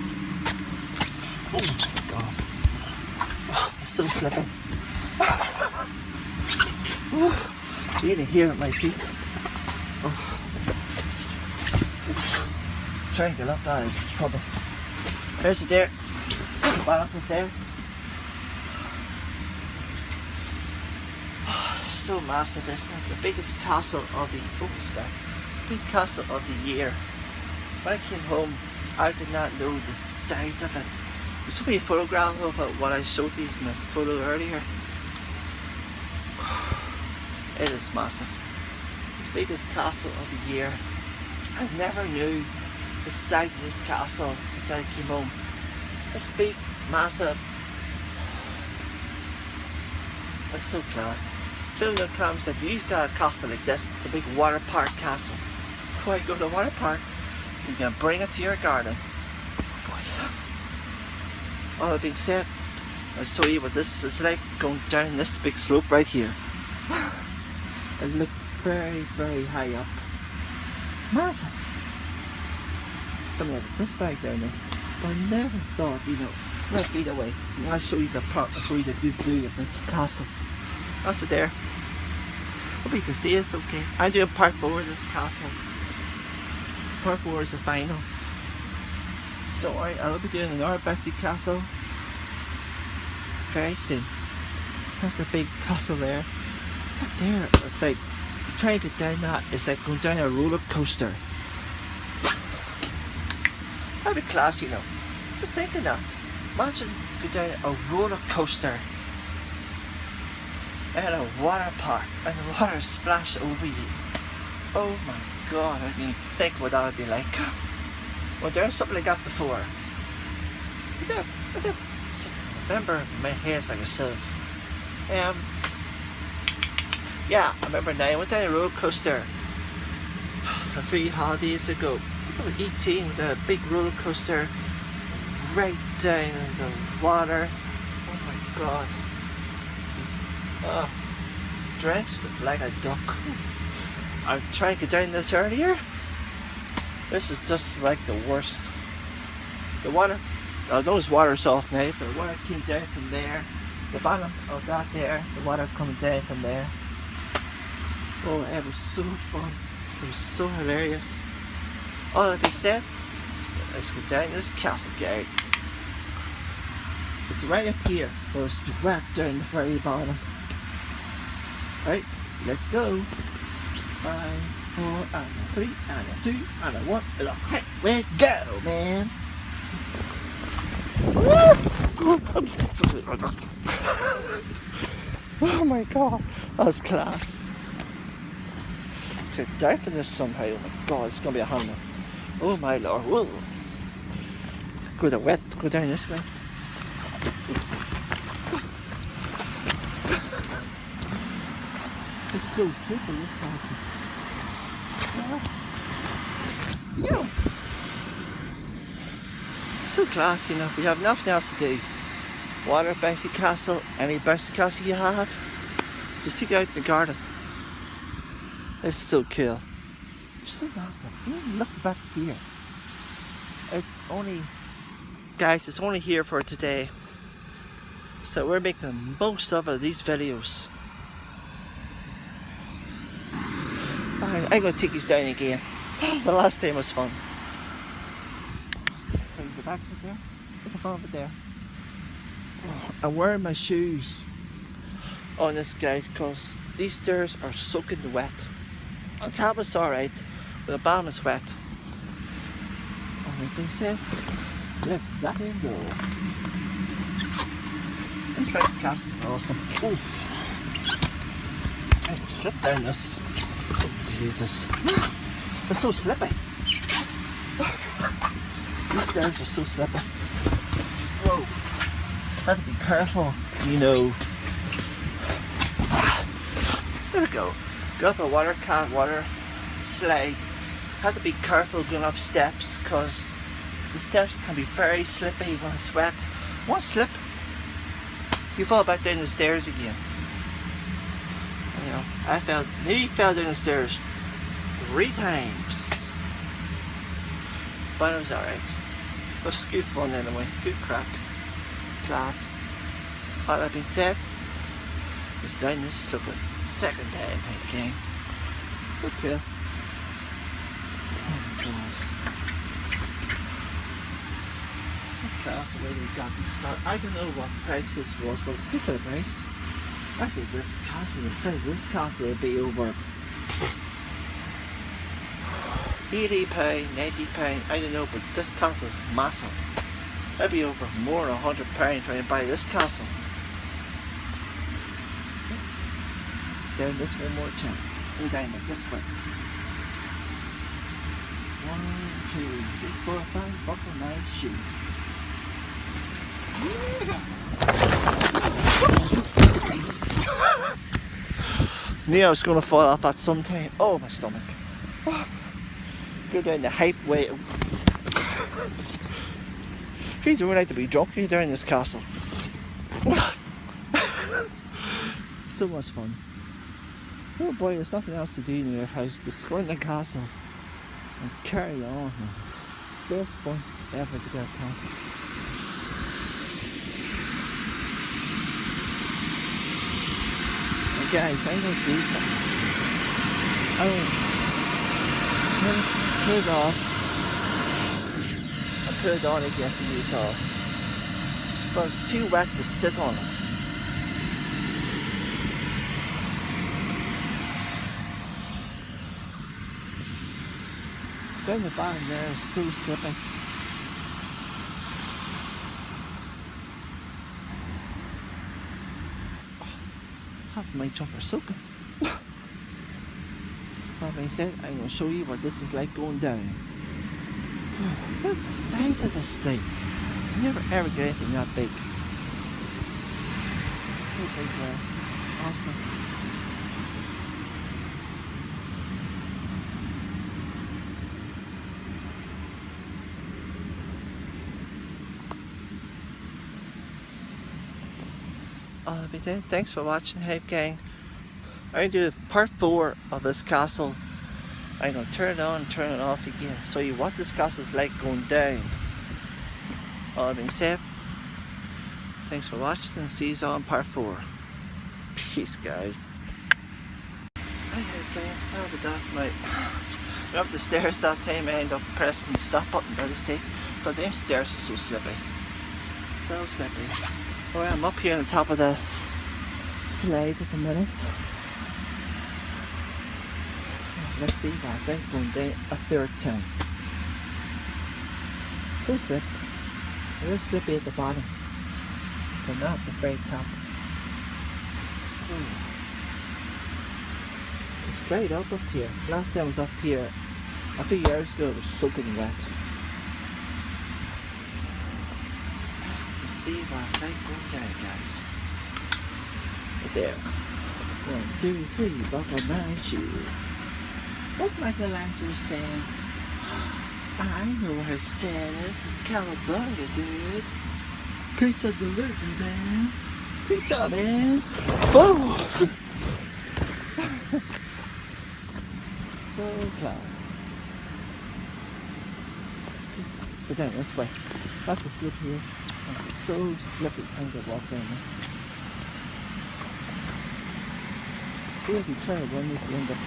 Oh my god. Oh, it's so slippy. Oh, you can hear it at my feet. Oh. Trying to get up that is trouble. There's it there. There's the bottom of it there. Oh, it's so massive, isn't it? The biggest castle of the big castle of the year. When I came home, I did not know the size of it. There's so many photographs of it, what I showed you in the photo earlier. It is massive. It's the biggest castle of the year. I never knew the size of this castle until I came home. It's big, massive. It's so class. Building the clams, if you've got a castle like this, the big water park castle. When you go to the water park, you can bring it to your garden. All that being said, I'll show you what this is like going down this big slope right here. It looked very, very high up. Massive. Something like a crisp bag down there. But I never thought, right, either way, I'll show you the part, I'll show you the good view of this castle. That's it there. Hope you can see it's okay. I'm doing part 4 of this castle. Part 4 is the final. Don't worry, I'll be doing another Bessie castle very soon. That's the big castle there. But there, it's like trying to get down that. It's like going down a roller coaster. That'd be class, Just thinking that. Imagine going down a roller coaster and a water park and the water splash over you. Oh my god, I can think what that would be like. Well, there's something like that before. Remember, my hair's like a sieve. Yeah, I remember now. I went down a roller coaster a few holidays ago. I was 18 with a big roller coaster right down in the water. Oh my god. Dressed like a duck. I tried to get down this earlier. This is just like the worst. The water, I know it's water soft now, but the water came down from there. The bottom of that there, the water coming down from there. Oh, it was so fun. It was so hilarious. All that being said, let's go down this castle gate. It's right up here, but it's right down the very bottom. Right, let's go. 5, 4, and a 3, and a 2, and a 1, and a hey, we go, man. Oh my god, that was class. To die for this somehow, oh my god, it's gonna be a hammer. Oh my lord, whoa. Go the wet, go down this way. It's so slippery, this castle. Yeah. So class, you know, we have nothing else to do. Water bouncy castle, any bouncy castle you have, just take it out in the garden. It's so cool. It's so massive. Look back here. It's only, guys, it's only here for today. So we're making the most of these videos. I'm going to take these down again. The last time was fun. So the back of there, there's a fun over there. I'm wearing my shoes on this, guys, because these stairs are soaking wet. On top it's alright, but the bottom is wet. Alright, being said, let's back and go. This place is castle awesome. I can slip down this. Oh, Jesus. It's so slippy. These stairs are so slippy. Whoa. Have to be careful, you know. There we go. Go up a water slide. Have to be careful going up steps because the steps can be very slippy when it's wet. One slip, you fall back down the stairs again. You know, I nearly fell down the stairs 3 times. But it was alright. It was good fun anyway. Good crack. Class. All that being said, it's down this look at second time again. So cool. Oh god. So class the way they got these cars. I don't know what price this was, but it's good for the price. I said this castle, the size of this castle would be over £80, £90, I don't know, but this castle is massive. I'd be over more than £100 trying to buy this castle. Down this one more time. Go down like this way. 1, 2, 3, 4, 5, buckle my shoe. Knew I was going to fall off at some time. Oh, my stomach. Go down the hype way. Please don't like to be drunk here down this castle. So much fun. Oh boy, there's nothing else to do in your house. Just go in the castle and carry on with it. It's the best fun ever to get a castle. And guys, I'm going to do something. I'll put it off. I'll put it on again for you all. But it's too wet to sit on it. Down the bottom there is so slippy. Half my jumper soaking. That being said, I'm going to show you what this is like going down. Look at the size of this thing. You never ever get anything that big. So big there. Awesome. I'll be there. Thanks for watching, Hype Gang. I'm going to do part 4 of this castle. I'm going to turn it on and turn it off again. Show you what this castle is like going down. All being said, thanks for watching and see you all in part 4. Peace, guys. Hi, Hype Gang. How about that? Right. Went up the stairs that time. I ended up pressing the stop button by mistake because them stairs are so slippy. So slippy. Well, I'm up here on the top of the slide at the minute. Let's see, last night going down a third time. So slippery. A little slippy at the bottom, but not the very top. It's straight up here. Last time I was up here a few years ago, it was soaking wet. You see last night going down, guys. Right there. 1, 2, 3, buckle my shoe. What Michelangelo saying? I know what I said. This is California, dude. Pizza delivery, man. Pizza, man. Oh! So close. Go down this way. That's a slip here. It's so slippy trying to walk down this. If you try to run this, you end up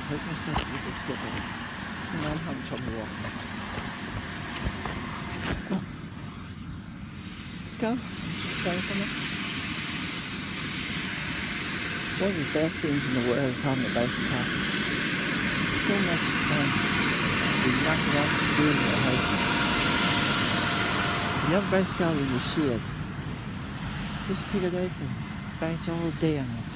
hurting yourself. This is slippery. I'm having trouble walking. Oh. Go. Start from it. One of the best things in the world is having a bicycle castle. So much fun. There's nothing else to do in your house. If you have a bicycle in the shed, just take it out and bounce all day on it.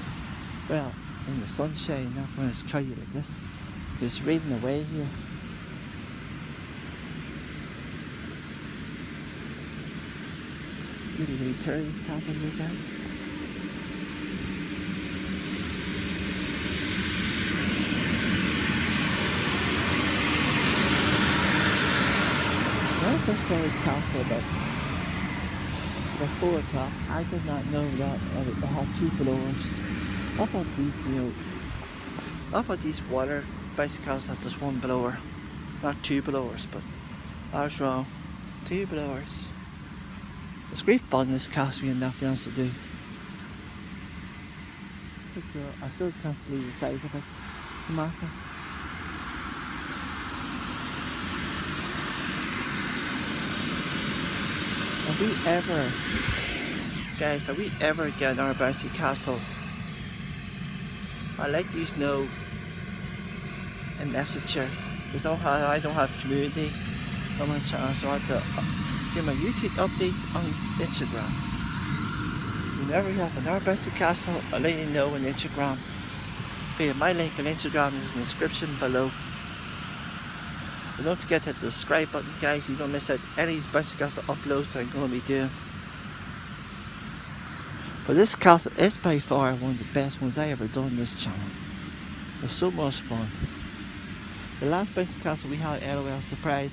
Well, in the sunshine, not when it's cloudy like this. Just reading away here. Look at the tourist castle here, guys. When I first saw this castle about 4 o'clock, I did not know that it had 2 blowers. I thought these water bicycles had just 1 blower, not 2 blowers, but I was wrong. 2 blowers. It's great fun, this castle, and nothing else to do. So cool. I still can't believe the size of it. It's massive. Have we ever, guys, have we ever get our bouncy castle? I'd like you to know and message here. I don't have community on my channel, so I have to give my YouTube updates on Instagram. Whenever you have another bouncy castle, I'll let you know on Instagram. Okay, my link on Instagram is in the description below. But don't forget to hit the subscribe button, guys, so you don't miss out any bouncy castle uploads I'm going to be doing. But this castle is by far one of the best ones I ever done on this channel. It was so much fun. The last bouncy castle we had at LOL Surprise,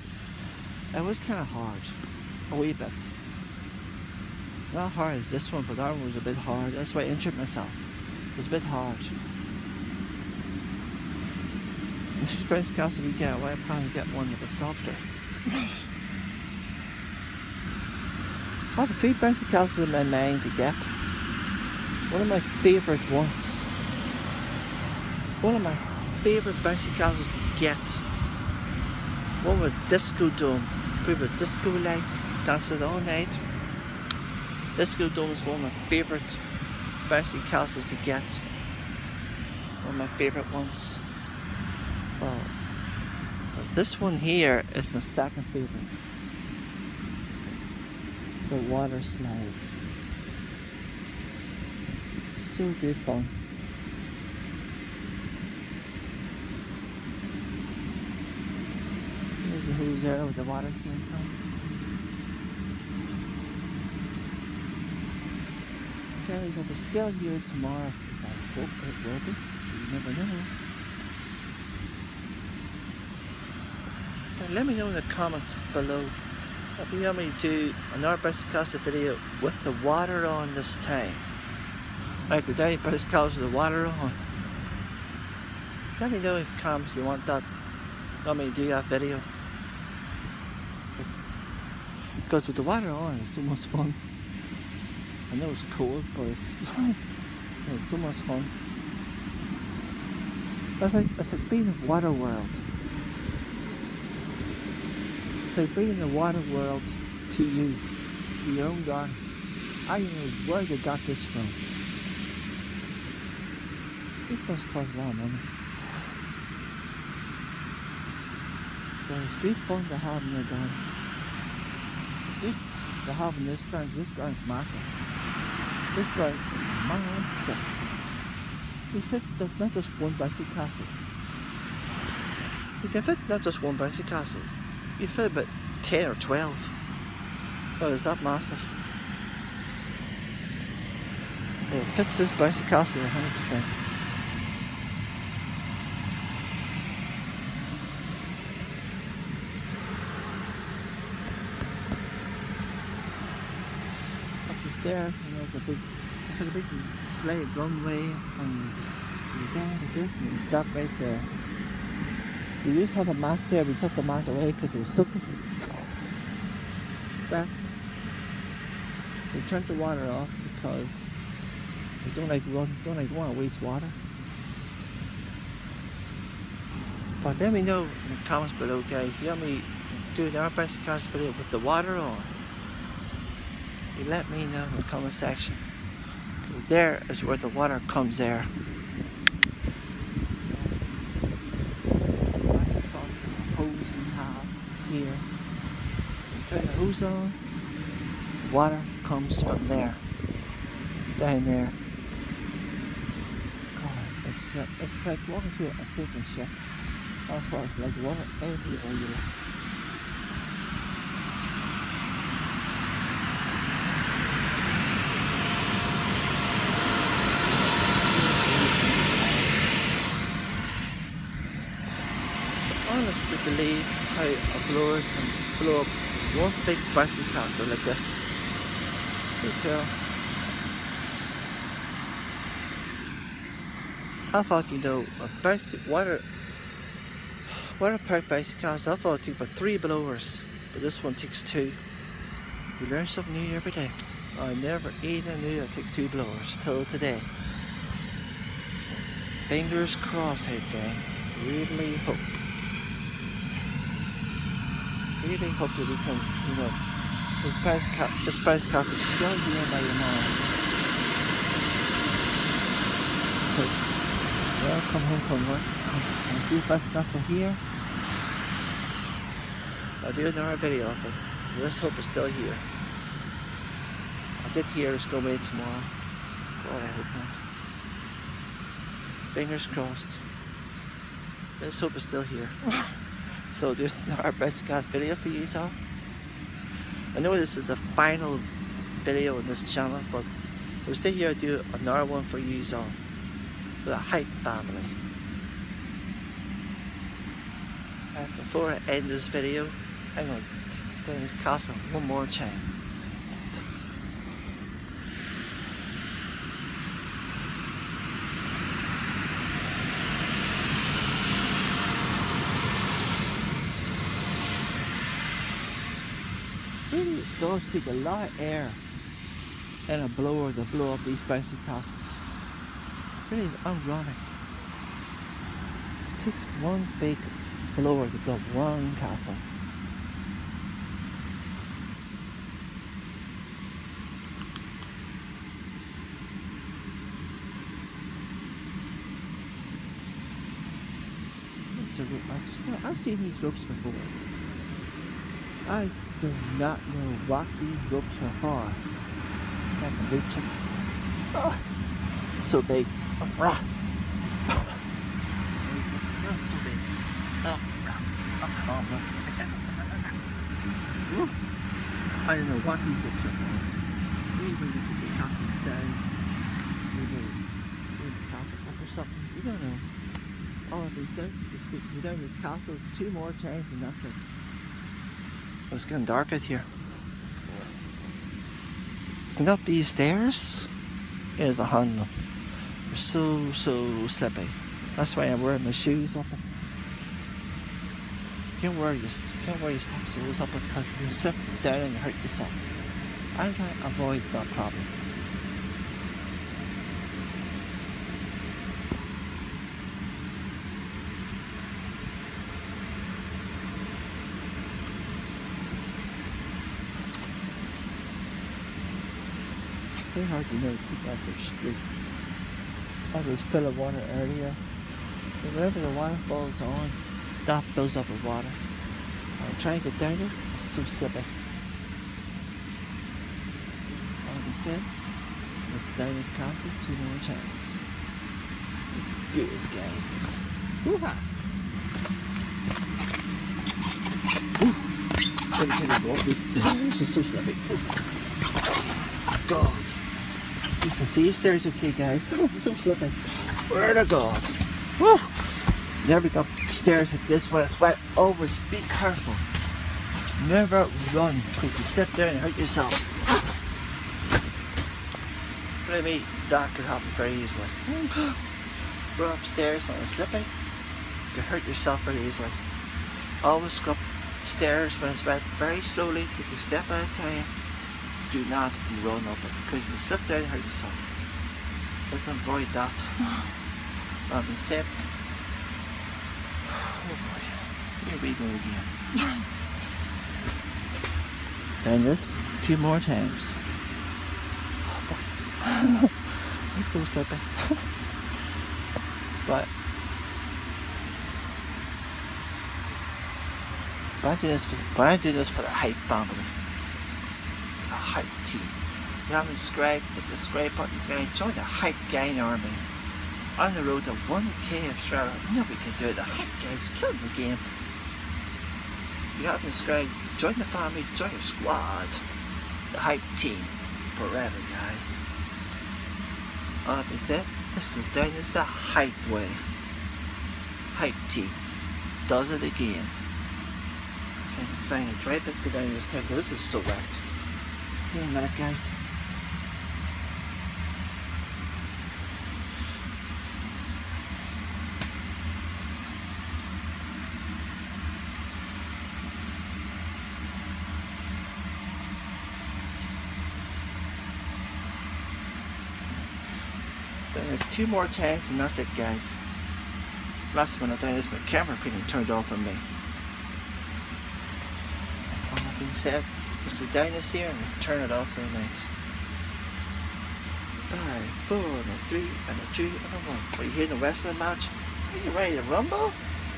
it was kind of hard. A wee bit. Not hard as this one, but that one was a bit hard. That's why I injured myself. It was a bit hard. This bouncy castle we get, well, I plan to get one that was softer. I have a few bouncy castles in my mind to get. One of my favourite ones. One of my favourite bouncy castles to get. One with disco dome. With disco lights, dance it all night. Disco dome is one of my favourite bouncy castles to get. One of my favourite ones. Well, this one here is my second favourite. The water slide. So good fun. There's a hose there where the water came from. Okay, if it's still here tomorrow, I hope it will be. You never know. And let me know in the comments below if you want me to do another bouncy castle video with the water on this time. Like with any bouncy castle with the water on. Let me know in the comments if you want that. Want me to do that video. Because with the water on, it's so much fun. I know it's cold, but it's so much fun. It's like being in water world. It's like being in the water world to you, to your own garden. I don't know where they got this from. This must cost a lot of money. So it's good fun to have in the garden. It's good to have in this garden. This garden's massive. This garden is massive. You fit not just one bouncy castle. You can fit not just one bouncy castle. You fit about 10 or 12. Oh, is that massive? It fits this bouncy castle 100%. Up the stair, it's like a big slate runway, and you down like this, and you stop right there. We used to have a mat there. We took the mat away because it was soaking. It's bad. We turned the water off because we don't want to waste water. But let me know in the comments below, guys. You want me doing our best cast video with the water on? You let me know in the comment section. Because there is where the water comes there. Hose we have here. You turn the hose on. Water comes from there. Down there. God, it's like walking through a sinking ship. That's what it's like, water everywhere you look. It's honest to believe how a blower can blow up one big bouncy castle like this. So cool. I thought, you know, a bouncy water park bouncy castle, I thought it took about 3 blowers, but this one takes 2. You learn something new every day. I never even knew it takes 2 blowers till today. Fingers crossed out there. Really hope that we can, you know, this bouncy castle is still here by your mom. So, well, come home from work. And see if bouncy castle here. I'll do another video of it. Let's hope it's still here. I did hear it's going away tomorrow. God, I hope not. Fingers crossed. Let's hope it's still here. So there's our bouncy castle video for you all. I know this is the final video on this channel, but we'll stay here and do another one for you all. With a hype family. And before I end this video, I'm going to stay in this castle one more time. Really does take a lot of air in a blower to blow up these bouncy castles. It really is ironic. It takes one big blower to blow up one castle. I've seen these ropes before. I do not know what these ropes are for. I can reach it. Oh, so big. Oh, just not so big. Oh, come on, look. I don't know what these ropes are for. Maybe we put the castle down. Maybe the castle up or something. We don't know. All they said is to go down this castle 2 more times and that's it. But it's getting dark out here. Going up these stairs is a handle. They're so slippy. That's why I'm wearing my shoes up it. You can't wear your soles up it because you can slip down and hurt yourself. I'm trying to avoid that problem. It's very hard to know, keep out there straight. I was full of water earlier. But whenever the water falls on, that builds up with water. I'll try and get down it. It's so slippy. Like I said, let's down this castle 2 more times. Let's do this, guys. Woo-ha! Every time I go up these stairs, it's so slippy. God. You can see the stairs okay, guys. So slippy. Word of God. Woo! Never got stairs like this when it's wet. Always be careful. Never run quick. You slip down and hurt yourself. Believe me, that could happen very easily. Run upstairs when it's slippy. You can hurt yourself very easily. Always go up stairs when it's wet very slowly. Take a step at a time. Do not run up it because you can slip down and hurt yourself. Let's avoid that. That being said, oh boy, here we go again. Down this 2 more times. Oh boy. It's so slippy. But I do this for the hype family. A hype team. If you haven't subscribed, hit the subscribe button today. Join the Hype Gang Army. On the road to 1K of Australia. Nobody can do it. The Hype Gang's killing the game. If you haven't subscribed, join the family, join your squad. The Hype Team. Forever, guys. All that being said, let's go down this the Hype way. Hype Team does it again. Trying to find a dry bit to go down this thing because this is so wet. Wait a minute, guys. Then there's 2 more tanks and that's it, guys. Last one I've done is my camera freaking turned off on me. All that being said, let's go down this here and turn it off for the night. 5, 4, and a 3, and a 2, and a 1. Are you hearing the wrestling match? Are you ready to rumble?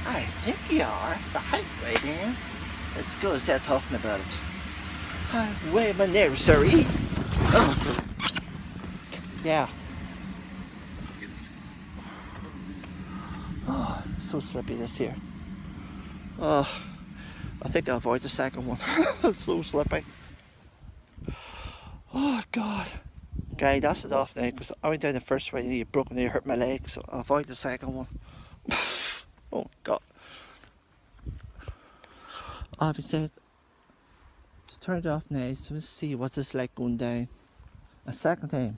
I think you are. The hype way, man. Let's go and start talking about it. Highway my nursery. Oh. Yeah. Oh, so slippy this here. Oh, I think I'll avoid the second one. It's so slippy. Oh God. Okay, that's it off now because I went down the first way and you broke me, you hurt my leg, so I'll avoid the second one. Oh God. All being said, just turn it off now, so let's see what's this like going down a second time.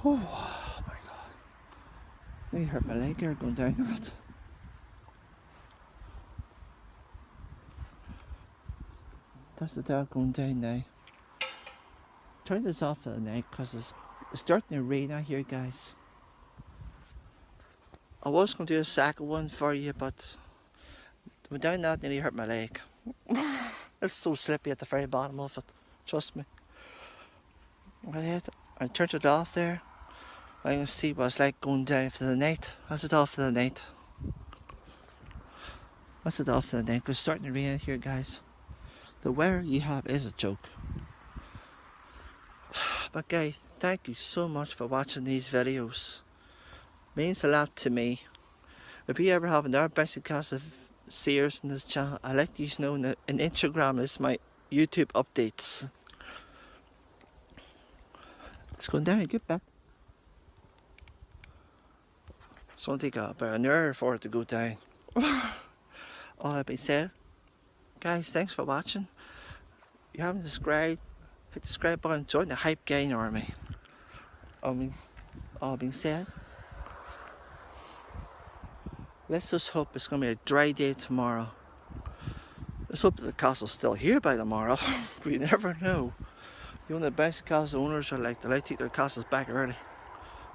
Oh my God. Nearly hurt my leg here going down that. That's the dog going down now. Turn this off for the night because it's starting to rain out here, guys. I was going to do a second one for you, but went down that nearly hurt my leg. It's so slippy at the very bottom of it. Trust me. I turned it off there. I'm going to see what it's like going down for the night. That's it off for the night. That's it off for the night because it's starting to rain out here, guys. The weather you have is a joke. But guys, thank you so much for watching these videos. It means a lot to me. If you ever have another bouncy castle series in this channel, I like these known in Instagram is my YouTube updates. It's going down a good bit. It's going to take about an hour for it to go down. All that being said, guys, thanks for watching. If you haven't subscribed, hit the subscribe button, join the Hype Gang Army. All being said, let's just hope it's going to be a dry day tomorrow. Let's hope that the castle's still here by tomorrow. We never know. You know, the bouncy castle owners are like, they like to take their castles back early,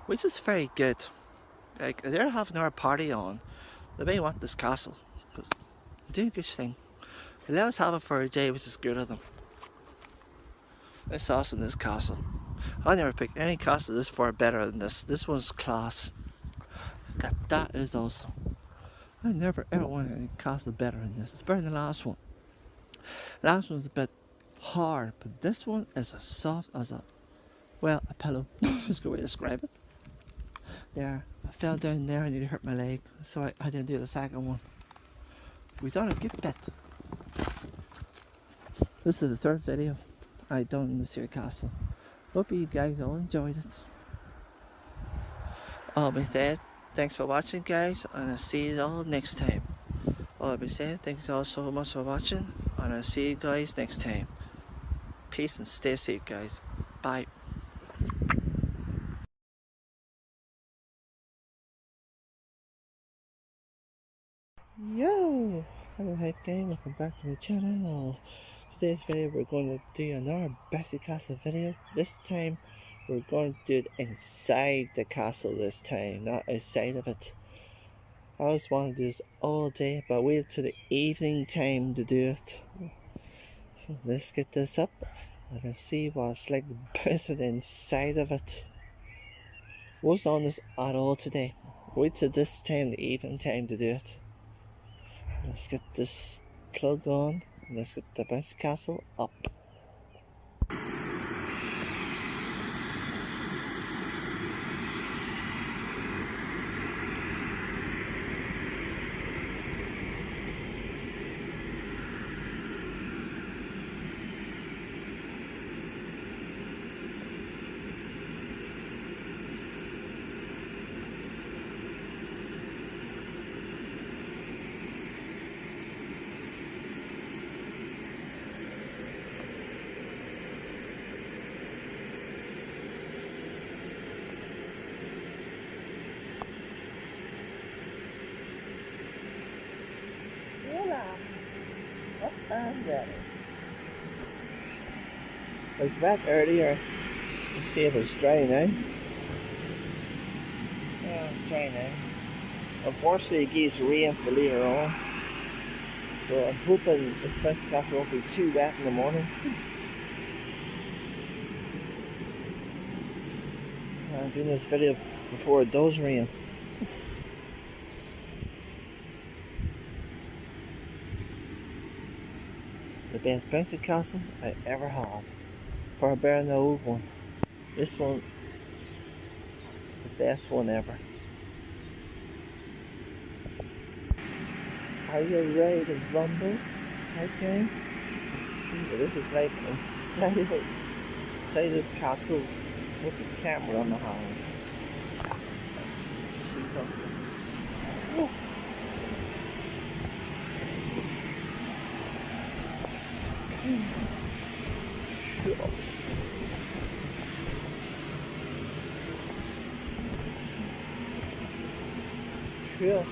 which is very good. Like, if they're having our party on, they may want this castle. But they're doing a good thing. They let us have it for a day, which is good of them. It's awesome, this castle. I never picked any castle this far better than this. This one's class. God, that is awesome. I never ever wanted a castle better than this. It's better than the last one. Last one's a bit hard, but this one is as soft as a, well, a pillow. That's a good way to describe it. There, I fell down there and nearly hurt my leg, so I didn't do the second one. We done a good bit. This is the third video I done in the Sear Castle. Hope you guys all enjoyed it. All be said, thanks for watching guys, and I'll see you all next time. All be said, thanks all so much for watching, and I'll see you guys next time. Peace and stay safe guys. Bye. Yo! Hello hype gang, welcome back to my channel. Today's video we're going to do another bouncy castle video. This time we're going to do it inside the castle this time, not outside of it. I always want to do this all day, but wait till the evening time to do it. So let's get this up and see what it's like bouncing inside of it. Wasn't on this at all today. Wait till this time, the evening time, to do it. Let's get this plug on and let's get the bouncy castle up. Up and ready. I was back earlier to see if it's dry now. Yeah, it's dry now. Unfortunately, it gives rain for later on. So I'm hoping this bouncy castle won't be too wet in the morning. So I'm doing this video before it does rain. The best bouncy castle I ever had. Far better than the old one. This one, the best one ever. Are you ready to rumble? Okay. See what this is like inside this castle with the camera on the hand. See something? Oh. Cool. Cool.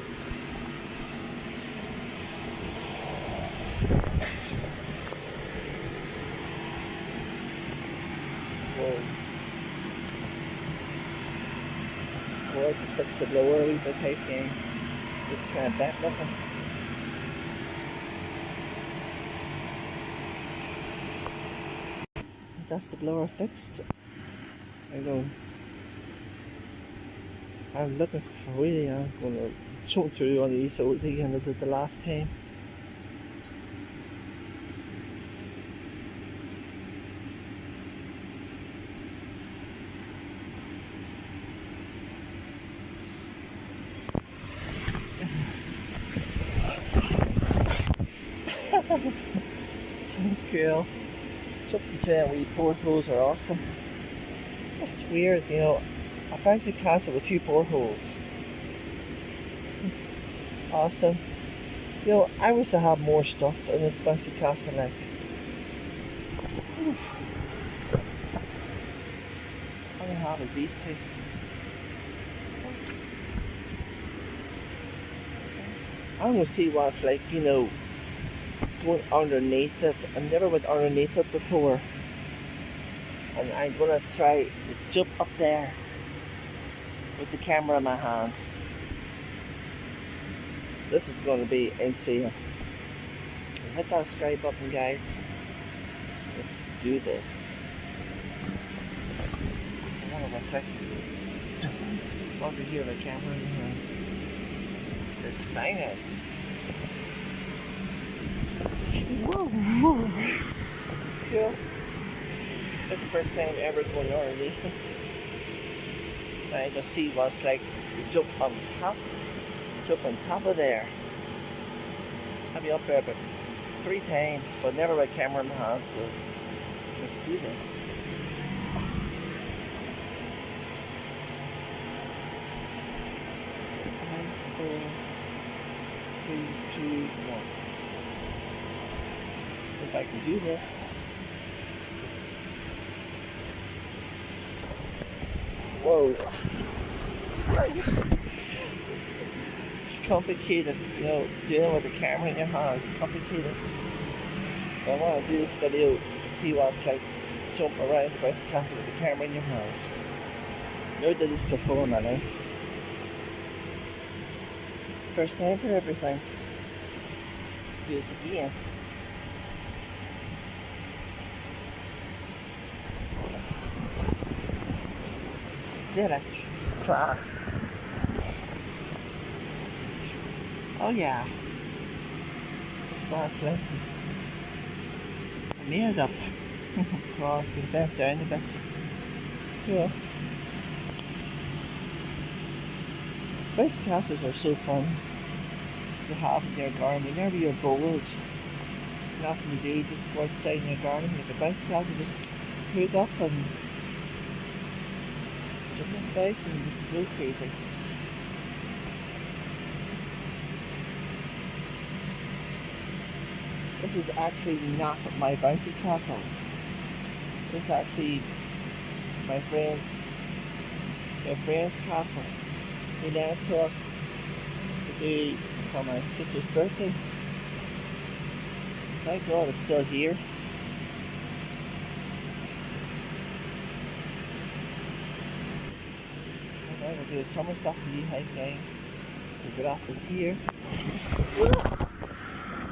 Whoa. Well, I can fix it lower a wee bit type game. Just kind of bent looking. That's the blower fixed. I go. I'm looking for really. I'm going to jump through one of these holes again I did the last time. So cool. Jumping between wee portholes are awesome. It's weird, you know. A bouncy castle with two portholes. Awesome. You know, I wish I had more stuff in this bouncy castle, like. All I have is these two. I'm gonna see what it's like, you know, going underneath it. I never went underneath it before. And I'm gonna try to jump up there with the camera in my hand. This is gonna be insane. Hit that subscribe button guys. Let's do this. I want to hear the camera in my hand. This finance. Whoa, whoa. Yeah. That's the first time ever going underneath it. I just see what's like jump on top of there. I'll be up there about 3 times, but never with camera in my hand, so let's do this. 5, 4, 3, 2, 1. If I can do this. Whoa. It's complicated, you know, dealing with the camera in your hand is complicated. But I want to do this video to see what it's like to jump around the bicycle castle with the camera in your hand. Never did this before in my life. First time for everything. Let's do this again. Did it. Class. Oh yeah. This one's lengthy. I made it up. Well, I can bend down a bit. Yeah. Bicycle castles are so fun to have in your garden. Whenever you're bored, nothing to do, just go outside in your garden with the bicycle castle, just hook up and jump about and just go crazy. This is actually not my bicycle castle. This is actually my friend's castle. He lent to us the day for my sister's birthday. Thank God it's still here. I'm going to do a somersault knee high climb. So get off this here.